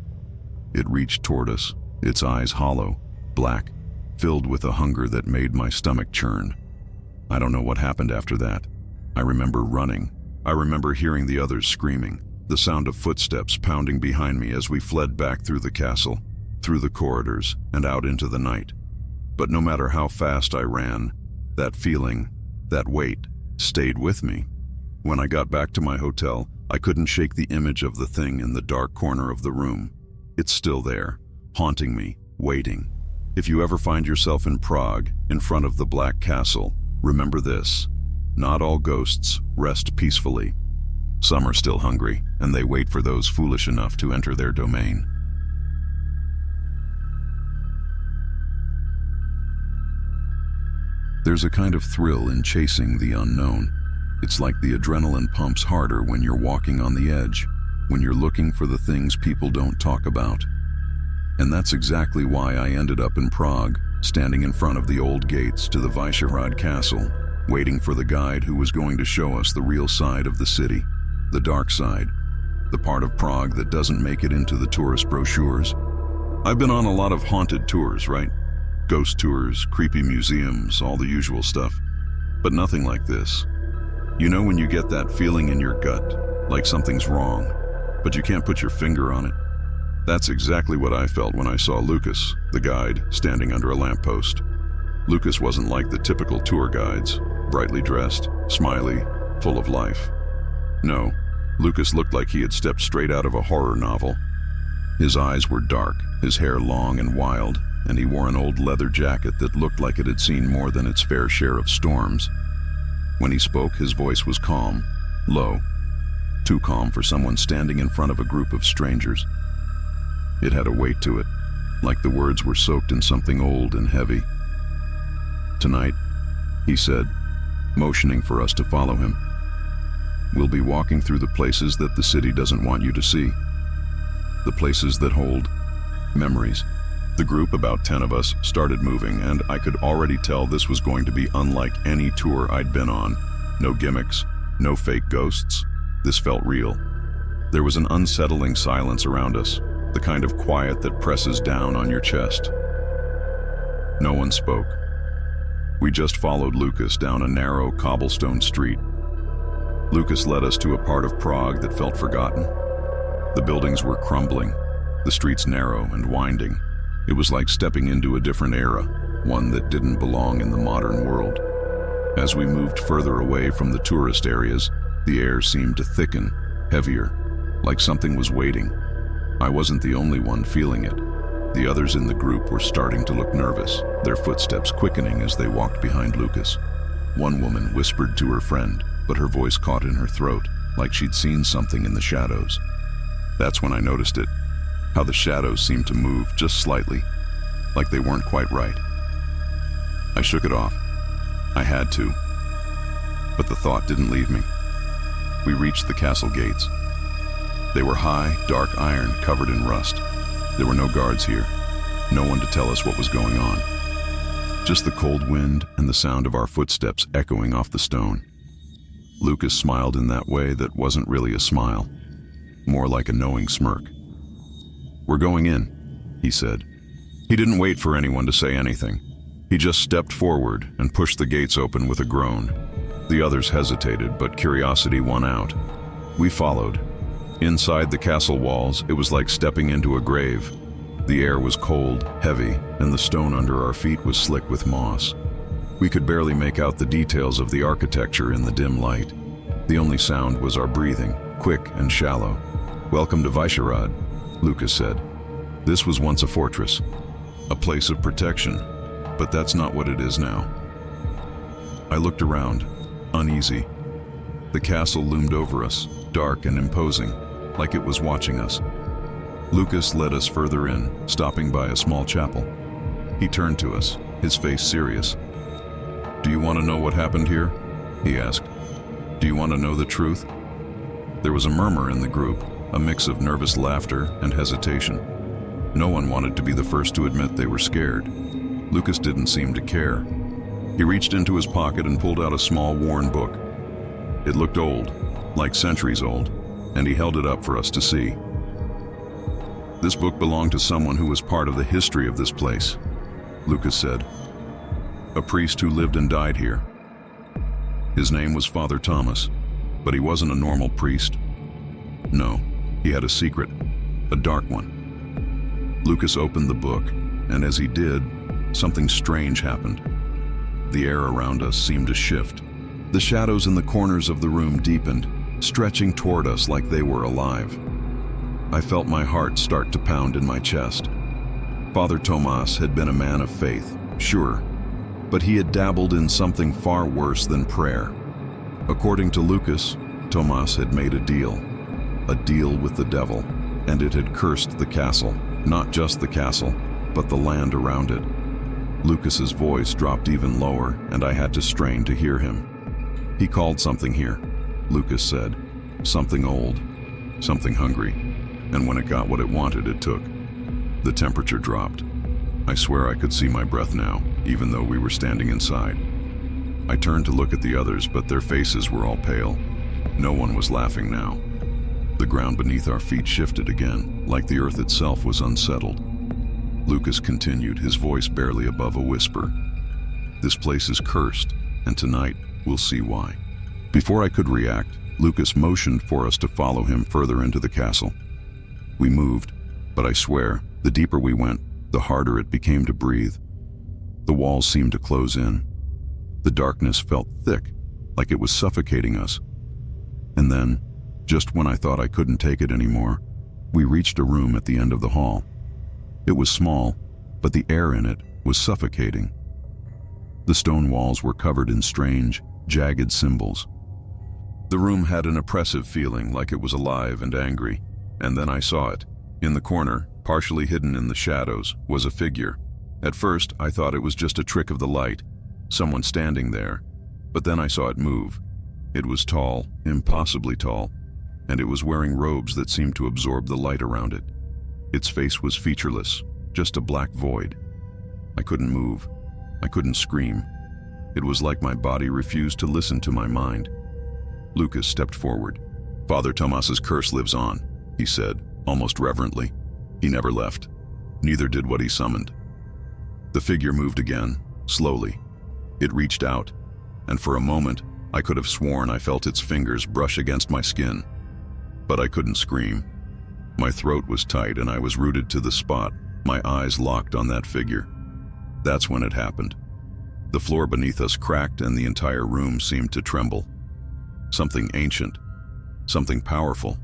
It reached toward us, its eyes hollow, black, filled with a hunger that made my stomach churn. I don't know what happened after that. I remember running. I remember hearing the others screaming, the sound of footsteps pounding behind me as we fled back through the castle, through the corridors, and out into the night. But no matter how fast I ran, that feeling, that weight, stayed with me. When I got back to my hotel, I couldn't shake the image of the thing in the dark corner of the room. It's still there, haunting me, waiting. If you ever find yourself in Prague, in front of the Black Castle, remember this: not all ghosts rest peacefully. Some are still hungry, and they wait for those foolish enough to enter their domain. There's a kind of thrill in chasing the unknown. It's like the adrenaline pumps harder when you're walking on the edge, when you're looking for the things people don't talk about. And that's exactly why I ended up in Prague, standing in front of the old gates to the Vyšehrad Castle, waiting for the guide who was going to show us the real side of the city, the dark side, the part of Prague that doesn't make it into the tourist brochures. I've been on a lot of haunted tours, right? Ghost tours, creepy museums, all the usual stuff. But nothing like this. You know when you get that feeling in your gut, like something's wrong, but you can't put your finger on it? That's exactly what I felt when I saw Lucas, the guide, standing under a lamppost. Lucas wasn't like the typical tour guides, brightly dressed, smiley, full of life. No, Lucas looked like he had stepped straight out of a horror novel. His eyes were dark, his hair long and wild, and he wore an old leather jacket that looked like it had seen more than its fair share of storms. When he spoke, his voice was calm, low, too calm for someone standing in front of a group of strangers. It had a weight to it, like the words were soaked in something old and heavy. "Tonight," he said, motioning for us to follow him, "we'll be walking through the places that the city doesn't want you to see. The places that hold memories." The group, about 10 of us, started moving, and I could already tell this was going to be unlike any tour I'd been on. No gimmicks, no fake ghosts. This felt real. There was an unsettling silence around us, the kind of quiet that presses down on your chest. No one spoke. We just followed Lucas down a narrow cobblestone street. Lucas led us to a part of Prague that felt forgotten. The buildings were crumbling, the streets narrow and winding. It was like stepping into a different era, one that didn't belong in the modern world. As we moved further away from the tourist areas, the air seemed to thicken, heavier, like something was waiting. I wasn't the only one feeling it. The others in the group were starting to look nervous, their footsteps quickening as they walked behind Lucas. One woman whispered to her friend, but her voice caught in her throat, like she'd seen something in the shadows. That's when I noticed it, how the shadows seemed to move just slightly, like they weren't quite right. I shook it off. I had to. But the thought didn't leave me. We reached the castle gates. They were high, dark iron covered in rust. There were no guards here, no one to tell us what was going on. Just the cold wind and the sound of our footsteps echoing off the stone. Lucas smiled in that way that wasn't really a smile, more like a knowing smirk. "We're going in," he said. He didn't wait for anyone to say anything. He just stepped forward and pushed the gates open with a groan. The others hesitated, but curiosity won out. We followed. Inside the castle walls, it was like stepping into a grave. The air was cold, heavy, and the stone under our feet was slick with moss. We could barely make out the details of the architecture in the dim light. The only sound was our breathing, quick and shallow. "Welcome to Vyshegorod," Lucas said. "This was once a fortress, a place of protection, but that's not what it is now." I looked around, uneasy. The castle loomed over us, dark and imposing, like it was watching us. Lucas led us further in, stopping by a small chapel. He turned to us, his face serious. "Do you want to know what happened here?" he asked. "Do you want to know the truth?" There was a murmur in the group, a mix of nervous laughter and hesitation. No one wanted to be the first to admit they were scared. Lucas didn't seem to care. He reached into his pocket and pulled out a small, worn book. It looked old, like centuries old, and he held it up for us to see. "This book belonged to someone who was part of the history of this place," Lucas said. "A priest who lived and died here. His name was Father Thomas, but he wasn't a normal priest. No, he had a secret, a dark one." Lucas opened the book, and as he did, something strange happened. The air around us seemed to shift. The shadows in the corners of the room deepened, stretching toward us like they were alive. I felt my heart start to pound in my chest. Father Tomas had been a man of faith, sure, but he had dabbled in something far worse than prayer. According to Lucas, Tomas had made a deal with the devil, and it had cursed the castle, not just the castle, but the land around it. Lucas's voice dropped even lower, and I had to strain to hear him. "He called something here," Lucas said. "Something old, something hungry, and when it got what it wanted, it took." The temperature dropped. I swear I could see my breath now, even though we were standing inside. I turned to look at the others, but their faces were all pale. No one was laughing now. The ground beneath our feet shifted again, like the earth itself was unsettled. Lucas continued, his voice barely above a whisper. "This place is cursed, and tonight we'll see why." Before I could react, Lucas motioned for us to follow him further into the castle. We moved, but I swear, the deeper we went, the harder it became to breathe. The walls seemed to close in. The darkness felt thick, like it was suffocating us. And then, just when I thought I couldn't take it anymore, we reached a room at the end of the hall. It was small, but the air in it was suffocating. The stone walls were covered in strange, jagged symbols. The room had an oppressive feeling, like it was alive and angry. And then I saw it. In the corner, partially hidden in the shadows, was a figure. At first, I thought it was just a trick of the light, someone standing there. But then I saw it move. It was tall, impossibly tall, and it was wearing robes that seemed to absorb the light around it. Its face was featureless, just a black void. I couldn't move. I couldn't scream. It was like my body refused to listen to my mind. Lucas stepped forward. "Father Tomas's curse lives on," he said, almost reverently. "He never left. Neither did what he summoned." The figure moved again, slowly. It reached out, and for a moment, I could have sworn I felt its fingers brush against my skin. But I couldn't scream. My throat was tight and I was rooted to the spot, my eyes locked on that figure. That's when it happened. The floor beneath us cracked and the entire room seemed to tremble. Something ancient, something powerful,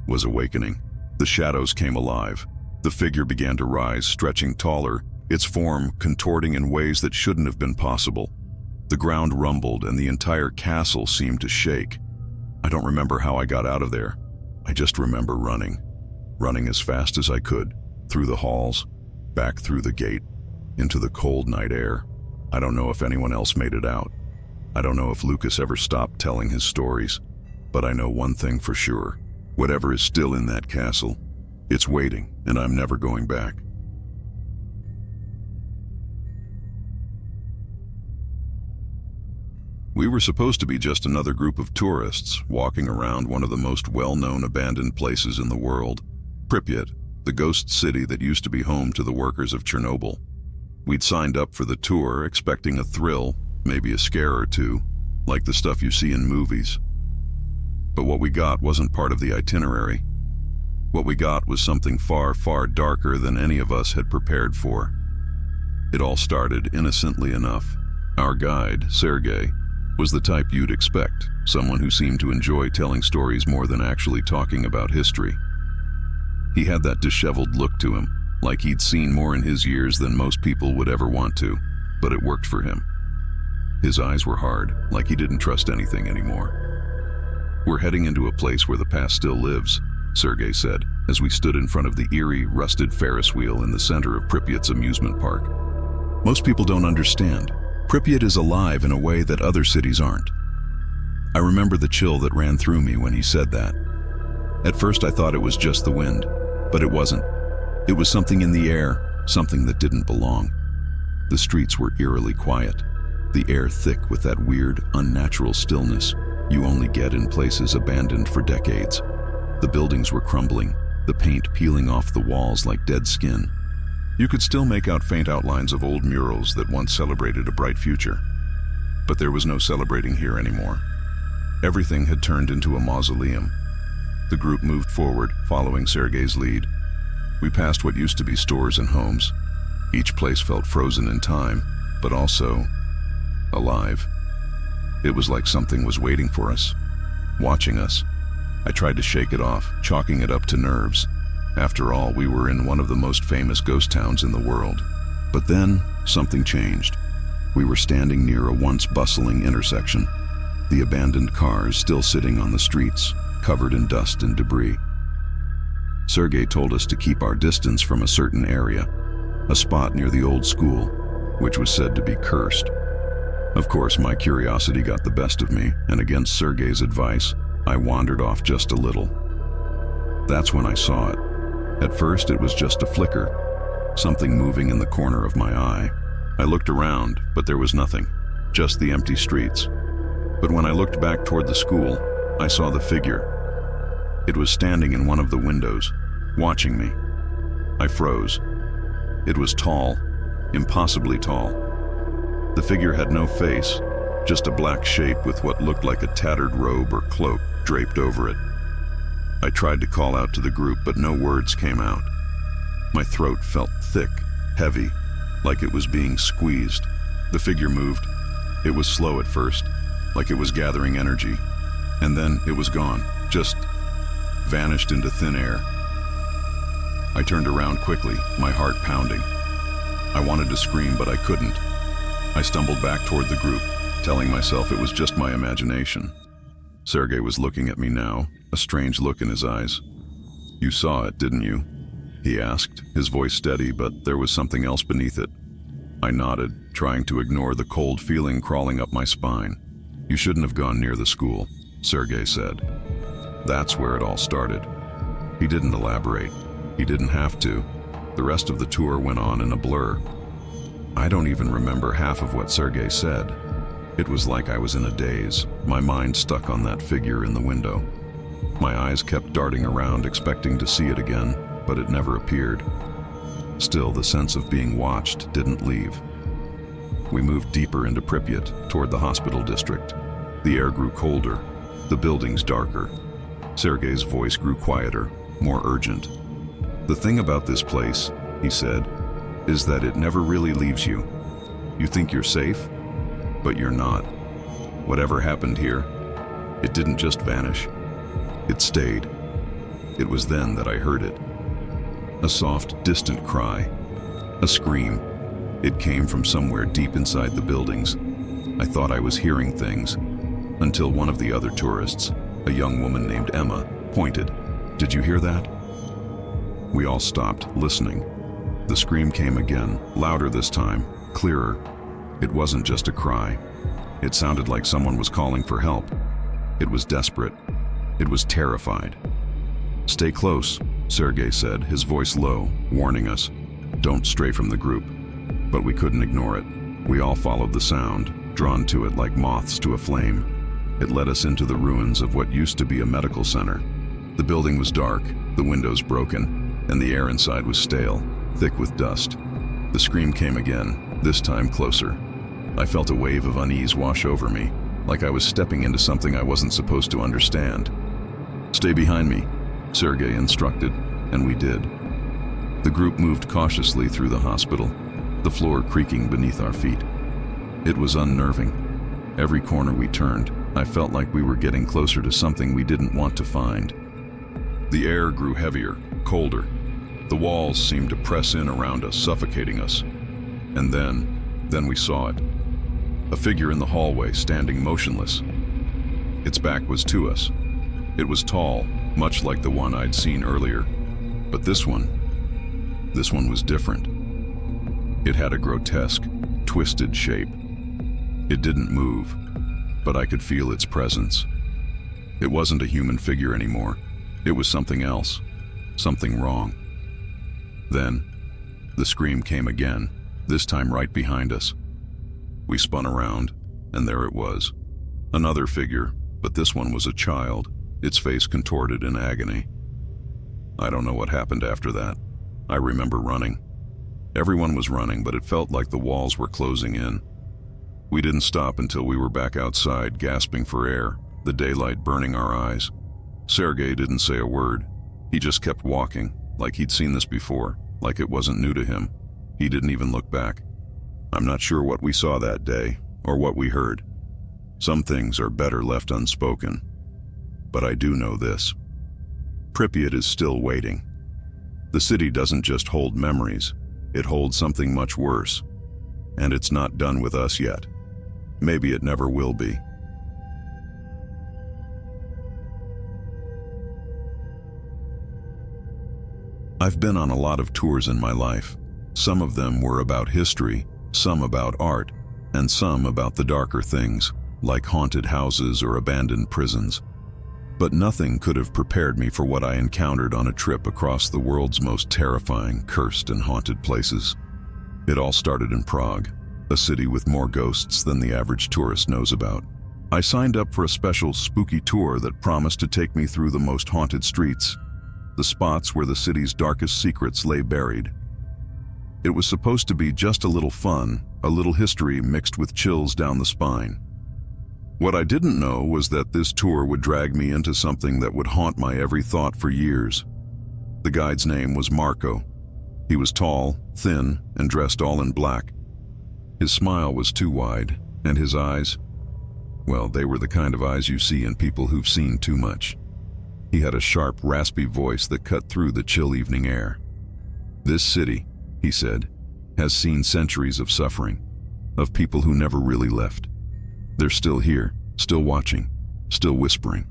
was awakening. The shadows came alive. The figure began to rise, stretching taller, its form contorting in ways that shouldn't have been possible. The ground rumbled and the entire castle seemed to shake. I don't remember how I got out of there. I just remember running as fast as I could, through the halls, back through the gate, into the cold night air. I don't know if anyone else made it out. I don't know if Lucas ever stopped telling his stories, but I know one thing for sure. Whatever is still in that castle, it's waiting, and I'm never going back. We were supposed to be just another group of tourists walking around one of the most well-known abandoned places in the world, Pripyat, the ghost city that used to be home to the workers of Chernobyl. We'd signed up for the tour expecting a thrill, maybe a scare or two, like the stuff you see in movies. But what we got wasn't part of the itinerary. What we got was something far, far darker than any of us had prepared for. It all started innocently enough. Our guide, Sergei, was the type you'd expect, someone who seemed to enjoy telling stories more than actually talking about history. He had that disheveled look to him, like he'd seen more in his years than most people would ever want to, but it worked for him. His eyes were hard, like he didn't trust anything anymore. "We're heading into a place where the past still lives," Sergei said, as we stood in front of the eerie, rusted Ferris wheel in the center of Pripyat's amusement park. "Most people don't understand. Pripyat is alive in a way that other cities aren't." I remember the chill that ran through me when he said that. At first I thought it was just the wind, but it wasn't. It was something in the air, something that didn't belong. The streets were eerily quiet, the air thick with that weird, unnatural stillness you only get in places abandoned for decades. The buildings were crumbling, the paint peeling off the walls like dead skin. You could still make out faint outlines of old murals that once celebrated a bright future. But there was no celebrating here anymore. Everything had turned into a mausoleum. The group moved forward, following Sergei's lead. We passed what used to be stores and homes. Each place felt frozen in time, but also alive. It was like something was waiting for us, watching us. I tried to shake it off, chalking it up to nerves. After all, we were in one of the most famous ghost towns in the world. But then, something changed. We were standing near a once bustling intersection. The abandoned cars still sitting on the streets, covered in dust and debris. Sergei told us to keep our distance from a certain area, a spot near the old school, which was said to be cursed. Of course, my curiosity got the best of me, and against Sergei's advice, I wandered off just a little. That's when I saw it. At first, it was just a flicker, something moving in the corner of my eye. I looked around, but there was nothing, just the empty streets. But when I looked back toward the school, I saw the figure. It was standing in one of the windows, watching me. I froze. It was tall, impossibly tall. The figure had no face, just a black shape with what looked like a tattered robe or cloak draped over it. I tried to call out to the group, but no words came out. My throat felt thick, heavy, like it was being squeezed. The figure moved. It was slow at first, like it was gathering energy. And then it was gone, just vanished into thin air. I turned around quickly, my heart pounding. I wanted to scream, but I couldn't. I stumbled back toward the group, telling myself it was just my imagination. Sergei was looking at me now, a strange look in his eyes. "You saw it, didn't you?" he asked, his voice steady, but there was something else beneath it. I nodded, trying to ignore the cold feeling crawling up my spine. "You shouldn't have gone near the school," Sergei said. That's where it all started. He didn't elaborate. He didn't have to. The rest of the tour went on in a blur. I don't even remember half of what Sergei said. It was like I was in a daze, my mind stuck on that figure in the window. My eyes kept darting around, expecting to see it again, but it never appeared. Still, the sense of being watched didn't leave. We moved deeper into Pripyat, toward the hospital district. The air grew colder, the buildings darker. Sergei's voice grew quieter, more urgent. "The thing about this place," he said, "is that it never really leaves you. You think you're safe, but you're not. Whatever happened here, it didn't just vanish. It stayed." It was then that I heard it. A soft, distant cry. A scream. It came from somewhere deep inside the buildings. I thought I was hearing things, until one of the other tourists, a young woman named Emma, pointed. "Did you hear that?" We all stopped, listening. The scream came again, louder this time, clearer. It wasn't just a cry. It sounded like someone was calling for help. It was desperate. It was terrified. "Stay close," Sergei said, his voice low, warning us. "Don't stray from the group." But we couldn't ignore it. We all followed the sound, drawn to it like moths to a flame. It led us into the ruins of what used to be a medical center. The building was dark, the windows broken, and the air inside was stale, thick with dust. The scream came again, this time closer. I felt a wave of unease wash over me, like I was stepping into something I wasn't supposed to understand. "Stay behind me," Sergei instructed, and we did. The group moved cautiously through the hospital, the floor creaking beneath our feet. It was unnerving. Every corner we turned, I felt like we were getting closer to something we didn't want to find. The air grew heavier, colder. The walls seemed to press in around us, suffocating us. And then we saw it. A figure in the hallway, standing motionless. Its back was to us. It was tall, much like the one I'd seen earlier. But this one was different. It had a grotesque, twisted shape. It didn't move, but I could feel its presence. It wasn't a human figure anymore. It was something else, something wrong. Then, the scream came again, this time right behind us. We spun around, and there it was. Another figure, but this one was a child, its face contorted in agony. I don't know what happened after that. I remember running. Everyone was running, but it felt like the walls were closing in. We didn't stop until we were back outside, gasping for air, the daylight burning our eyes. Sergei didn't say a word. He just kept walking, like he'd seen this before, like it wasn't new to him. He didn't even look back. I'm not sure what we saw that day, or what we heard. Some things are better left unspoken. But I do know this. Pripyat is still waiting. The city doesn't just hold memories, it holds something much worse. And it's not done with us yet. Maybe it never will be. I've been on a lot of tours in my life. Some of them were about history, some about art, and some about the darker things, like haunted houses or abandoned prisons. But nothing could have prepared me for what I encountered on a trip across the world's most terrifying, cursed, and haunted places. It all started in Prague, a city with more ghosts than the average tourist knows about. I signed up for a special spooky tour that promised to take me through the most haunted streets, the spots where the city's darkest secrets lay buried. It was supposed to be just a little fun, a little history mixed with chills down the spine. What I didn't know was that this tour would drag me into something that would haunt my every thought for years. The guide's name was Marco. He was tall, thin, and dressed all in black. His smile was too wide, and his eyes, well, they were the kind of eyes you see in people who've seen too much. He had a sharp, raspy voice that cut through the chill evening air. "This city," he said, "has seen centuries of suffering, of people who never really left. They're still here, still watching, still whispering."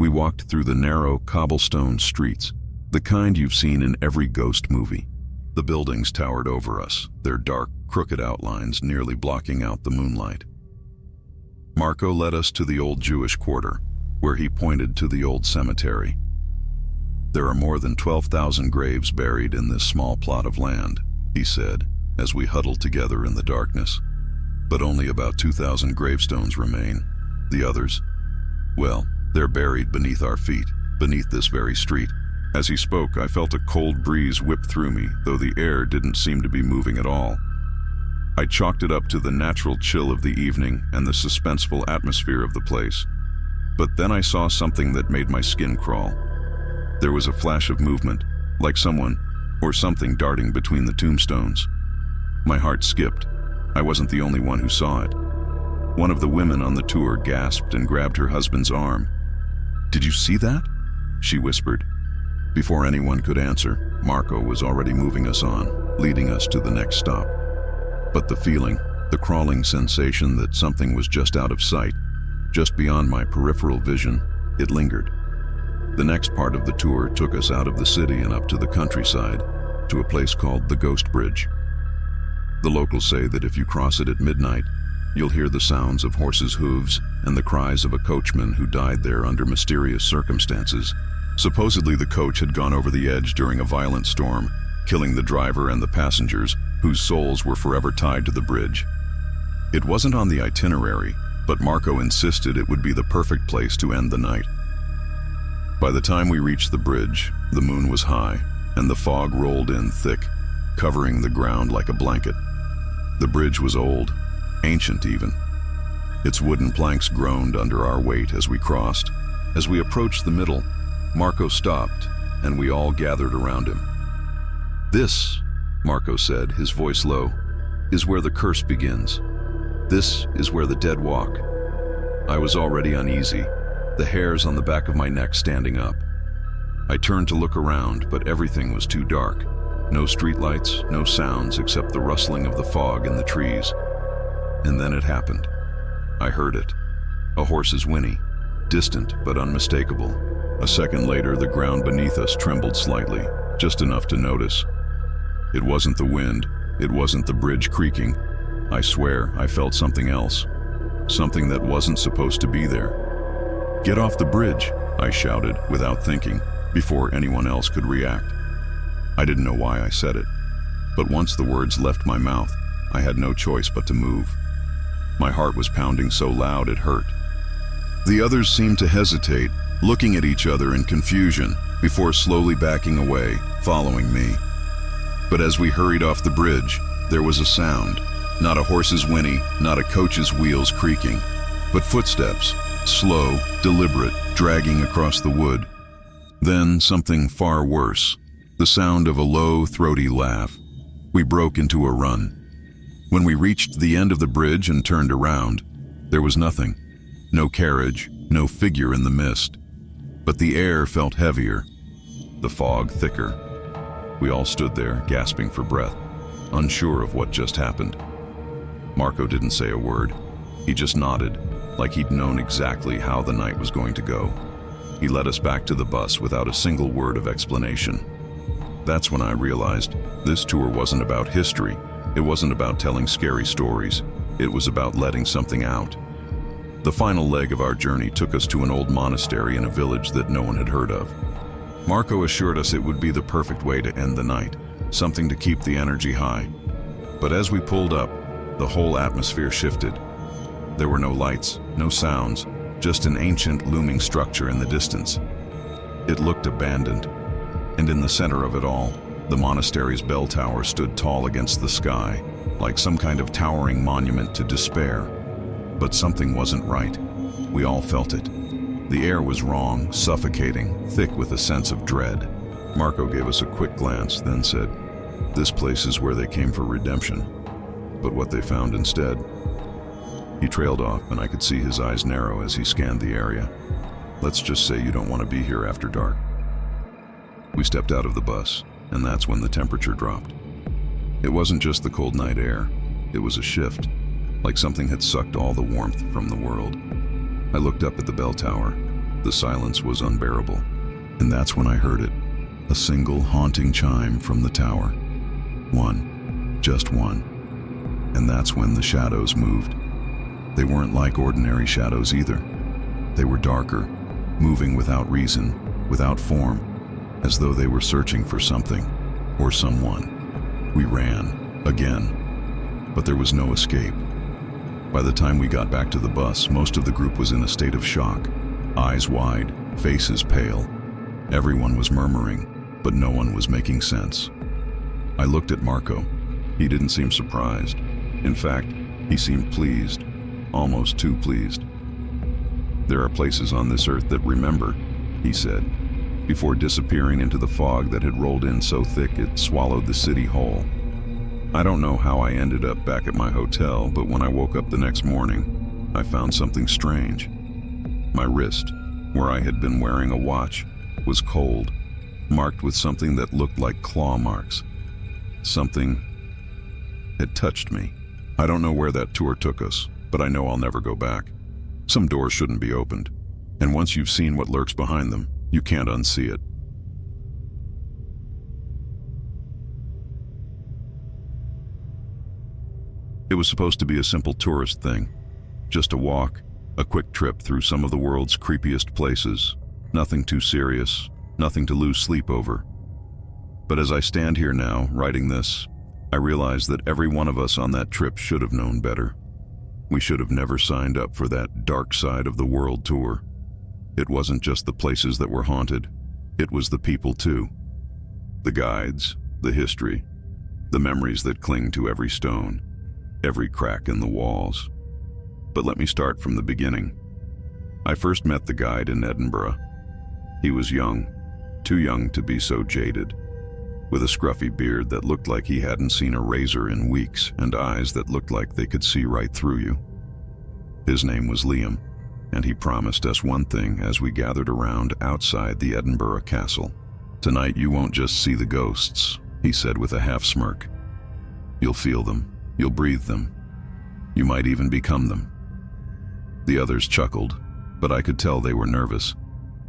We walked through the narrow, cobblestone streets, the kind you've seen in every ghost movie. The buildings towered over us, their dark, crooked outlines nearly blocking out the moonlight. Marco led us to the old Jewish quarter, where he pointed to the old cemetery. "There are more than 12,000 graves buried in this small plot of land," he said, as we huddled together in the darkness. "But only about 2,000 gravestones remain. The others, well, they're buried beneath our feet, beneath this very street." As he spoke, I felt a cold breeze whip through me, though the air didn't seem to be moving at all. I chalked it up to the natural chill of the evening and the suspenseful atmosphere of the place. But then I saw something that made my skin crawl. There was a flash of movement, like someone or something darting between the tombstones. My heart skipped. I wasn't the only one who saw it. One of the women on the tour gasped and grabbed her husband's arm. "Did you see that?" she whispered. Before anyone could answer, Marco was already moving us on, leading us to the next stop. But the The crawling sensation that something was just out of sight, just beyond my peripheral vision, it lingered. The next part of the tour took us out of the city and up to the countryside, to a place called the Ghost Bridge. The locals say that if you cross it at midnight, you'll hear the sounds of horses' hooves and the cries of a coachman who died there under mysterious circumstances. Supposedly the coach had gone over the edge during a violent storm, killing the driver and the passengers, whose souls were forever tied to the bridge. It wasn't on the itinerary, but Marco insisted it would be the perfect place to end the night. By the time we reached the bridge, the moon was high, and the fog rolled in thick, covering the ground like a blanket. The bridge was old, ancient even. Its wooden planks groaned under our weight as we crossed. As we approached the middle, Marco stopped, and we all gathered around him. "This," Marco said, his voice low, "is where the curse begins. This is where the dead walk." I was already uneasy, the hairs on the back of my neck standing up. I turned to look around, but everything was too dark. No streetlights, no sounds except the rustling of the fog in the trees. And then it happened. I heard it. A horse's whinny, distant but unmistakable. A second later, the ground beneath us trembled slightly, just enough to notice. It wasn't the wind, it wasn't the bridge creaking. I swear I felt something else, something that wasn't supposed to be there. "Get off the bridge," I shouted without thinking, before anyone else could react. I didn't know why I said it, but once the words left my mouth, I had no choice but to move. My heart was pounding so loud it hurt. The others seemed to hesitate, looking at each other in confusion, before slowly backing away, following me. But as we hurried off the bridge, there was a sound. Not a horse's whinny, not a coach's wheels creaking, but footsteps, slow, deliberate, dragging across the wood. Then something far worse, the sound of a low, throaty laugh. We broke into a run. When we reached the end of the bridge and turned around, there was nothing. No carriage, no figure in the mist. But the air felt heavier, the fog thicker. We all stood there, gasping for breath, unsure of what just happened. Marco didn't say a word. He just nodded, like he'd known exactly how the night was going to go. He led us back to the bus without a single word of explanation. That's when I realized this tour wasn't about history. It wasn't about telling scary stories. It was about letting something out. The final leg of our journey took us to an old monastery in a village that no one had heard of. Marco assured us it would be the perfect way to end the night, something to keep the energy high. But as we pulled up, the whole atmosphere shifted. There were no lights, no sounds, just an ancient looming structure in the distance. It looked abandoned, and in the center of it all, the monastery's bell tower stood tall against the sky, like some kind of towering monument to despair. But something wasn't right. We all felt it. The air was wrong, suffocating, thick with a sense of dread. Marco gave us a quick glance, then said, "This place is where they came for redemption." But what they found instead. He trailed off, and I could see his eyes narrow as he scanned the area. "Let's just say you don't want to be here after dark." We stepped out of the bus, and that's when the temperature dropped. It wasn't just the cold night air, it was a shift, like something had sucked all the warmth from the world. I looked up at the bell tower. The silence was unbearable, and that's when I heard it, a single haunting chime from the tower. One, just one. And that's when the shadows moved. They weren't like ordinary shadows either. They were darker, moving without reason, without form, as though they were searching for something or someone. We ran, again, but there was no escape. By the time we got back to the bus, most of the group was in a state of shock, eyes wide, faces pale. Everyone was murmuring, but no one was making sense. I looked at Marco. He didn't seem surprised. In fact, he seemed pleased, almost too pleased. "There are places on this earth that remember," he said, before disappearing into the fog that had rolled in so thick it swallowed the city whole. I don't know how I ended up back at my hotel, but when I woke up the next morning, I found something strange. My wrist, where I had been wearing a watch, was cold, marked with something that looked like claw marks. Something had touched me. I don't know where that tour took us, but I know I'll never go back. Some doors shouldn't be opened, and once you've seen what lurks behind them, you can't unsee it. It was supposed to be a simple tourist thing. Just a walk, a quick trip through some of the world's creepiest places. Nothing too serious, nothing to lose sleep over. But as I stand here now, writing this, I realize that every one of us on that trip should have known better. We should have never signed up for that dark side of the world tour. It wasn't just the places that were haunted, it was the people too. The guides, the history, the memories that cling to every stone, every crack in the walls. But let me start from the beginning. I first met the guide in Edinburgh. He was young, too young to be so jaded, with a scruffy beard that looked like he hadn't seen a razor in weeks and eyes that looked like they could see right through you. His name was Liam, and he promised us one thing as we gathered around outside the Edinburgh castle. "Tonight you won't just see the ghosts," he said with a half smirk. "You'll feel them, you'll breathe them, you might even become them." The others chuckled, but I could tell they were nervous.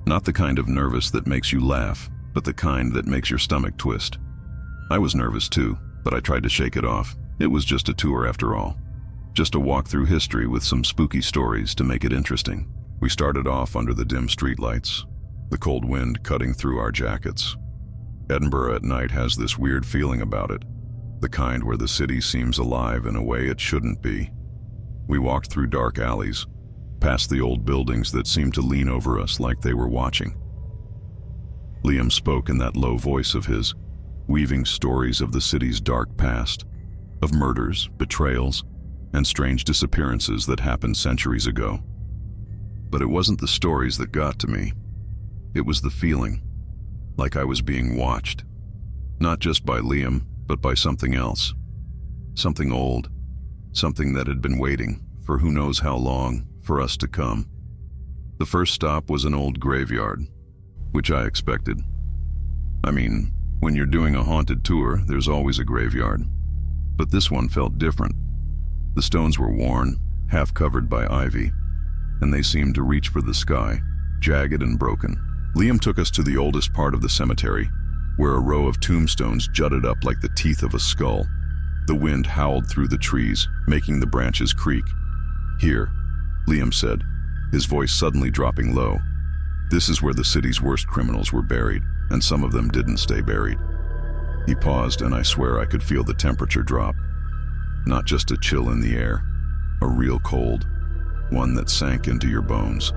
Not the kind of nervous that makes you laugh, but the kind that makes your stomach twist. I was nervous too, but I tried to shake it off. It was just a tour after all. Just a walk through history with some spooky stories to make it interesting. We started off under the dim streetlights, the cold wind cutting through our jackets. Edinburgh at night has this weird feeling about it, the kind where the city seems alive in a way it shouldn't be. We walked through dark alleys, past the old buildings that seemed to lean over us like they were watching. Liam spoke in that low voice of his, weaving stories of the city's dark past, of murders, betrayals, and strange disappearances that happened centuries ago. But it wasn't the stories that got to me. It was the feeling, like I was being watched. Not just by Liam, but by something else. Something old, something that had been waiting, for who knows how long, for us to come. The first stop was an old graveyard, which I expected. I mean, when you're doing a haunted tour, there's always a graveyard. But this one felt different. The stones were worn, half covered by ivy, and they seemed to reach for the sky, jagged and broken. Liam took us to the oldest part of the cemetery, where a row of tombstones jutted up like the teeth of a skull. The wind howled through the trees, making the branches creak. "Here," Liam said, his voice suddenly dropping low. "This is where the city's worst criminals were buried, and some of them didn't stay buried." He paused, and I swear I could feel the temperature drop. Not just a chill in the air, a real cold, one that sank into your bones.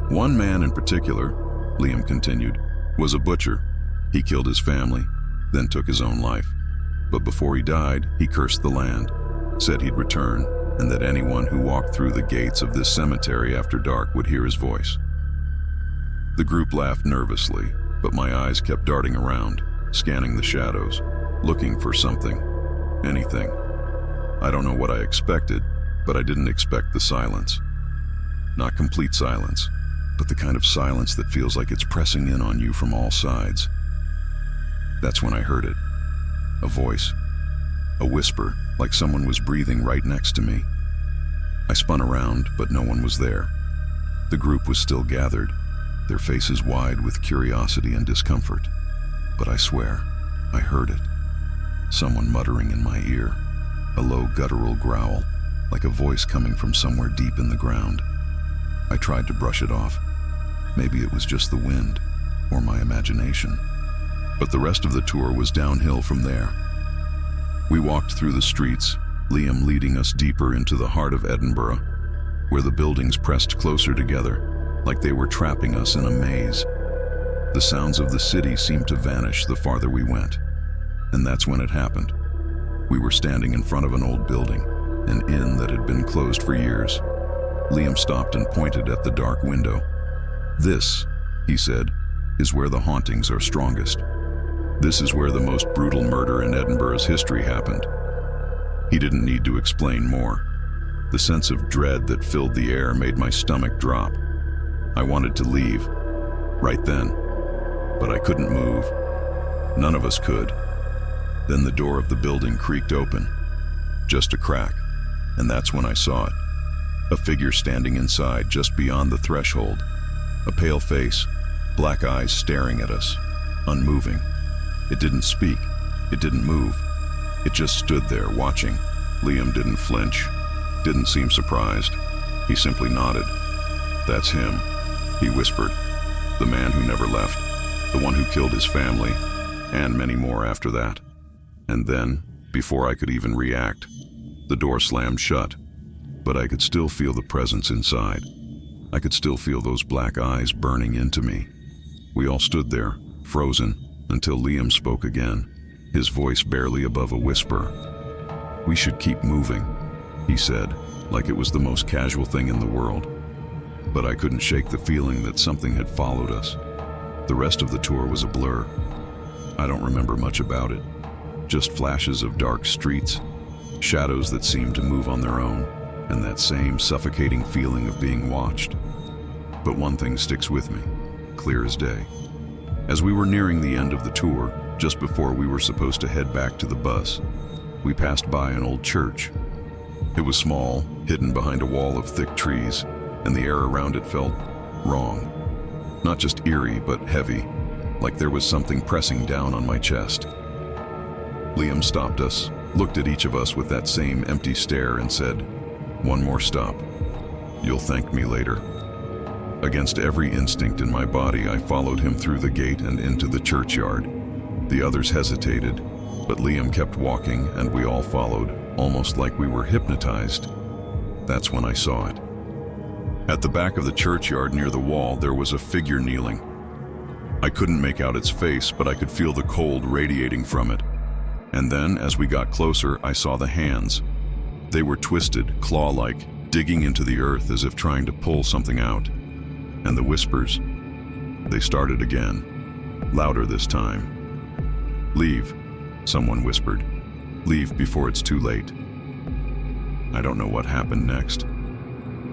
"One man in particular," Liam continued, "was a butcher. He killed his family, then took his own life. But before he died, he cursed the land, said he'd return, and that anyone who walked through the gates of this cemetery after dark would hear his voice." The group laughed nervously, but my eyes kept darting around, scanning the shadows, looking for something, anything. I don't know what I expected, but I didn't expect the silence. Not complete silence, but the kind of silence that feels like it's pressing in on you from all sides. That's when I heard it. A voice. A whisper, like someone was breathing right next to me. I spun around, but no one was there. The group was still gathered, their faces wide with curiosity and discomfort. But I swear, I heard it. Someone muttering in my ear, a low guttural growl, like a voice coming from somewhere deep in the ground. I tried to brush it off. Maybe it was just the wind, or my imagination. But the rest of the tour was downhill from there. We walked through the streets, Liam leading us deeper into the heart of Edinburgh, where the buildings pressed closer together, like they were trapping us in a maze. The sounds of the city seemed to vanish the farther we went. And that's when it happened. We were standing in front of an old building, an inn that had been closed for years. Liam stopped and pointed at the dark window. "This," he said, "is where the hauntings are strongest. This is where the most brutal murder in Edinburgh's history happened." He didn't need to explain more. The sense of dread that filled the air made my stomach drop. I wanted to leave, right then, but I couldn't move. None of us could. Then the door of the building creaked open. Just a crack, And that's when I saw it. A figure standing inside, just beyond the threshold. A pale face, black eyes staring at us, unmoving. It didn't speak. It didn't move. It just stood there, watching. Liam didn't flinch, didn't seem surprised. He simply nodded. "That's him," he whispered. "The man who never left. The one who killed his family, and many more after that." And then, before I could even react, the door slammed shut. But I could still feel the presence inside. I could still feel those black eyes burning into me. We all stood there, frozen, until Liam spoke again, his voice barely above a whisper. "We should keep moving," he said, like it was the most casual thing in the world. But I couldn't shake the feeling that something had followed us. The rest of the tour was a blur. I don't remember much about it. Just flashes of dark streets, shadows that seemed to move on their own, and that same suffocating feeling of being watched. But one thing sticks with me, clear as day. As we were nearing the end of the tour, just before we were supposed to head back to the bus, we passed by an old church. It was small, hidden behind a wall of thick trees, and the air around it felt wrong. Not just eerie, but heavy, like there was something pressing down on my chest. Liam stopped us, looked at each of us with that same empty stare, and said, "One more stop. You'll thank me later." Against every instinct in my body, I followed him through the gate and into the churchyard. The others hesitated, but Liam kept walking, and we all followed, almost like we were hypnotized. That's when I saw it. At the back of the churchyard near the wall, there was a figure kneeling. I couldn't make out its face, but I could feel the cold radiating from it. And then, as we got closer, I saw the hands. They were twisted, claw-like, digging into the earth as if trying to pull something out. And the whispers, they started again, louder this time. "Leave," someone whispered. "Leave before it's too late." I don't know what happened next.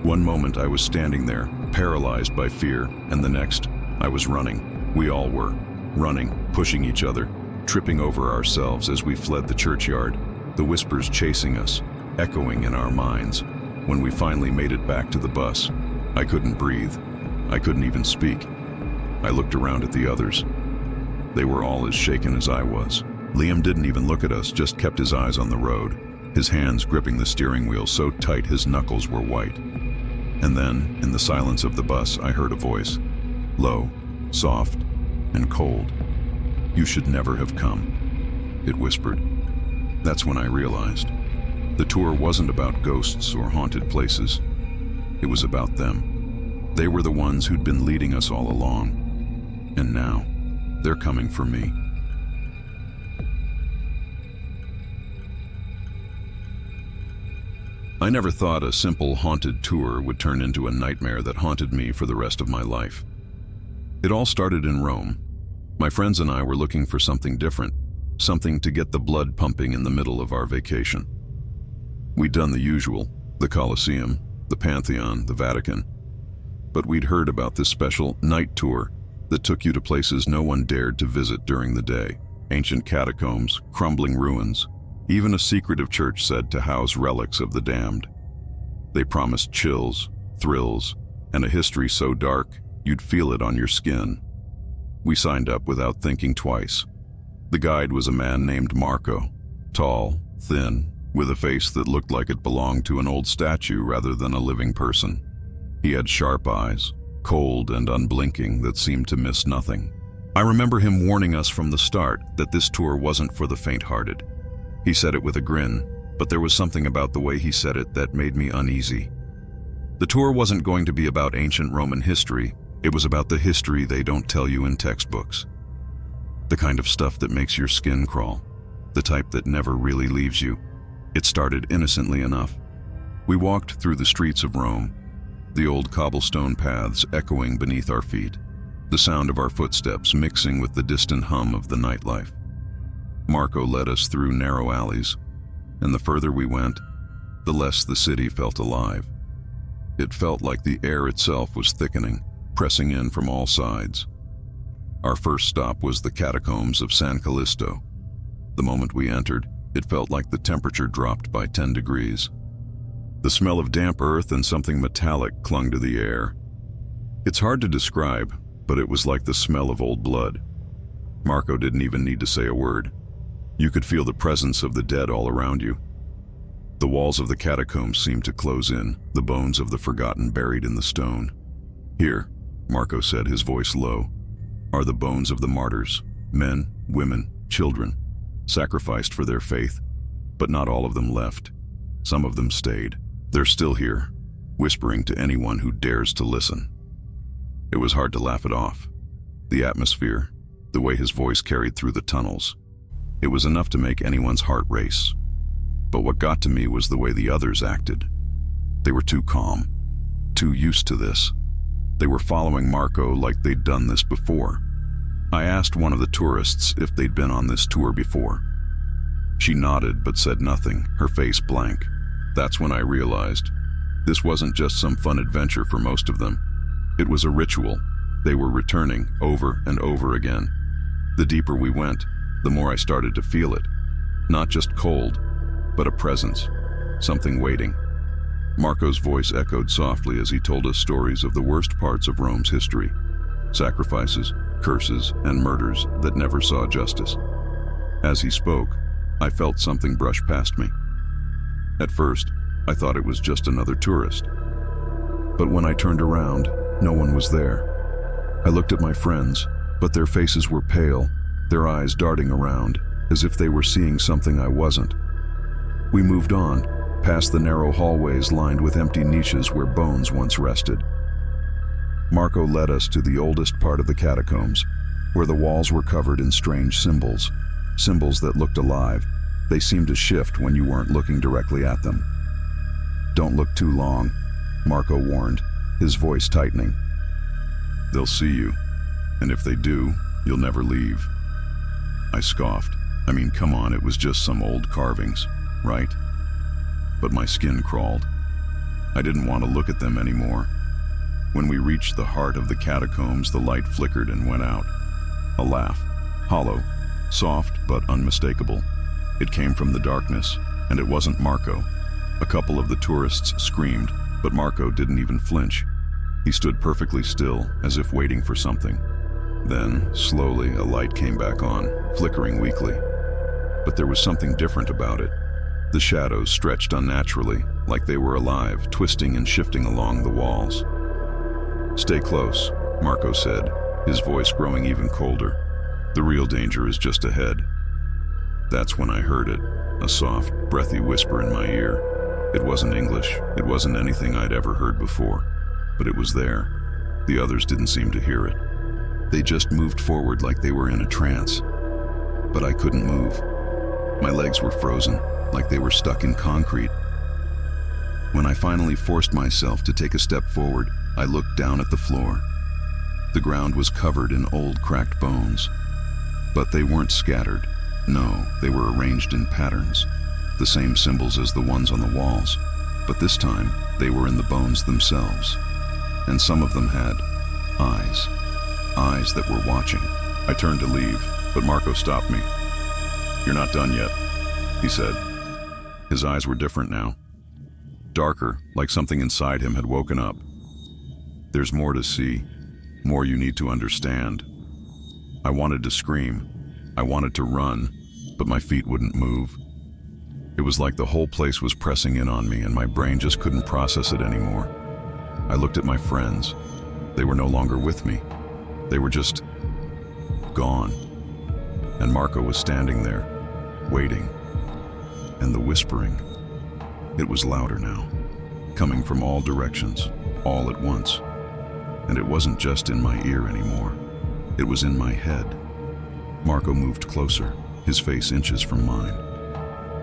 One moment I was standing there, paralyzed by fear, and the next, I was running. We all were, running, pushing each other, tripping over ourselves as we fled the churchyard, the whispers chasing us, echoing in our minds. When we finally made it back to the bus, I couldn't breathe. I couldn't even speak. I looked around at the others. They were all as shaken as I was. Liam didn't even look at us, just kept his eyes on the road, his hands gripping the steering wheel so tight his knuckles were white. And then, in the silence of the bus, I heard a voice, low, soft, and cold. "You should never have come," it whispered. That's when I realized. The tour wasn't about ghosts or haunted places. It was about them. They were the ones who'd been leading us all along. And now, they're coming for me. I never thought a simple haunted tour would turn into a nightmare that haunted me for the rest of my life. It all started in Rome. My friends and I were looking for something different, something to get the blood pumping in the middle of our vacation. We'd done the usual, the Colosseum, the Pantheon, the Vatican. But we'd heard about this special night tour that took you to places no one dared to visit during the day. Ancient catacombs, crumbling ruins, even a secretive church said to house relics of the damned. They promised chills, thrills, and a history so dark you'd feel it on your skin. We signed up without thinking twice. The guide was a man named Marco, tall, thin, with a face that looked like it belonged to an old statue rather than a living person. He had sharp eyes, cold and unblinking, that seemed to miss nothing. I remember him warning us from the start that this tour wasn't for the faint-hearted. He said it with a grin, but there was something about the way he said it that made me uneasy. The tour wasn't going to be about ancient Roman history. It was about the history they don't tell you in textbooks. The kind of stuff that makes your skin crawl, the type that never really leaves you. It started innocently enough. We walked through the streets of Rome, the old cobblestone paths echoing beneath our feet, the sound of our footsteps mixing with the distant hum of the nightlife. Marco led us through narrow alleys, and the further we went, the less the city felt alive. It felt like the air itself was thickening, pressing in from all sides. Our first stop was the catacombs of San Callisto. The moment we entered, it felt like the temperature dropped by 10 degrees. The smell of damp earth and something metallic clung to the air. It's hard to describe, but it was like the smell of old blood. Marco didn't even need to say a word. You could feel the presence of the dead all around you. The walls of the catacombs seemed to close in, the bones of the forgotten buried in the stone. "Here," Marco said, his voice low, "are the bones of the martyrs, men, women, children, sacrificed for their faith, but not all of them left. Some of them stayed. They're still here, whispering to anyone who dares to listen." It was hard to laugh it off. The atmosphere, the way his voice carried through the tunnels, it was enough to make anyone's heart race. But what got to me was the way the others acted. They were too calm, too used to this. They were following Marco like they'd done this before. I asked one of the tourists if they'd been on this tour before. She nodded but said nothing, her face blank. That's when I realized this wasn't just some fun adventure for most of them. It was a ritual. They were returning over and over again. The deeper we went, the more I started to feel it. Not just cold, but a presence, something waiting. Marco's voice echoed softly as he told us stories of the worst parts of Rome's history. Sacrifices, curses, and murders that never saw justice. As he spoke, I felt something brush past me. At first, I thought it was just another tourist. But when I turned around, no one was there. I looked at my friends, but their faces were pale, their eyes darting around, as if they were seeing something I wasn't. We moved on, past the narrow hallways lined with empty niches where bones once rested. Marco led us to the oldest part of the catacombs, where the walls were covered in strange symbols, symbols that looked alive. They seemed to shift when you weren't looking directly at them. "Don't look too long," Marco warned, his voice tightening. "They'll see you, and if they do, you'll never leave." I scoffed. I mean, come on, it was just some old carvings, right? But my skin crawled. I didn't want to look at them anymore. When we reached the heart of the catacombs, the light flickered and went out. A laugh, hollow, soft but unmistakable. It came from the darkness, and it wasn't Marco. A couple of the tourists screamed, but Marco didn't even flinch. He stood perfectly still, as if waiting for something. Then, slowly, a light came back on, flickering weakly. But there was something different about it. The shadows stretched unnaturally, like they were alive, twisting and shifting along the walls. "Stay close," Marco said, his voice growing even colder. "The real danger is just ahead." That's when I heard it, a soft, breathy whisper in my ear. It wasn't English, it wasn't anything I'd ever heard before, but it was there. The others didn't seem to hear it. They just moved forward like they were in a trance. But I couldn't move. My legs were frozen, like they were stuck in concrete. When I finally forced myself to take a step forward, I looked down at the floor. The ground was covered in old, cracked bones. But they weren't scattered. No, they were arranged in patterns, the same symbols as the ones on the walls. But this time, they were in the bones themselves. And some of them had eyes. Eyes that were watching. I turned to leave, but Marco stopped me. "You're not done yet," he said. His eyes were different now. Darker, like something inside him had woken up. "There's more to see, more you need to understand." I wanted to scream. I wanted to run, but my feet wouldn't move. It was like the whole place was pressing in on me and my brain just couldn't process it anymore. I looked at my friends. They were no longer with me. They were just gone. And Marco was standing there, waiting. And the whispering, it was louder now, coming from all directions, all at once. And it wasn't just in my ear anymore. It was in my head. Marco moved closer, his face inches from mine.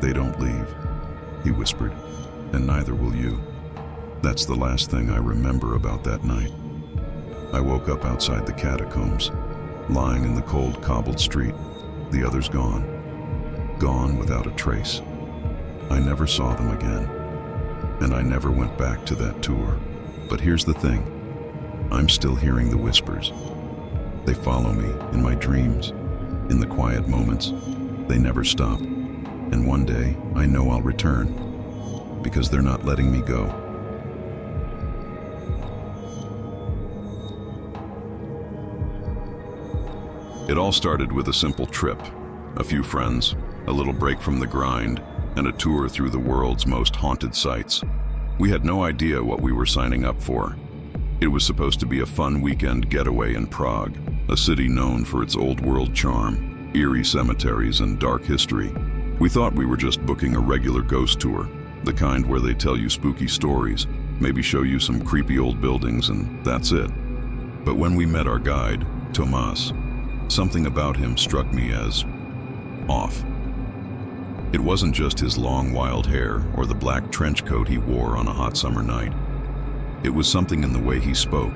"They don't leave," he whispered, "and neither will you." That's the last thing I remember about that night. I woke up outside the catacombs, lying in the cold cobbled street, the others gone. Gone without a trace. I never saw them again, and I never went back to that tour. But here's the thing, I'm still hearing the whispers. They follow me in my dreams, in the quiet moments. They never stop. And one day, I know I'll return. because they're not letting me go. It all started with a simple trip, a few friends, a little break from the grind, and a tour through the world's most haunted sites. We had no idea what we were signing up for. It was supposed to be a fun weekend getaway in Prague, a city known for its old-world charm, eerie cemeteries, and dark history. We thought we were just booking a regular ghost tour, the kind where they tell you spooky stories, maybe show you some creepy old buildings, and that's it. But when we met our guide, Tomas, something about him struck me as off. It wasn't just his long, wild hair or the black trench coat he wore on a hot summer night. It was something in the way he spoke.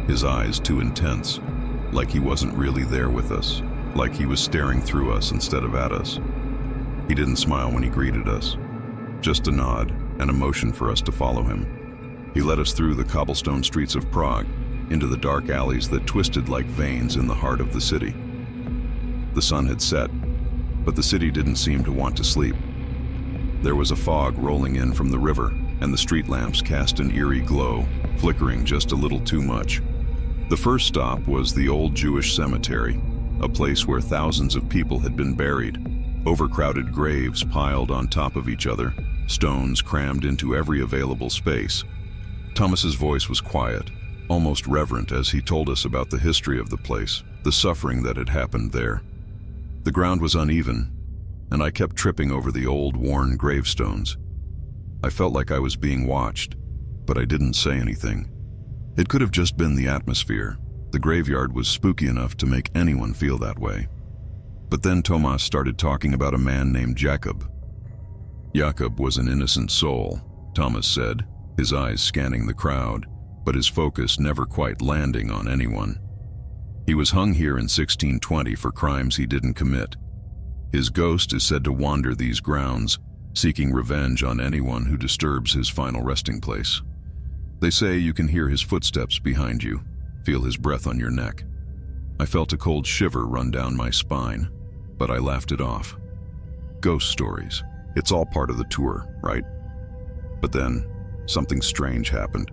His eyes too intense, like he wasn't really there with us, like he was staring through us instead of at us. He didn't smile when he greeted us, just a nod and a motion for us to follow him. He led us through the cobblestone streets of Prague, into the dark alleys that twisted like veins in the heart of the city. The sun had set, but the city didn't seem to want to sleep. There was a fog rolling in from the river, and the street lamps cast an eerie glow, flickering just a little too much. The first stop was the old Jewish cemetery, a place where thousands of people had been buried, overcrowded graves piled on top of each other, stones crammed into every available space. Thomas's voice was quiet, almost reverent as he told us about the history of the place, the suffering that had happened there. The ground was uneven, and I kept tripping over the old, worn gravestones. I felt like I was being watched, but I didn't say anything. It could have just been the atmosphere. The graveyard was spooky enough to make anyone feel that way. But then Tomas started talking about a man named Jacob. Jacob was an innocent soul, Thomas said, his eyes scanning the crowd, but his focus never quite landing on anyone. He was hung here in 1620 for crimes he didn't commit. His ghost is said to wander these grounds, seeking revenge on anyone who disturbs his final resting place. They say you can hear his footsteps behind you, feel his breath on your neck. I felt a cold shiver run down my spine, but I laughed it off. Ghost stories, it's all part of the tour, right? But then, something strange happened.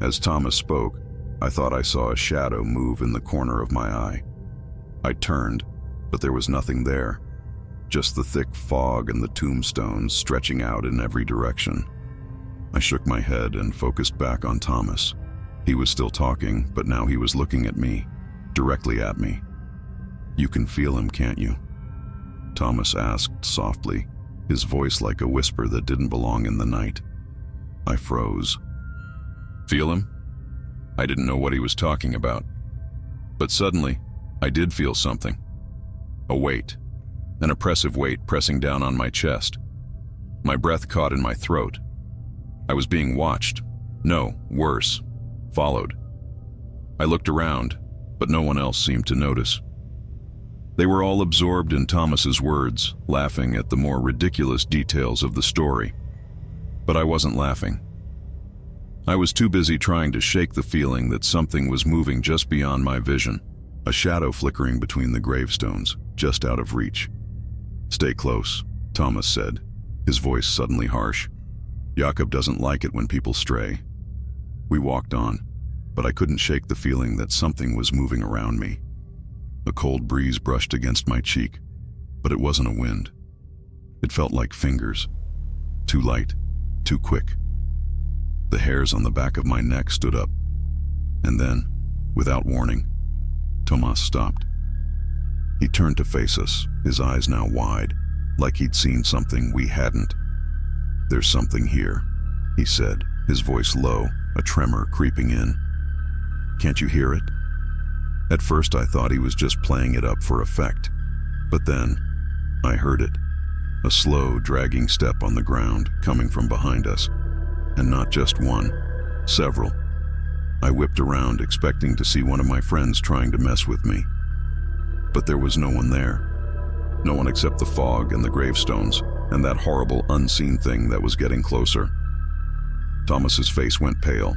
As Thomas spoke, I thought I saw a shadow move in the corner of my eye. I turned, but there was nothing there, just the thick fog and the tombstones stretching out in every direction. I shook my head and focused back on Thomas. He was still talking, but now he was looking at me, directly at me. "You can feel him, can't you?" Thomas asked softly, his voice like a whisper that didn't belong in the night. I froze. Feel him? I didn't know what he was talking about. But suddenly, I did feel something. A weight, an oppressive weight pressing down on my chest. My breath caught in my throat. I was being watched. No, worse, followed. I looked around, but no one else seemed to notice. They were all absorbed in Thomas's words, laughing at the more ridiculous details of the story. But I wasn't laughing. I was too busy trying to shake the feeling that something was moving just beyond my vision, a shadow flickering between the gravestones, just out of reach. "Stay close," Thomas said, his voice suddenly harsh. "Jacob doesn't like it when people stray." We walked on, but I couldn't shake the feeling that something was moving around me. A cold breeze brushed against my cheek, but it wasn't a wind. It felt like fingers, too light, too quick. The hairs on the back of my neck stood up, and then, without warning, Tomas stopped. He turned to face us, his eyes now wide, like he'd seen something we hadn't. "There's something here," he said, his voice low, a tremor creeping in. "Can't you hear it?" At first I thought he was just playing it up for effect, but then I heard it, a slow, dragging step on the ground coming from behind us. And not just one, several. I whipped around, expecting to see one of my friends trying to mess with me. But there was no one there. No one except the fog and the gravestones, and that horrible, unseen thing that was getting closer. Thomas's face went pale.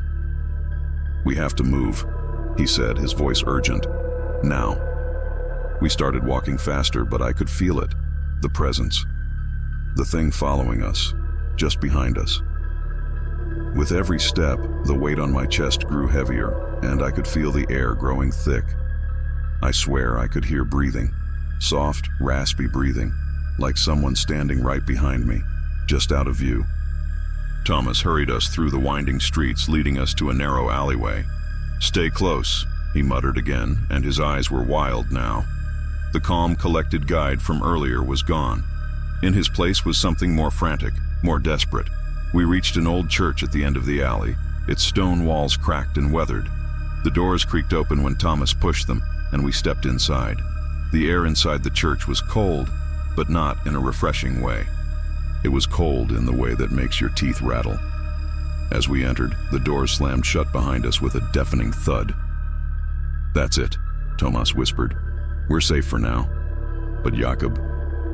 "We have to move," he said, his voice urgent. "Now." We started walking faster, but I could feel it, the presence. The thing following us, just behind us. With every step, the weight on my chest grew heavier, and I could feel the air growing thick. I swear I could hear breathing, soft, raspy breathing, like someone standing right behind me, just out of view. Thomas hurried us through the winding streets, leading us to a narrow alleyway. "Stay close," he muttered again, and his eyes were wild now. The calm, collected guide from earlier was gone. In his place was something more frantic, more desperate. We reached an old church at the end of the alley, its stone walls cracked and weathered. The doors creaked open when Thomas pushed them, and we stepped inside. The air inside the church was cold, but not in a refreshing way. It was cold in the way that makes your teeth rattle. As we entered, the doors slammed shut behind us with a deafening thud. "That's it," Thomas whispered. "We're safe for now. But Jakob,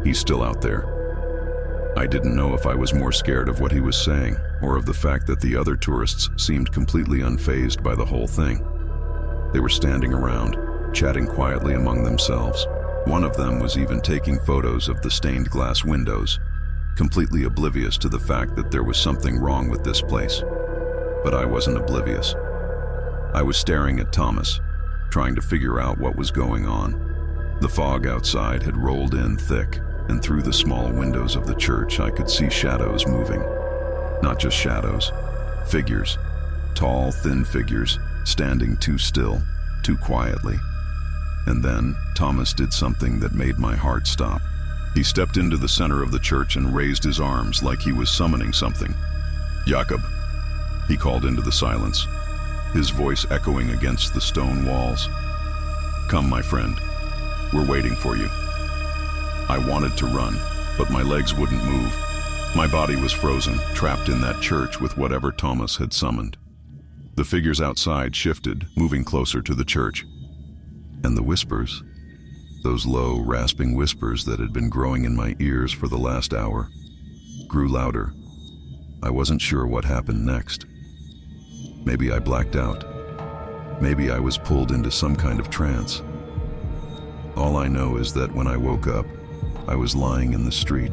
he's still out there." I didn't know if I was more scared of what he was saying, or of the fact that the other tourists seemed completely unfazed by the whole thing. They were standing around, chatting quietly among themselves. One of them was even taking photos of the stained glass windows, completely oblivious to the fact that there was something wrong with this place. But I wasn't oblivious. I was staring at Thomas, trying to figure out what was going on. The fog outside had rolled in thick, and through the small windows of the church I could see shadows moving. Not just shadows, figures. Tall, thin figures, standing too still, too quietly. And then Thomas did something that made my heart stop. He stepped into the center of the church and raised his arms like he was summoning something. "Jakob," he called into the silence, his voice echoing against the stone walls. "Come, my friend. We're waiting for you." I wanted to run, but my legs wouldn't move. My body was frozen, trapped in that church with whatever Thomas had summoned. The figures outside shifted, moving closer to the church. And the whispers, those low, rasping whispers that had been growing in my ears for the last hour, grew louder. I wasn't sure what happened next. Maybe I blacked out. Maybe I was pulled into some kind of trance. All I know is that when I woke up, I was lying in the street,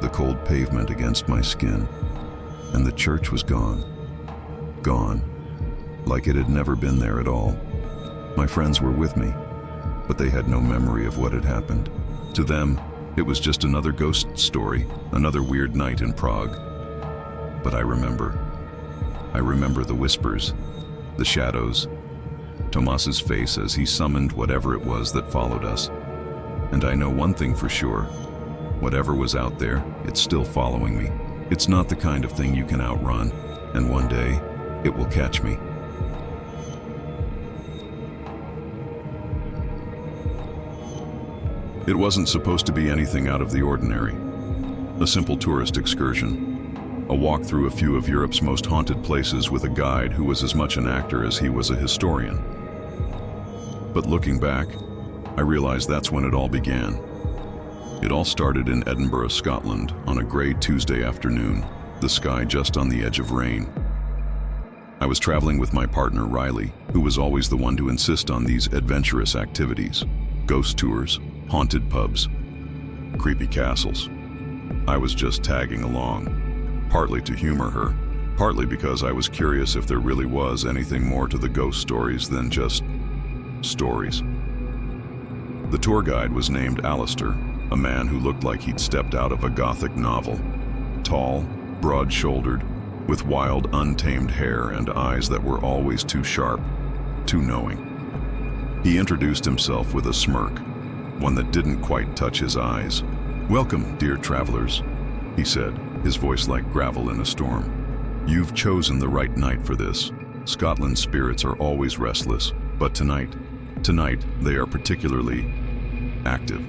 the cold pavement against my skin, and the church was gone. Gone, like it had never been there at all. My friends were with me, but they had no memory of what had happened. To them, it was just another ghost story, another weird night in Prague. But I remember. I remember the whispers, the shadows, Tomas's face as he summoned whatever it was that followed us. And I know one thing for sure. Whatever was out there, it's still following me. It's not the kind of thing you can outrun, and one day, it will catch me. It wasn't supposed to be anything out of the ordinary. A simple tourist excursion. A walk through a few of Europe's most haunted places with a guide who was as much an actor as he was a historian. But looking back, I realized that's when it all began. It all started in Edinburgh, Scotland, on a gray Tuesday afternoon, the sky just on the edge of rain. I was traveling with my partner, Riley, who was always the one to insist on these adventurous activities. Ghost tours, haunted pubs, creepy castles. I was just tagging along, partly to humor her, partly because I was curious if there really was anything more to the ghost stories than just stories. The tour guide was named Alistair, a man who looked like he'd stepped out of a Gothic novel. Tall, broad-shouldered, with wild, untamed hair and eyes that were always too sharp, too knowing. He introduced himself with a smirk, one that didn't quite touch his eyes. "Welcome, dear travelers," he said, his voice like gravel in a storm. "You've chosen the right night for this. Scotland's spirits are always restless, but tonight they are particularly active."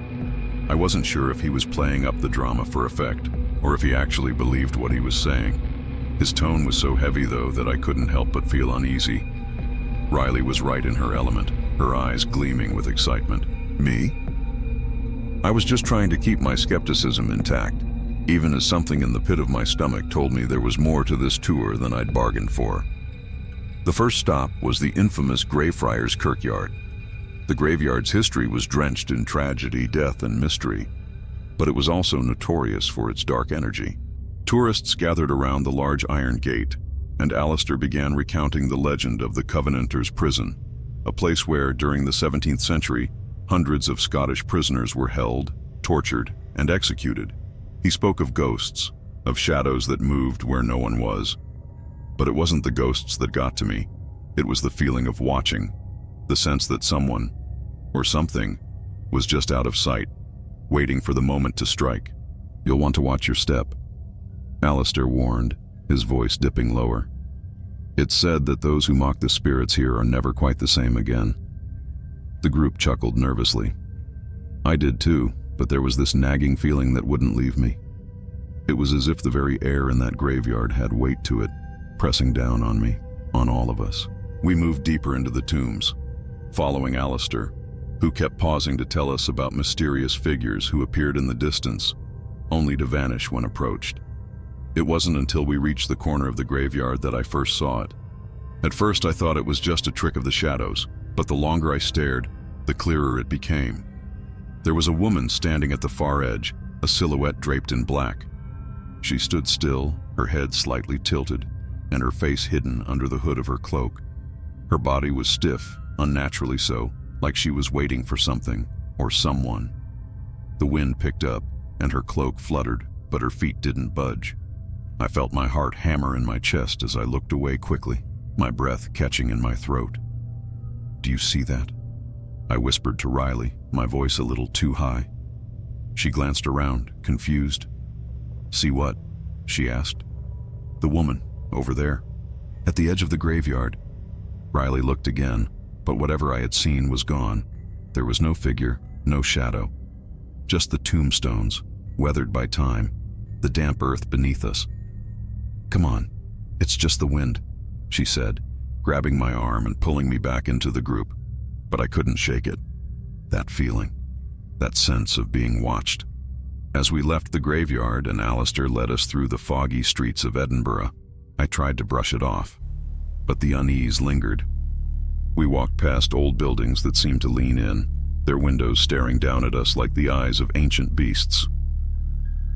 I wasn't sure if he was playing up the drama for effect, or if he actually believed what he was saying. His tone was so heavy, though, that I couldn't help but feel uneasy. Riley was right in her element, her eyes gleaming with excitement. Me? I was just trying to keep my skepticism intact, even as something in the pit of my stomach told me there was more to this tour than I'd bargained for. The first stop was the infamous Greyfriars Kirkyard. The graveyard's history was drenched in tragedy, death, and mystery, but it was also notorious for its dark energy. Tourists gathered around the large iron gate, and Alistair began recounting the legend of the Covenanters' prison, a place where, during the 17th century, hundreds of Scottish prisoners were held, tortured, and executed. He spoke of ghosts, of shadows that moved where no one was. But it wasn't the ghosts that got to me. It was the feeling of watching, the sense that someone, or something, was just out of sight, waiting for the moment to strike. "You'll want to watch your step," Alistair warned, his voice dipping lower. "It's said that those who mock the spirits here are never quite the same again." The group chuckled nervously. I did too, but there was this nagging feeling that wouldn't leave me. It was as if the very air in that graveyard had weight to it, pressing down on me, on all of us. We moved deeper into the tombs, following Alistair, who kept pausing to tell us about mysterious figures who appeared in the distance, only to vanish when approached. It wasn't until we reached the corner of the graveyard that I first saw it. At first I thought it was just a trick of the shadows, but the longer I stared, the clearer it became. There was a woman standing at the far edge, a silhouette draped in black. She stood still, her head slightly tilted, and her face hidden under the hood of her cloak. Her body was stiff, unnaturally so, like she was waiting for something, or someone. The wind picked up, and her cloak fluttered, but her feet didn't budge. I felt my heart hammer in my chest as I looked away quickly, my breath catching in my throat. "Do you see that?" I whispered to Riley, my voice a little too high. She glanced around, confused. "See what?" she asked. "The woman, over there, at the edge of the graveyard." Riley looked again, but whatever I had seen was gone. There was no figure, no shadow. Just the tombstones, weathered by time, the damp earth beneath us. "Come on, it's just the wind," she said, grabbing my arm and pulling me back into the group. But I couldn't shake it. That feeling, that sense of being watched. As we left the graveyard and Alistair led us through the foggy streets of Edinburgh, I tried to brush it off, but the unease lingered. We walked past old buildings that seemed to lean in, their windows staring down at us like the eyes of ancient beasts.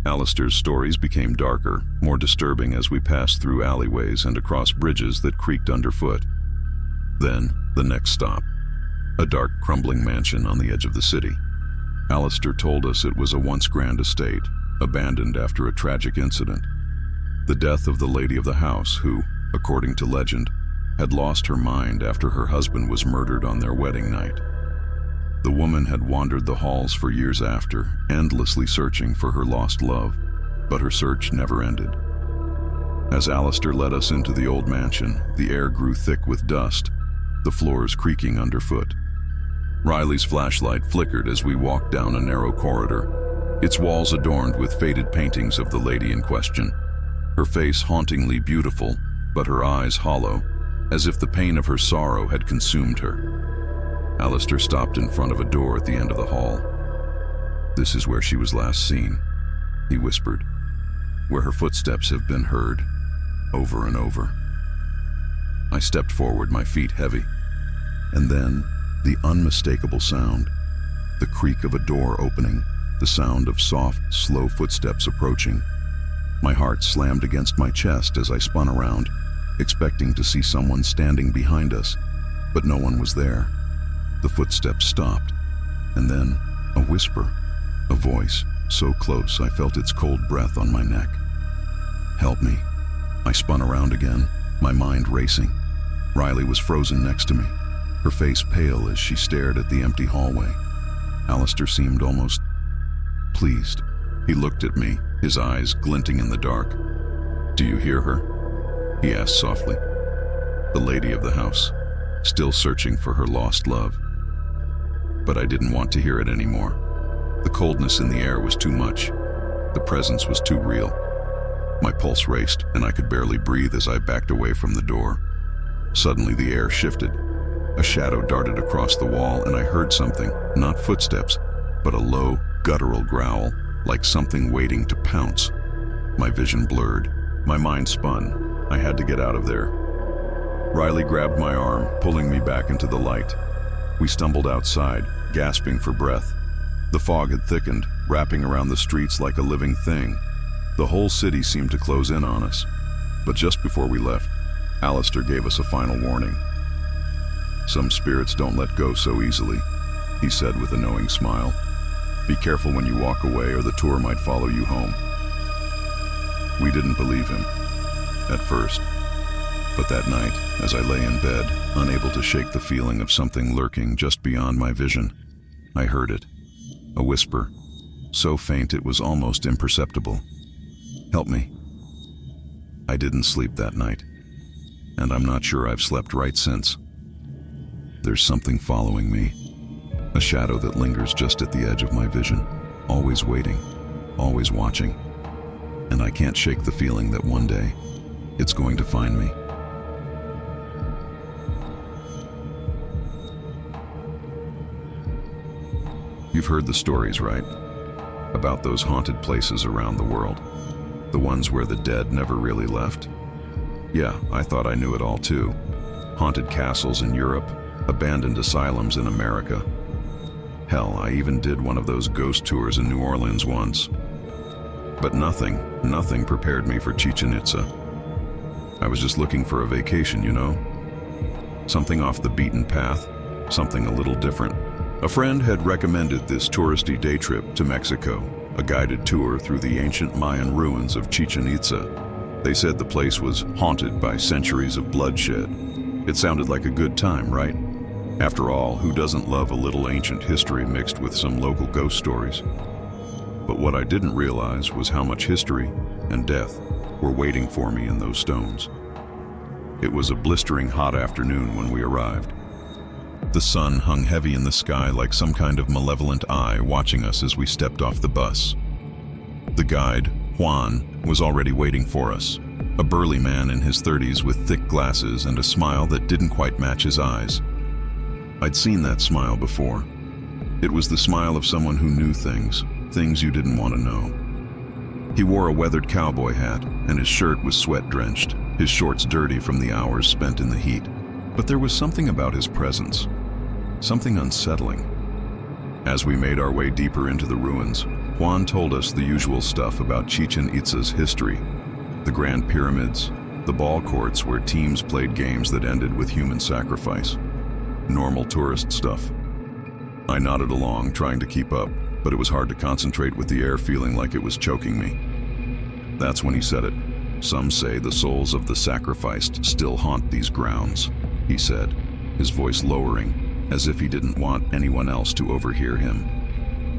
Alistair's stories became darker, more disturbing as we passed through alleyways and across bridges that creaked underfoot. Then, the next stop, a dark, crumbling mansion on the edge of the city. Alistair told us it was a once grand estate, abandoned after a tragic incident. The death of the lady of the house who, according to legend, had lost her mind after her husband was murdered on their wedding night. The woman had wandered the halls for years after, endlessly searching for her lost love, but her search never ended. As Alistair led us into the old mansion, the air grew thick with dust, the floors creaking underfoot. Riley's flashlight flickered as we walked down a narrow corridor, its walls adorned with faded paintings of the lady in question. Her face hauntingly beautiful, but her eyes hollow, as if the pain of her sorrow had consumed her. Alistair stopped in front of a door at the end of the hall. "This is where she was last seen," he whispered, "where her footsteps have been heard, over and over." I stepped forward, my feet heavy. And then, the unmistakable sound, the creak of a door opening, the sound of soft, slow footsteps approaching. My heart slammed against my chest as I spun around, expecting to see someone standing behind us, but no one was there. The footsteps stopped, and then a whisper, a voice so close I felt its cold breath on my neck. "Help me." I spun around again, my mind racing. Riley was frozen next to me, her face pale as she stared at the empty hallway. Alistair seemed almost pleased. He looked at me, his eyes glinting in the dark. "Do you hear her?" he asked softly. The lady of the house, still searching for her lost love. But I didn't want to hear it anymore. The coldness in the air was too much. The presence was too real. My pulse raced, and I could barely breathe as I backed away from the door. Suddenly the air shifted. A shadow darted across the wall, and I heard something, not footsteps, but a low, guttural growl, like something waiting to pounce. My vision blurred. My mind spun. I had to get out of there. Riley grabbed my arm, pulling me back into the light. We stumbled outside, gasping for breath. The fog had thickened, wrapping around the streets like a living thing. The whole city seemed to close in on us. But just before we left, Alistair gave us a final warning. "Some spirits don't let go so easily," he said with a knowing smile. "Be careful when you walk away or the tour might follow you home." We didn't believe him at first, but that night, as I lay in bed, unable to shake the feeling of something lurking just beyond my vision, I heard it, a whisper, so faint it was almost imperceptible. "Help me." I didn't sleep that night, and I'm not sure I've slept right since. There's something following me, a shadow that lingers just at the edge of my vision, always waiting, always watching, and I can't shake the feeling that one day it's going to find me. You've heard the stories, right? About those haunted places around the world. The ones where the dead never really left? Yeah, I thought I knew it all too. Haunted castles in Europe, abandoned asylums in America. Hell, I even did one of those ghost tours in New Orleans once. But nothing prepared me for Chichen Itza. I was just looking for a vacation, you know? Something off the beaten path, something a little different. A friend had recommended this touristy day trip to Mexico, a guided tour through the ancient Mayan ruins of Chichen Itza. They said the place was haunted by centuries of bloodshed. It sounded like a good time, right? After all, who doesn't love a little ancient history mixed with some local ghost stories? But what I didn't realize was how much history and death were waiting for me in those stones. It was a blistering hot afternoon when we arrived. The sun hung heavy in the sky like some kind of malevolent eye watching us as we stepped off the bus. The guide, Juan, was already waiting for us, a burly man in his 30s with thick glasses and a smile that didn't quite match his eyes. I'd seen that smile before. It was the smile of someone who knew things you didn't want to know. He wore a weathered cowboy hat, and his shirt was sweat-drenched, his shorts dirty from the hours spent in the heat. But there was something about his presence, something unsettling. As we made our way deeper into the ruins, Juan told us the usual stuff about Chichen Itza's history, the Grand Pyramids, the ball courts where teams played games that ended with human sacrifice. Normal tourist stuff. I nodded along, trying to keep up, but it was hard to concentrate with the air feeling like it was choking me. That's when he said it. "Some say the souls of the sacrificed still haunt these grounds," he said, his voice lowering, as if he didn't want anyone else to overhear him.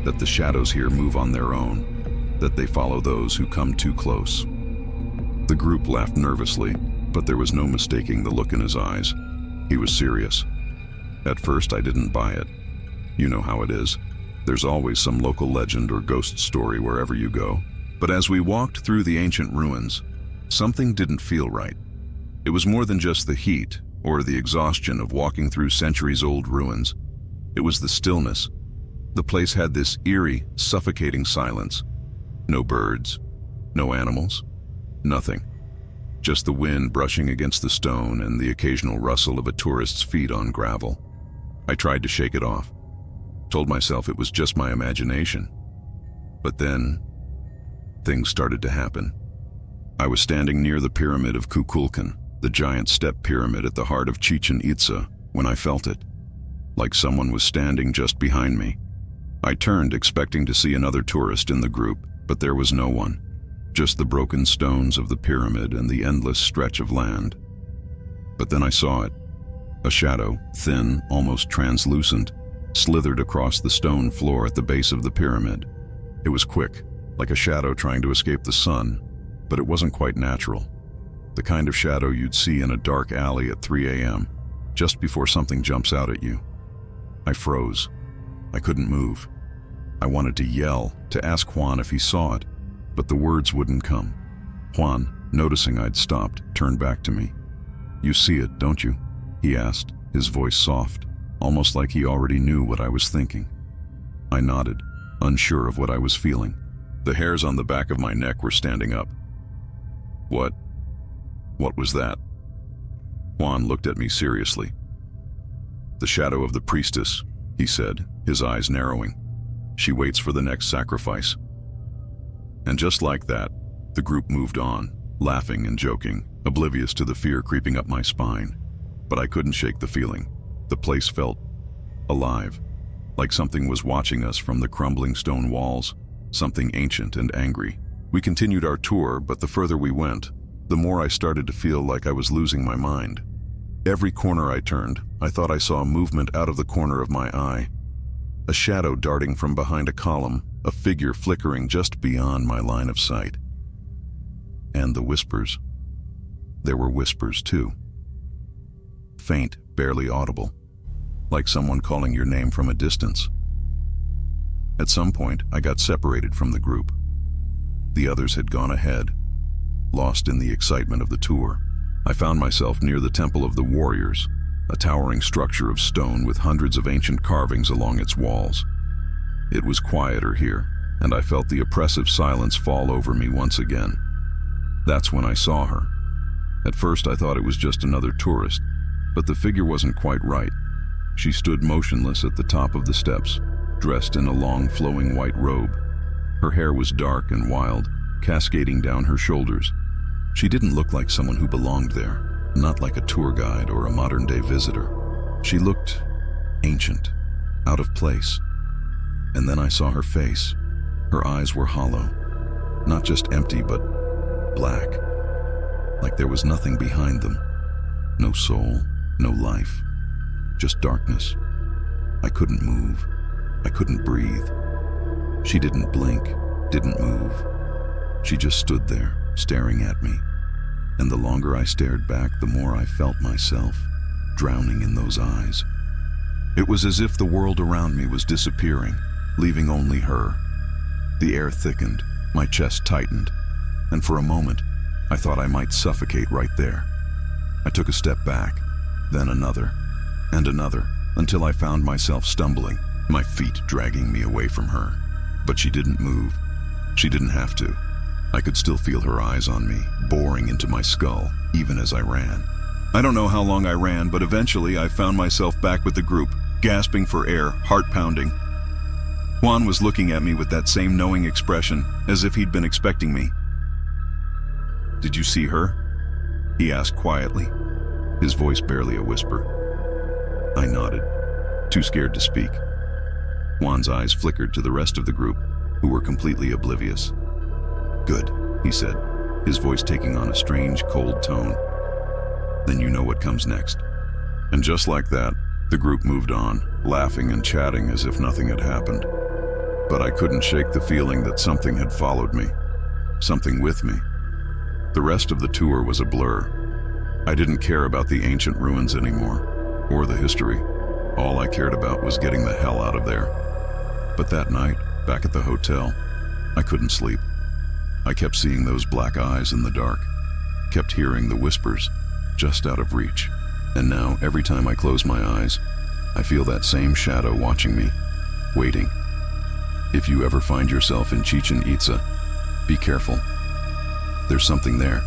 "That the shadows here move on their own, that they follow those who come too close." The group laughed nervously, but there was no mistaking the look in his eyes. He was serious. At first, I didn't buy it. You know how it is. There's always some local legend or ghost story wherever you go. But as we walked through the ancient ruins, something didn't feel right. It was more than just the heat or the exhaustion of walking through centuries-old ruins. It was the stillness. The place had this eerie, suffocating silence. No birds, no animals, nothing. Just the wind brushing against the stone and the occasional rustle of a tourist's feet on gravel. I tried to shake it off. Told myself it was just my imagination. But then, things started to happen. I was standing near the pyramid of Kukulkan, the giant step pyramid at the heart of Chichen Itza, when I felt it, like someone was standing just behind me. I turned, expecting to see another tourist in the group, but there was no one, just the broken stones of the pyramid and the endless stretch of land. But then I saw it. A shadow, thin, almost translucent, slithered across the stone floor at the base of the pyramid. It was quick, like a shadow trying to escape the sun, but it wasn't quite natural. The kind of shadow you'd see in a dark alley at 3 a.m., just before something jumps out at you. I froze. I couldn't move. I wanted to yell, to ask Juan if he saw it, but the words wouldn't come. Juan, noticing I'd stopped, turned back to me. "You see it, don't you?" he asked, his voice soft, almost like he already knew what I was thinking. I nodded, unsure of what I was feeling. The hairs on the back of my neck were standing up. What was that?" Juan looked at me seriously. "The shadow of the priestess," he said, his eyes narrowing. "She waits for the next sacrifice." And just like that, The group moved on, laughing and joking, oblivious to the fear creeping up my spine. But I couldn't shake the feeling. The place felt alive, like something was watching us from the crumbling stone walls, something ancient and angry. We continued our tour, but the further we went, the more I started to feel like I was losing my mind. Every corner I turned, I thought I saw a movement out of the corner of my eye. A shadow darting from behind a column, a figure flickering just beyond my line of sight. And the whispers. There were whispers too. Faint, barely audible, like someone calling your name from a distance. At some point, I got separated from the group. The others had gone ahead, lost in the excitement of the tour. I found myself near the Temple of the Warriors, a towering structure of stone with hundreds of ancient carvings along its walls. It was quieter here, and I felt the oppressive silence fall over me once again. That's when I saw her. At first I thought it was just another tourist, but the figure wasn't quite right. She stood motionless at the top of the steps, dressed in a long flowing white robe. Her hair was dark and wild, cascading down her shoulders. She didn't look like someone who belonged there, not like a tour guide or a modern-day visitor. She looked ancient, out of place. And then I saw her face. Her eyes were hollow, not just empty, but black, like there was nothing behind them. No soul, no life, just darkness. I couldn't move. I couldn't breathe. She didn't blink, didn't move. She just stood there, staring at me. And the longer I stared back, the more I felt myself drowning in those eyes. It was as if the world around me was disappearing, leaving only her. The air thickened, my chest tightened, and for a moment, I thought I might suffocate right there. I took a step back, then another, and another, until I found myself stumbling, my feet dragging me away from her. But she didn't move. She didn't have to. I could still feel her eyes on me, boring into my skull, even as I ran. I don't know how long I ran, but eventually I found myself back with the group, gasping for air, heart pounding. Juan was looking at me with that same knowing expression, as if he'd been expecting me. "Did you see her?" he asked quietly, his voice barely a whisper. I nodded, too scared to speak. Juan's eyes flickered to the rest of the group, who were completely oblivious. "Good," he said, his voice taking on a strange, cold tone. "Then you know what comes next." And just like that, the group moved on, laughing and chatting as if nothing had happened. But I couldn't shake the feeling that something had followed me, something with me. The rest of the tour was a blur. I didn't care about the ancient ruins anymore, or the history. All I cared about was getting the hell out of there. But that night, back at the hotel, I couldn't sleep. I kept seeing those black eyes in the dark, kept hearing the whispers, just out of reach. And now, every time I close my eyes, I feel that same shadow watching me, waiting. If you ever find yourself in Chichen Itza, be careful. There's something there,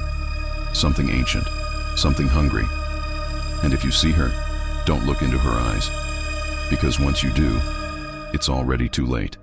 something ancient, something hungry. And if you see her, don't look into her eyes, because once you do, it's already too late.